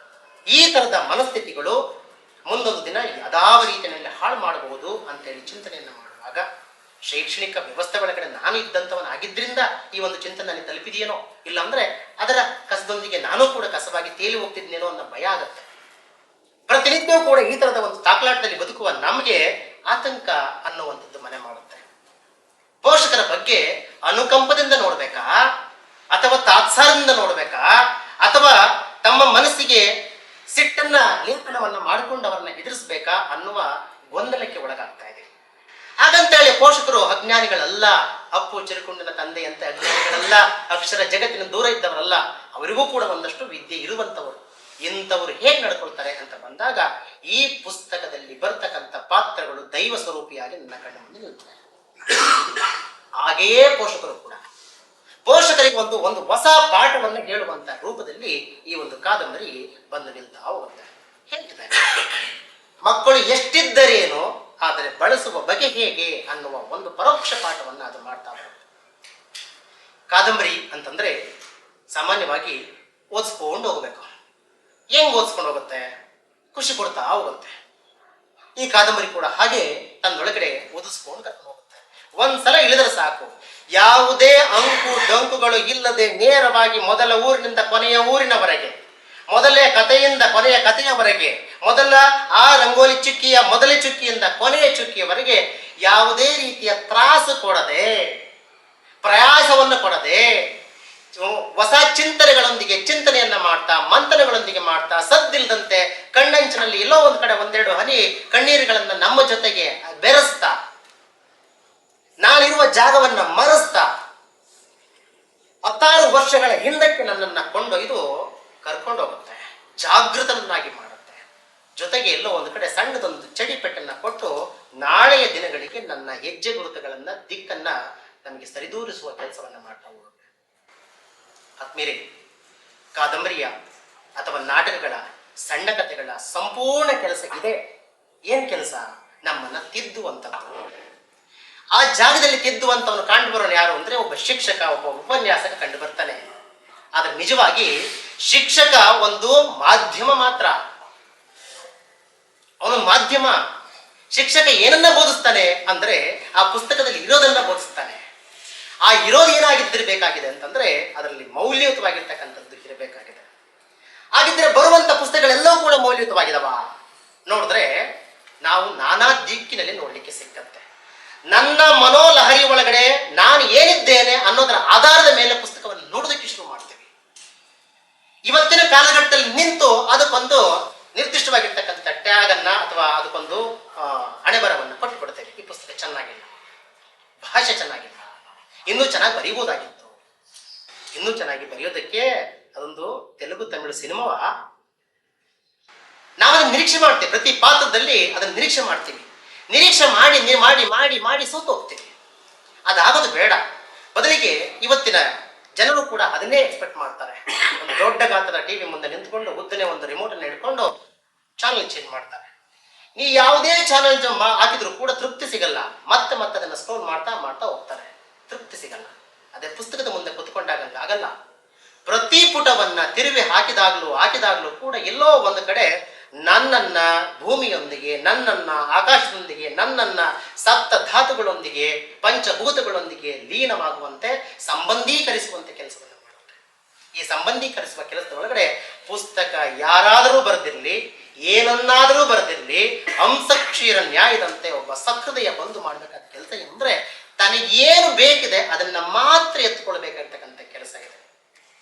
ಈ ತರದ ಮನಸ್ಥಿತಿಗಳು ಮುಂದೊಂದು ದಿನ ಅದಾವ ರೀತಿಯಲ್ಲಿ ಹಾಳು ಮಾಡಬಹುದು ಅಂತೇಳಿ ಚಿಂತನೆಯನ್ನ ಮಾಡುವಾಗ, ಶೈಕ್ಷಣಿಕ ವ್ಯವಸ್ಥೆ ಒಳಗಡೆ ನಾನು ಇದ್ದಂಥವನಾಗಿದ್ದರಿಂದ ಈ ಒಂದು ಚಿಂತನೆ ನನಗೆ ತಲುಪಿದೆಯೇನೋ, ಇಲ್ಲ ಅಂದ್ರೆ ಅದರ ಕಸದೊಂದಿಗೆ ನಾನು ಕೂಡ ಕಸವಾಗಿ ತೇಲಿ ಹೋಗ್ತಿದ್ನೇನೋ ಅನ್ನೋ ಭಯ ಆಗುತ್ತೆ. ಪ್ರತಿನಿತ್ಯವೂ ಕೂಡ ಈ ತರದ ಒಂದು ತಾಕಲಾಟದಲ್ಲಿ ಬದುಕುವ ನಮಗೆ ಆತಂಕ ಅನ್ನುವಂಥದ್ದು ಮನೆ ಮಾಡುತ್ತೆ. ಪೋಷಕರ ಬಗ್ಗೆ ಅನುಕಂಪದಿಂದ ನೋಡ್ಬೇಕಾ ಅಥವಾ ತಾತ್ಸಾರದಿಂದ ನೋಡ್ಬೇಕಾ ಅಥವಾ ತಮ್ಮ ಮನಸ್ಸಿಗೆ ಸಿಟ್ಟನ್ನ ಲೇಪನವನ್ನ ಮಾಡಿಕೊಂಡು ಅವರನ್ನ ಎದುರಿಸಬೇಕಾ ಅನ್ನುವ ಗೊಂದಲಕ್ಕೆ ಒಳಗಾಗ್ತಾ ಇದೆ. ಹಾಗಂತೇಳಿ ಪೋಷಕರು ಅಜ್ಞಾನಿಗಳಲ್ಲ, ಅಪ್ಪು ಚೆರುಕುಂಡನ ತಂದೆಯಂತೆ ಅಜ್ಞಾನಿಗಳಲ್ಲ, ಅಕ್ಷರ ಜಗತ್ತಿನ ದೂರ ಇದ್ದವರಲ್ಲ. ಅವರಿಗೂ ಕೂಡ ಒಂದಷ್ಟು ವಿದ್ಯೆ ಇರುವಂತವರು. ಇಂಥವರು ಹೇಗೆ ನಡ್ಕೊಳ್ತಾರೆ ಅಂತ ಬಂದಾಗ ಈ ಪುಸ್ತಕದಲ್ಲಿ ಬರ್ತಕ್ಕಂಥ ಪಾತ್ರಗಳು ದೈವ ಸ್ವರೂಪಿಯಾಗಿ ನನ್ನ ಕಣ್ಣ ಮುಂದೆ ನಿಲ್ತಾರೆ. ಹಾಗೆಯೇ ಪೋಷಕರು ಕೂಡ ಪೋಷಕರಿಗೆ ಒಂದು ಹೊಸ ಪಾಠವನ್ನು ಹೇಳುವಂತ ರೂಪದಲ್ಲಿ ಈ ಒಂದು ಕಾದಂಬರಿ ಬಂದು ನಿಲ್ತಾ ಹೋಗುತ್ತೆ. ಹೇಳ್ತಿದ್ದಾರೆ, ಮಕ್ಕಳು ಎಷ್ಟಿದ್ದರೇನು, ಆದರೆ ಬಳಸುವ ಬಗೆ ಹೇಗೆ ಅನ್ನುವ ಒಂದು ಪರೋಕ್ಷ ಪಾಠವನ್ನು ಅದು ಮಾಡ್ತಾ ಬರುತ್ತೆ. ಕಾದಂಬರಿ ಅಂತಂದ್ರೆ ಸಾಮಾನ್ಯವಾಗಿ ಓದಿಸ್ಕೊಂಡು ಹೋಗ್ಬೇಕು. ಹೆಂಗ್ ಓದಿಸ್ಕೊಂಡು ಹೋಗುತ್ತೆ? ಖುಷಿ ಕೊಡ್ತಾ ಹೋಗುತ್ತೆ. ಈ ಕಾದಂಬರಿ ಕೂಡ ಹಾಗೆ ತನ್ನೊಳಗಡೆ ಓದಿಸ್ಕೊಂಡು ಕರ್ಕೊಂಡು ಹೋಗುತ್ತೆ. ಒಂದ್ಸಲ ಇಳಿದ್ರೆ ಸಾಕು, ಯಾವುದೇ ಅಂಕು ಡೊಂಕುಗಳು ಇಲ್ಲದೆ ನೇರವಾಗಿ ಮೊದಲ ಊರಿನಿಂದ ಕೊನೆಯ ಊರಿನವರೆಗೆ, ಮೊದಲೇ ಕಥೆಯಿಂದ ಕೊನೆಯ ಕಥೆಯವರೆಗೆ, ಮೊದಲ ಆ ರಂಗೋಲಿ ಚುಕ್ಕಿಯ ಮೊದಲ ಚುಕ್ಕಿಯಿಂದ ಕೊನೆಯ ಚುಕ್ಕಿಯವರೆಗೆ ಯಾವುದೇ ರೀತಿಯ ತ್ರಾಸು ಕೊಡದೆ, ಪ್ರಯಾಸವನ್ನು ಕೊಡದೆ, ಹೊಸ ಚಿಂತನೆಗಳೊಂದಿಗೆ ಚಿಂತನೆಯನ್ನ ಮಾಡ್ತಾ ಮಂಥನಗಳೊಂದಿಗೆ ಮಾಡ್ತಾ ಸದ್ದಿಲ್ಲದಂತೆ ಕಣ್ಣಂಚಿನಲ್ಲಿ ಎಲ್ಲೋ ಒಂದ್ ಕಡೆ ಒಂದೆರಡು ಹನಿ ಕಣ್ಣೀರುಗಳನ್ನ ನಮ್ಮ ಜೊತೆಗೆ ಬೆರೆಸ್ತಾ ನಾನಿರುವ ಜಾಗವನ್ನ ಮರೆಸ್ತಾ 16 ವರ್ಷಗಳ ಹಿಂದಕ್ಕೆ ನನ್ನನ್ನ ಕೊಂಡೊಯ್ದು ಕರ್ಕೊಂಡೋಗುತ್ತೆ, ಜಾಗೃತನನ್ನಾಗಿ ಮಾಡುತ್ತೆ. ಜೊತೆಗೆ ಎಲ್ಲೋ ಒಂದು ಕಡೆ ಸಣ್ಣದೊಂದು ಚಡಿಪೆಟ್ಟನ್ನ ಕೊಟ್ಟು ನಾಳೆಯ ದಿನಗಳಿಗೆ ನನ್ನ ಹೆಜ್ಜೆ ಗುರುತುಗಳನ್ನ ದಿಕ್ಕನ್ನ ನಮಗೆ ಸರಿದೂರಿಸುವ ಕೆಲಸವನ್ನ ಮಾಡ್ತಾ ಹೋಗುತ್ತೆ. ಆತ್ಮೀಯರೇ, ಕಾದಂಬರಿಯ ಅಥವಾ ನಾಟಕಗಳ ಸಣ್ಣ ಕಥೆಗಳ ಸಂಪೂರ್ಣ ಕೆಲಸ ಇದೆ. ಏನ್ ಕೆಲಸ? ನಮ್ಮನ್ನ ತಿದ್ದುವಂಥದ್ದು. ಆ ಜಾಗದಲ್ಲಿ ತಿದ್ದುವಂತವನು ಕಂಡು ಬರೋನು ಯಾರು ಅಂದ್ರೆ ಒಬ್ಬ ಶಿಕ್ಷಕ, ಒಬ್ಬ ಉಪನ್ಯಾಸಕ ಕಂಡು ಬರ್ತಾನೆ. ಆದ್ರೆ ನಿಜವಾಗಿ ಶಿಕ್ಷಕ ಒಂದು ಮಾಧ್ಯಮ ಮಾತ್ರ. ಅವನು ಮಾಧ್ಯಮ. ಶಿಕ್ಷಕ ಏನನ್ನ ಬೋಧಿಸ್ತಾನೆ ಅಂದ್ರೆ ಆ ಪುಸ್ತಕದಲ್ಲಿ ಇರೋದನ್ನ ಬೋಧಿಸ್ತಾನೆ. ಆ ಇರೋದು ಏನಾಗಿದ್ದಿರಬೇಕಾಗಿದೆ ಅಂತಂದ್ರೆ ಅದರಲ್ಲಿ ಮೌಲ್ಯಯುತವಾಗಿರ್ತಕ್ಕಂಥದ್ದು ಇರಬೇಕಾಗಿದೆ. ಹಾಗಿದ್ರೆ ಬರುವಂತ ಪುಸ್ತಕಗಳೆಲ್ಲವೂ ಕೂಡ ಮೌಲ್ಯಯುತವಾಗಿದವ ನೋಡಿದ್ರೆ ನಾವು ನಾನಾ ದಿಕ್ಕಿನಲ್ಲಿ ನೋಡ್ಲಿಕ್ಕೆ ಸಿಕ್ಕತ್ತೆ. ನನ್ನ ಮನೋಲಹರಿ ಒಳಗಡೆ ನಾನು ಏನಿದ್ದೇನೆ ಅನ್ನೋದರ ಆಧಾರದ ಮೇಲೆ ಪುಸ್ತಕವನ್ನು ನೋಡೋದಕ್ಕೆ ಶುರು ಮಾಡ್ತೇವೆ. ಇವತ್ತಿನ ಕಾಲಘಟ್ಟದಲ್ಲಿ ನಿಂತು ಅದಕ್ಕೊಂದು ನಿರ್ದಿಷ್ಟವಾಗಿರ್ತಕ್ಕಂಥ ಟ್ಯಾಗ್ ಅನ್ನ ಅಥವಾ ಅದಕ್ಕೊಂದು ಹಣೆಬರವನ್ನು ಕೊಟ್ಟು ಕೊಡ್ತೇವೆ. ಈ ಪುಸ್ತಕ ಚೆನ್ನಾಗಿಲ್ಲ, ಭಾಷೆ ಚೆನ್ನಾಗಿಲ್ಲ, ಇನ್ನೂ ಚೆನ್ನಾಗಿ ಬರೀಬಹುದಾಗಿತ್ತು. ಇನ್ನೂ ಚೆನ್ನಾಗಿ ಬರೆಯೋದಕ್ಕೆ ಅದೊಂದು ತೆಲುಗು ತಮಿಳು ಸಿನಿಮಾವ. ನಾವು ಅದನ್ನ ನಿರೀಕ್ಷೆ ಮಾಡ್ತೇವೆ. ಪ್ರತಿ ಪಾತ್ರದಲ್ಲಿ ಅದನ್ನ ನಿರೀಕ್ಷೆ ಮಾಡ್ತೀವಿ. ನಿರೀಕ್ಷೆ ಮಾಡಿ ಮಾಡಿ ಮಾಡಿ ಮಾಡಿ ಸೋತು ಹೋಗ್ತೀವಿ. ಅದಾಗೋದು ಬೇಡ. ಬದಲಿಗೆ ಇವತ್ತಿನ ಜನರು ಕೂಡ ಅದನ್ನೇ ಎಕ್ಸ್ಪೆಕ್ಟ್ ಮಾಡ್ತಾರೆ. ಒಂದು ದೊಡ್ಡ ಗಾತ್ರದ ಟಿವಿ ಮುಂದೆ ನಿಂತ್ಕೊಂಡು ಉದ್ದನೆ ಒಂದು ರಿಮೋಟ್ ಅನ್ನು ಹಿಡ್ಕೊಂಡು ಚಾನಲ್ ಚೇಂಜ್ ಮಾಡ್ತಾರೆ. ನೀ ಯಾವುದೇ ಚಾನಲ್ ಹಾಕಿದ್ರು ಕೂಡ ತೃಪ್ತಿ ಸಿಗಲ್ಲ. ಮತ್ತೆ ಮತ್ತೆ ಅದನ್ನ ಸ್ಕ್ರೋಲ್ ಮಾಡ್ತಾ ಮಾಡ್ತಾ ಹೋಗ್ತಾರೆ, ತೃಪ್ತಿ ಸಿಗಲ್ಲ. ಅದೇ ಪುಸ್ತಕದ ಮುಂದೆ ಕುತ್ಕೊಂಡಾಗ ಆಗಲ್ಲ. ಪ್ರತಿ ಪುಟವನ್ನ ತಿರುವಿ ಹಾಕಿದಾಗ್ಲೂ ಕೂಡ ಎಲ್ಲೋ ಒಂದು ಕಡೆ ನನ್ನನ್ನ ಭೂಮಿಯೊಂದಿಗೆ, ನನ್ನನ್ನ ಆಕಾಶದೊಂದಿಗೆ, ನನ್ನನ್ನ ಸಪ್ತ ಧಾತುಗಳೊಂದಿಗೆ, ಪಂಚಭೂತಗಳೊಂದಿಗೆ ಲೀನವಾಗುವಂತೆ ಸಂಬಂಧೀಕರಿಸುವಂತೆ ಕೆಲಸವನ್ನು ಮಾಡುತ್ತೆ. ಈ ಸಂಬಂಧೀಕರಿಸುವ ಕೆಲಸದ ಒಳಗಡೆ ಪುಸ್ತಕ ಯಾರಾದರೂ ಬರೆದಿರ್ಲಿ, ಏನನ್ನಾದರೂ ಬರೆದಿರ್ಲಿ, ಹಂಸಕ್ಷೀರ ನ್ಯಾಯದಂತೆ ಒಬ್ಬ ಸಹೃದಯ ಬಂದು ಮಾಡಬೇಕಾದ ಕೆಲಸ ಅಂದ್ರೆ ತನಗೇನು ಬೇಕಿದೆ ಅದನ್ನ ಮಾತ್ರ ಎತ್ತುಕೊಳ್ಬೇಕಾಗಿರ್ತಕ್ಕಂಥ ಕೆಲಸ ಇದೆ.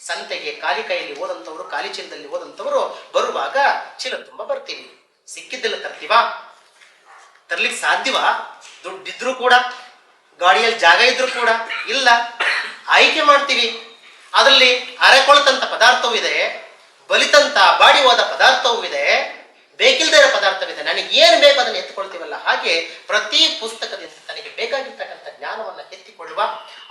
ಸಂತೆಗೆ ಖಾಲಿ ಕೈಯಲ್ಲಿ ಹೋದಂಥವ್ರು, ಖಾಲಿ ಚೀಲದಲ್ಲಿ ಹೋದಂಥವ್ರು ಬರುವಾಗ ಚೀಲ ತುಂಬ ಬರ್ತೀವಿ, ಸಿಕ್ಕಿದ್ದೆಲ್ಲ ತರ್ತೀವಾ? ತರ್ಲಿಕ್ಕೆ ಸಾಧ್ಯವಾ? ದುಡ್ಡಿದ್ರು ಕೂಡ, ಗಾಡಿಯಲ್ಲಿ ಜಾಗ ಇದ್ರು ಕೂಡ ಇಲ್ಲ. ಆಯ್ಕೆ ಮಾಡ್ತೀವಿ. ಅದರಲ್ಲಿ ಅರೆಕೊಳ್ತಂತ ಪದಾರ್ಥವೂ ಇದೆ, ಬಲಿತಂತ ಬಾಡಿ ಹೋದ ಪದಾರ್ಥವೂ ಇದೆ, ಬೇಕಿಲ್ಲದೆ ಇರೋ ಪದಾರ್ಥವಿದೆ. ನನಗೆ ಏನು ಬೇಕು ಅದನ್ನು ಎತ್ತಿಕೊಳ್ತೀವಲ್ಲ, ಹಾಗೆ ಪ್ರತಿ ಪುಸ್ತಕದಿಂದ ತನಗೆ ಬೇಕಾಗಿರ್ತಕ್ಕಂಥ ಜ್ಞಾನವನ್ನು ಎತ್ತಿಕೊಳ್ಳುವ,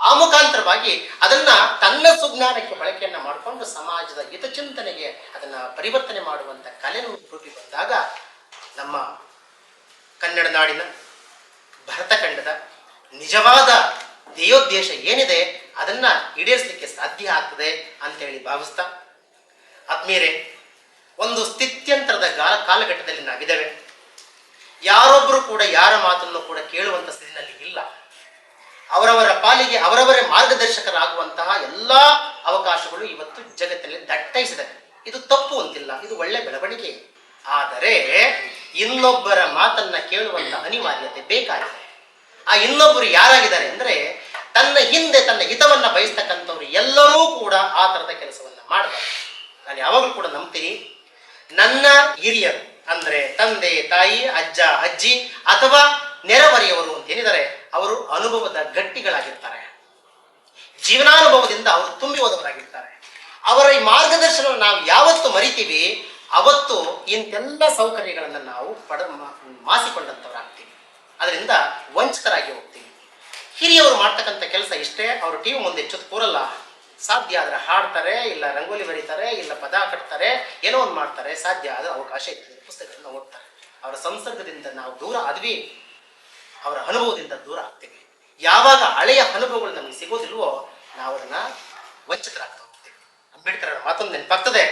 ಆ ಮುಖಾಂತರವಾಗಿ ಅದನ್ನ ತನ್ನ ಸುಜ್ಞಾನಕ್ಕೆ ಬಳಕೆಯನ್ನ ಮಾಡಿಕೊಂಡು ಸಮಾಜದ ಹಿತಚಿಂತನೆಗೆ ಅದನ್ನ ಪರಿವರ್ತನೆ ಮಾಡುವಂತ ಕಲೆಯನ್ನು ರೂಪಿ ಬಂದಾಗ ನಮ್ಮ ಕನ್ನಡ ನಾಡಿನ ಭರತಖಂಡದ ನಿಜವಾದ ಧ್ಯೇಯೋದ್ದೇಶ ಏನಿದೆ ಅದನ್ನ ಈಡೇರಿಸಲಿಕ್ಕೆ ಸಾಧ್ಯ ಆಗ್ತದೆ ಅಂತೇಳಿ ಭಾವಿಸ್ತಾ, ಆತ್ಮೀಯರೇ, ಒಂದು ಸ್ಥಿತ್ಯಂತರದ ಕಾಲಘಟ್ಟದಲ್ಲಿ ನಾವಿದ್ದೇವೆ. ಯಾರೊಬ್ಬರು ಕೂಡ ಯಾರ ಮಾತನ್ನು ಕೂಡ ಕೇಳುವಂತ ಸ್ಥಿತಿನಲ್ಲಿ ಇಲ್ಲ. ಅವರವರ ಪಾಲಿಗೆ ಅವರವರೇ ಮಾರ್ಗದರ್ಶಕರಾಗುವಂತಹ ಎಲ್ಲಾ ಅವಕಾಶಗಳು ಇವತ್ತು ಜಗತ್ತಿನಲ್ಲಿ ದಟ್ಟೈಸಿದೆ. ಇದು ತಪ್ಪು ಅಂತಿಲ್ಲ, ಇದು ಒಳ್ಳೆ ಬೆಳವಣಿಗೆ. ಆದರೆ ಇನ್ನೊಬ್ಬರ ಮಾತನ್ನ ಕೇಳುವಂತ ಅನಿವಾರ್ಯತೆ ಬೇಕಾಗಿದೆ. ಆ ಇನ್ನೊಬ್ಬರು ಯಾರಾಗಿದ್ದಾರೆ ಅಂದ್ರೆ ತನ್ನ ಹಿಂದೆ ತನ್ನ ಹಿತವನ್ನ ಬಯಸ್ತಕ್ಕಂಥವ್ರು ಎಲ್ಲರೂ ಕೂಡ ಆ ತರದ ಕೆಲಸವನ್ನ ಮಾಡಬಾರ್ದು. ನಾನು ಯಾವಾಗಲೂ ಕೂಡ ನಂಬ್ತೀನಿ, ನನ್ನ ಹಿರಿಯರು ಅಂದ್ರೆ ತಂದೆ ತಾಯಿ, ಅಜ್ಜ ಅಜ್ಜಿ ಅಥವಾ ನೆರೆಹೊರೆಯವರು ಅಂತ ಏನಿದ್ದಾರೆ ಅವರು ಅನುಭವದ ಗಟ್ಟಿಗಳಾಗಿರ್ತಾರೆ. ಜೀವನಾನುಭವದಿಂದ ಅವರು ತುಂಬಿ ಹೋದವರಾಗಿರ್ತಾರೆ. ಅವರ ಈ ಮಾರ್ಗದರ್ಶನ ನಾವು ಯಾವತ್ತು ಮರಿತೀವಿ ಅವತ್ತು ಇಂತೆಲ್ಲ ಸೌಕರ್ಯಗಳನ್ನು ನಾವು ಮಾಸಿಕೊಂಡಂಥವರಾಗ್ತೀವಿ. ಅದರಿಂದ ವಂಚಿತರಾಗಿ ಹೋಗ್ತೀವಿ. ಹಿರಿಯವರು ಮಾಡ್ತಕ್ಕಂಥ ಕೆಲಸ ಇಷ್ಟೇ. ಅವರು ಟಿವಿ ಮುಂದೆ ಹೆಚ್ಚೊತ್ತು ಕೂರಲ್ಲ. ಸಾಧ್ಯ ಆದ್ರೆ ಹಾಡ್ತಾರೆ, ಇಲ್ಲ ರಂಗೋಲಿ ಬರೀತಾರೆ, ಇಲ್ಲ ಪದ ಕಟ್ತಾರೆ, ಏನೋ ಒಂದು ಮಾಡ್ತಾರೆ. ಸಾಧ್ಯ ಆದ್ರೆ ಅವಕಾಶ ಇರ್ತದೆ, ಪುಸ್ತಕಗಳನ್ನ ಓದ್ತಾರೆ. ಅವರ ಸಂಸರ್ಗದಿಂದ ನಾವು ದೂರ ಆದ್ವಿ, ಅವರ ಅನುಭವದಿಂದ ದೂರ ಆಗ್ತೀವಿ. ಯಾವಾಗ ಹಳೆಯ ಅನುಭವಗಳು ನಮಗೆ ಸಿಗೋದಿಲ್ವೋ ನಾವು ಅದನ್ನ ವಂಚಿತರಾಗ್ತಾ ಹೋಗ್ತೀವಿ. ಅಂಬೇಡ್ಕರ್ ಮಾತೊಂದು ನೆನಪಾಗ್ತದೆ,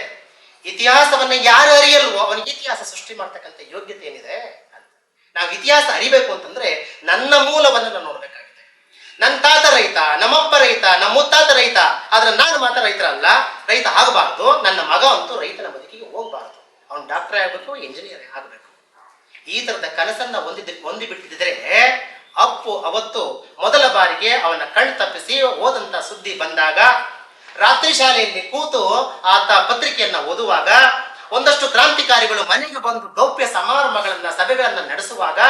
ಇತಿಹಾಸವನ್ನ ಯಾರು ಅರಿಯಲ್ವೋ ಅವನಿಗೆ ಇತಿಹಾಸ ಸೃಷ್ಟಿ ಮಾಡ್ತಕ್ಕಂಥ ಯೋಗ್ಯತೆ ಏನಿದೆ ಅಂತ. ನಾವು ಇತಿಹಾಸ ಅರಿಬೇಕು ಅಂತಂದ್ರೆ ನನ್ನ ಮೂಲವನ್ನು ನಾನು ನೋಡ್ಬೇಕಾಗಿದೆ. ನನ್ನ ತಾತ ರೈತ, ನಮ್ಮಪ್ಪ ರೈತ, ನಮ್ಮ ಮುತ್ತಾತ ರೈತ, ಆದ್ರೆ ನಾನು ಮಾತ್ರ ರೈತರಲ್ಲ, ರೈತ ಆಗಬಾರ್ದು. ನನ್ನ ಮಗ ಅಂತೂ ರೈತನ ಬದುಕಿಗೆ ಹೋಗ್ಬಾರ್ದು. ಅವನು ಡಾಕ್ಟರ್ ಆಗ್ಬೇಕು, ಇಂಜಿನಿಯರ್ ಆಗ್ಬೇಕು. ಈ ತರದ ಕನಸನ್ನ ಹೊಂದಿ ಬಿಟ್ಟಿದ್ರೆ ಅಪ್ಪು ಅವತ್ತು ಮೊದಲ ಬಾರಿಗೆ ಅವನ ಕಣ್ಣು ತಪ್ಪಿಸಿ ಹೋದಂತ ಸುದ್ದಿ ಬಂದಾಗ ರಾತ್ರಿ ಶಾಲೆಯಲ್ಲಿ ಕೂತು ಆತ ಪತ್ರಿಕೆಯನ್ನ ಓದುವಾಗ, ಒಂದಷ್ಟು ಕ್ರಾಂತಿಕಾರಿಗಳು ಮನೆಗೆ ಬಂದು ಗೌಪ್ಯ ಸಮಾರಂಭಗಳನ್ನ ಸಭೆಗಳನ್ನ ನಡೆಸುವಾಗ,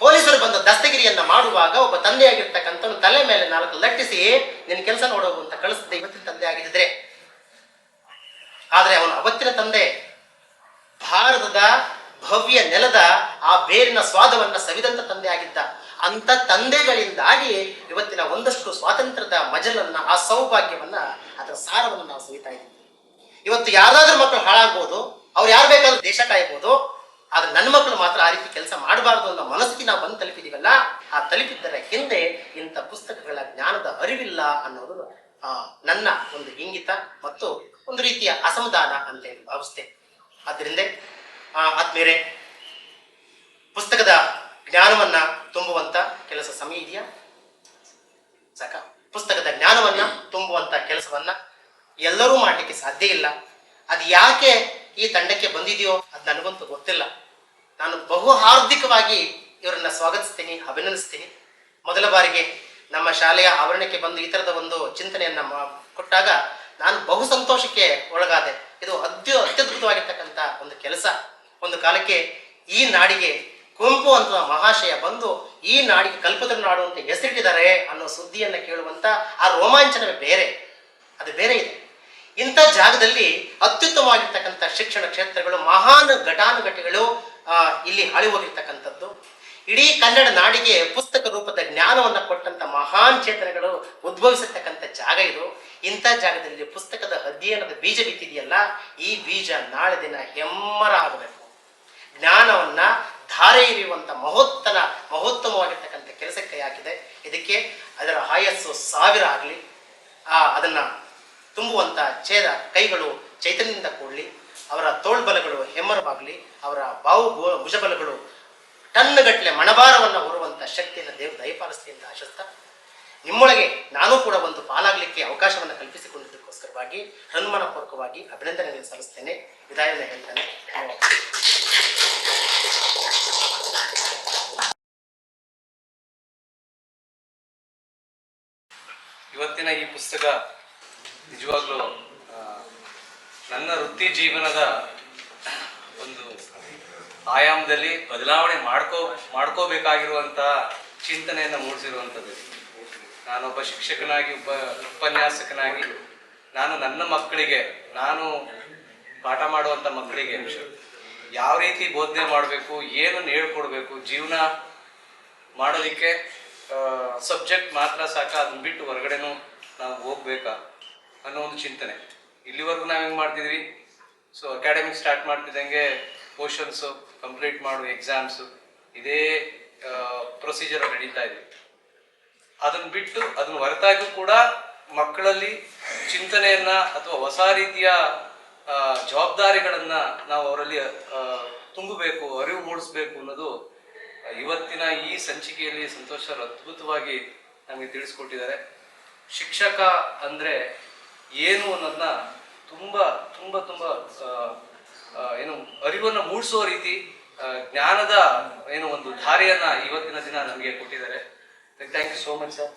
ಪೊಲೀಸರು ಬಂದು ದಸ್ತಗಿರಿಯನ್ನ ಮಾಡುವಾಗ, ಒಬ್ಬ ತಂದೆಯಾಗಿರ್ತಕ್ಕಂಥ ತಲೆ ಮೇಲೆ 4 ಲಟ್ಟಿಸಿ ನಿನ್ನ ಕೆಲಸ ನೋಡೋದು ಅಂತ ಕಳಿಸಿದ ಇವತ್ತಿನ ತಂದೆ ಆಗಿದ್ರೆ, ಆದ್ರೆ ಅವನು ಅವತ್ತಿನ ತಂದೆ ಭಾರತದ ಭವ್ಯ ನೆಲದ ಆ ಬೇರಿನ ಸ್ವಾದವನ್ನ ಸವಿದಂತ ತಂದೆ ಆಗಿದ್ದ. ಅಂತ ತಂದೆಗಳಿಂದಾಗಿ ಇವತ್ತಿನ ಒಂದಷ್ಟು ಸ್ವಾತಂತ್ರ್ಯದ ಮಜಲನ್ನ, ಆ ಸೌಭಾಗ್ಯವನ್ನ, ಅದರ ಸಾರವನ್ನು ನಾವು ಸವಿತಾ ಇದ್ದೀವಿ. ಇವತ್ತು ಯಾರಾದ್ರೂ ಮಕ್ಕಳು ಹಾಳಾಗ್ಬೋದು, ಅವ್ರು ಯಾರು ಬೇಕಾದ್ರೂ ದೇಶ ಕಾಯ್ಬೋದು, ಆದ್ರೆ ನನ್ನ ಮಕ್ಕಳು ಮಾತ್ರ ಆ ರೀತಿ ಕೆಲಸ ಮಾಡಬಾರ್ದು ಅನ್ನೋ ಮನಸ್ಥಿತಿ ನಾವು ಬಂದು ತಲುಪಿದೀವಲ್ಲ, ಆ ತಲುಪಿದ್ದರ ಹಿಂದೆ ಇಂಥ ಪುಸ್ತಕಗಳ ಜ್ಞಾನದ ಅರಿವಿಲ್ಲ ಅನ್ನೋದು ನನ್ನ ಒಂದು ಇಂಗಿತ ಮತ್ತು ಒಂದು ರೀತಿಯ ಅಸಮಾಧಾನ ಅಂತ ಹೇಳಿ ಭಾವಿಸ್ತೇನೆ. ಆದ್ದರಿಂದ ಆದ್ಮೇಲೆ ಪುಸ್ತಕದ ಜ್ಞಾನವನ್ನ ತುಂಬುವಂತ ಕೆಲಸ ಸಮಯ ಇದೆಯಾ ಸಾಕ? ಪುಸ್ತಕದ ಜ್ಞಾನವನ್ನ ತುಂಬುವಂತ ಕೆಲಸವನ್ನ ಎಲ್ಲರೂ ಮಾಡ್ಲಿಕ್ಕೆ ಸಾಧ್ಯ ಇಲ್ಲ. ಅದು ಯಾಕೆ ಈ ತಂಡಕ್ಕೆ ಬಂದಿದೆಯೋ ಅದು ನನಗಂತೂ ಗೊತ್ತಿಲ್ಲ. ನಾನು ಬಹು ಹಾರ್ದಿಕವಾಗಿ ಇವರನ್ನ ಸ್ವಾಗತಿಸ್ತೀನಿ, ಅಭಿನಂದಿಸ್ತೀನಿ. ಮೊದಲ ಬಾರಿಗೆ ನಮ್ಮ ಶಾಲೆಯ ಆವರಣಕ್ಕೆ ಬಂದು ಈ ತರದ ಒಂದು ಚಿಂತನೆಯನ್ನ ಕೊಟ್ಟಾಗ ನಾನು ಬಹು ಸಂತೋಷಕ್ಕೆ ಒಳಗಾದೆ. ಇದು ಅತ್ಯದ್ಭುತವಾಗಿರ್ತಕ್ಕಂಥ ಒಂದು ಕೆಲಸ. ಒಂದು ಕಾಲಕ್ಕೆ ಈ ನಾಡಿಗೆ ಕುವೆಂಪು ಅಂತ ಮಹಾಶಯ ಬಂದು ಈ ನಾಡಿಗೆ ಕಲ್ಪತರು ನಾಡು ಅಂತ ಹೆಸರಿಟ್ಟಿದ್ದಾರೆ ಅನ್ನೋ ಸುದ್ದಿಯನ್ನ ಕೇಳುವಂತ ಆ ರೋಮಾಂಚನವೇ ಬೇರೆ, ಅದು ಬೇರೆ ಇದೆ. ಇಂಥ ಜಾಗದಲ್ಲಿ ಅತ್ಯುತ್ತಮವಾಗಿರ್ತಕ್ಕಂಥ ಶಿಕ್ಷಣ ಕ್ಷೇತ್ರಗಳು, ಮಹಾನ್ ಘಟಾನುಘಟಿಗಳು ಇಲ್ಲಿ ಹಾಳಿ ಹೋಗಿರ್ತಕ್ಕಂಥದ್ದು. ಇಡೀ ಕನ್ನಡ ನಾಡಿಗೆ ಪುಸ್ತಕ ರೂಪದ ಜ್ಞಾನವನ್ನ ಕೊಟ್ಟಂತ ಮಹಾನ್ ಚೇತನಗಳು ಉದ್ಭವಿಸತಕ್ಕಂಥ ಜಾಗ ಇದು. ಇಂಥ ಜಾಗದಲ್ಲಿ ಪುಸ್ತಕದ ಅಧ್ಯಯನದ ಬೀಜ ಬಿತ್ತಿದೆಯಲ್ಲ, ಈ ಬೀಜ ನಾಳೆ ದಿನ ಹೆಮ್ಮರ ಆಗಬೇಕು. ಜ್ಞಾನವನ್ನ ಧಾರೆ ಎರೆಯುವಂತ ಮಹೋತ್ತಮವಾಗಿರ್ತಕ್ಕಂಥ ಕೆಲಸಕ್ಕೆ ಹಾಕಿದೆ. ಇದಕ್ಕೆ ಅದರ ಆಯಸ್ಸು 1000 ಆಗಲಿ, ಅದನ್ನ ತುಂಬುವಂತ ಕೈಗಳು ಚೈತನ್ಯದಿಂದ ಕೂಡಲಿ, ಅವರ ತೋಳ್ಬಲಗಳು ಹೆಮ್ಮರವಾಗಲಿ, ಅವರ ಭುಜಬಲಗಳು ಟನ್ನುಗಟ್ಟಲೆ ಮಣಭಾರವನ್ನು ಹೊರುವಂತ ಶಕ್ತಿಯನ್ನು ದೇವರು ದಯಪಾಲಿಸಲಿ ಅಂತ ಆಶಿಸ್ತಾ, ನಿಮ್ಮೊಳಗೆ ನಾನು ಕೂಡ ಒಂದು ಪಾಲಾಗಲಿಕ್ಕೆ ಅವಕಾಶವನ್ನು ಕಲ್ಪಿಸಿಕೊಂಡಿದ್ದಕ್ಕೋಸ್ಕರವಾಗಿ ಹನುಮಾನಪೂರ್ವಕವಾಗಿ ಅಭಿನಂದನೆ ಸಲ್ಲಿಸ್ತೇನೆ. ವಿದಾಯವನ್ನು ಹೇಳ್ತೇನೆ. ಇವತ್ತಿನ ಈ ಪುಸ್ತಕ ನಿಜವಾಗ್ಲೂ ನನ್ನ ವೃತ್ತಿ ಜೀವನದ ಒಂದು ಆಯಾಮದಲ್ಲಿ ಬದಲಾವಣೆ ಮಾಡ್ಕೋಬೇಕಾಗಿರುವಂತ ಚಿಂತನೆಯನ್ನು ಮೂಡಿಸಿರುವಂಥದ್ದು. ನಾನೊಬ್ಬ ಶಿಕ್ಷಕನಾಗಿ, ಒಬ್ಬ ಉಪನ್ಯಾಸಕನಾಗಿ, ನಾನು ನನ್ನ ಮಕ್ಕಳಿಗೆ, ನಾನು ಪಾಠ ಮಾಡುವಂಥ ಮಕ್ಕಳಿಗೆ ಯಾವ ರೀತಿ ಬೋಧನೆ ಮಾಡಬೇಕು, ಏನನ್ನು ಹೇಳ್ಕೊಡ್ಬೇಕು, ಜೀವನ ಮಾಡೋದಕ್ಕೆ ಸಬ್ಜೆಕ್ಟ್ ಮಾತ್ರ ಸಾಕ, ಅದನ್ನ ಬಿಟ್ಟು ಹೊರಗಡೆನೂ ನಾವು ಹೋಗ್ಬೇಕಾ ಅನ್ನೋ ಒಂದು ಚಿಂತನೆ. ಇಲ್ಲಿವರೆಗೂ ನಾವು ಹೆಂಗೆ ಮಾಡ್ತಿದ್ವಿ, ಸೊ ಅಕಾಡೆಮಿಕ್ ಸ್ಟಾರ್ಟ್ ಮಾಡ್ತಿದ್ದಂಗೆ ಪೋರ್ಷನ್ಸು ಕಂಪ್ಲೀಟ್ ಮಾಡು, ಎಕ್ಸಾಮ್ಸು, ಇದೇ ಪ್ರೊಸೀಜರ್ ನಡೀತಾ ಇದ್ವಿ. ಅದನ್ನ ಬಿಟ್ಟು ಅದನ್ನ ಹೊರತಾಗೂ ಕೂಡ ಮಕ್ಕಳಲ್ಲಿ ಚಿಂತನೆಯನ್ನ ಅಥವಾ ಹೊಸ ರೀತಿಯ ಜವಾಬ್ದಾರಿಗಳನ್ನ ನಾವು ಅವರಲ್ಲಿ ತುಂಬಬೇಕು, ಅರಿವು ಮೂಡಿಸ್ಬೇಕು ಅನ್ನೋದು ಇವತ್ತಿನ ಈ ಸಂಚಿಕೆಯಲ್ಲಿ ಸಂತೋಷ್ ಸರ್ ಅದ್ಭುತವಾಗಿ ನಮಗೆ ತಿಳಿಸ್ಕೊಟ್ಟಿದ್ದಾರೆ. ಶಿಕ್ಷಕ ಅಂದ್ರೆ ಏನು ಅನ್ನೋದನ್ನ ತುಂಬಾ ತುಂಬಾ ತುಂಬಾ ಏನು ಅರಿವನ್ನು ಮೂಡಿಸೋ ರೀತಿ ಜ್ಞಾನದ ಏನು ಒಂದು ದಾರಿಯನ್ನ ಇವತ್ತಿನ ದಿನ ನಮಗೆ ಕೊಟ್ಟಿದ್ದಾರೆ. Thank you so much sir.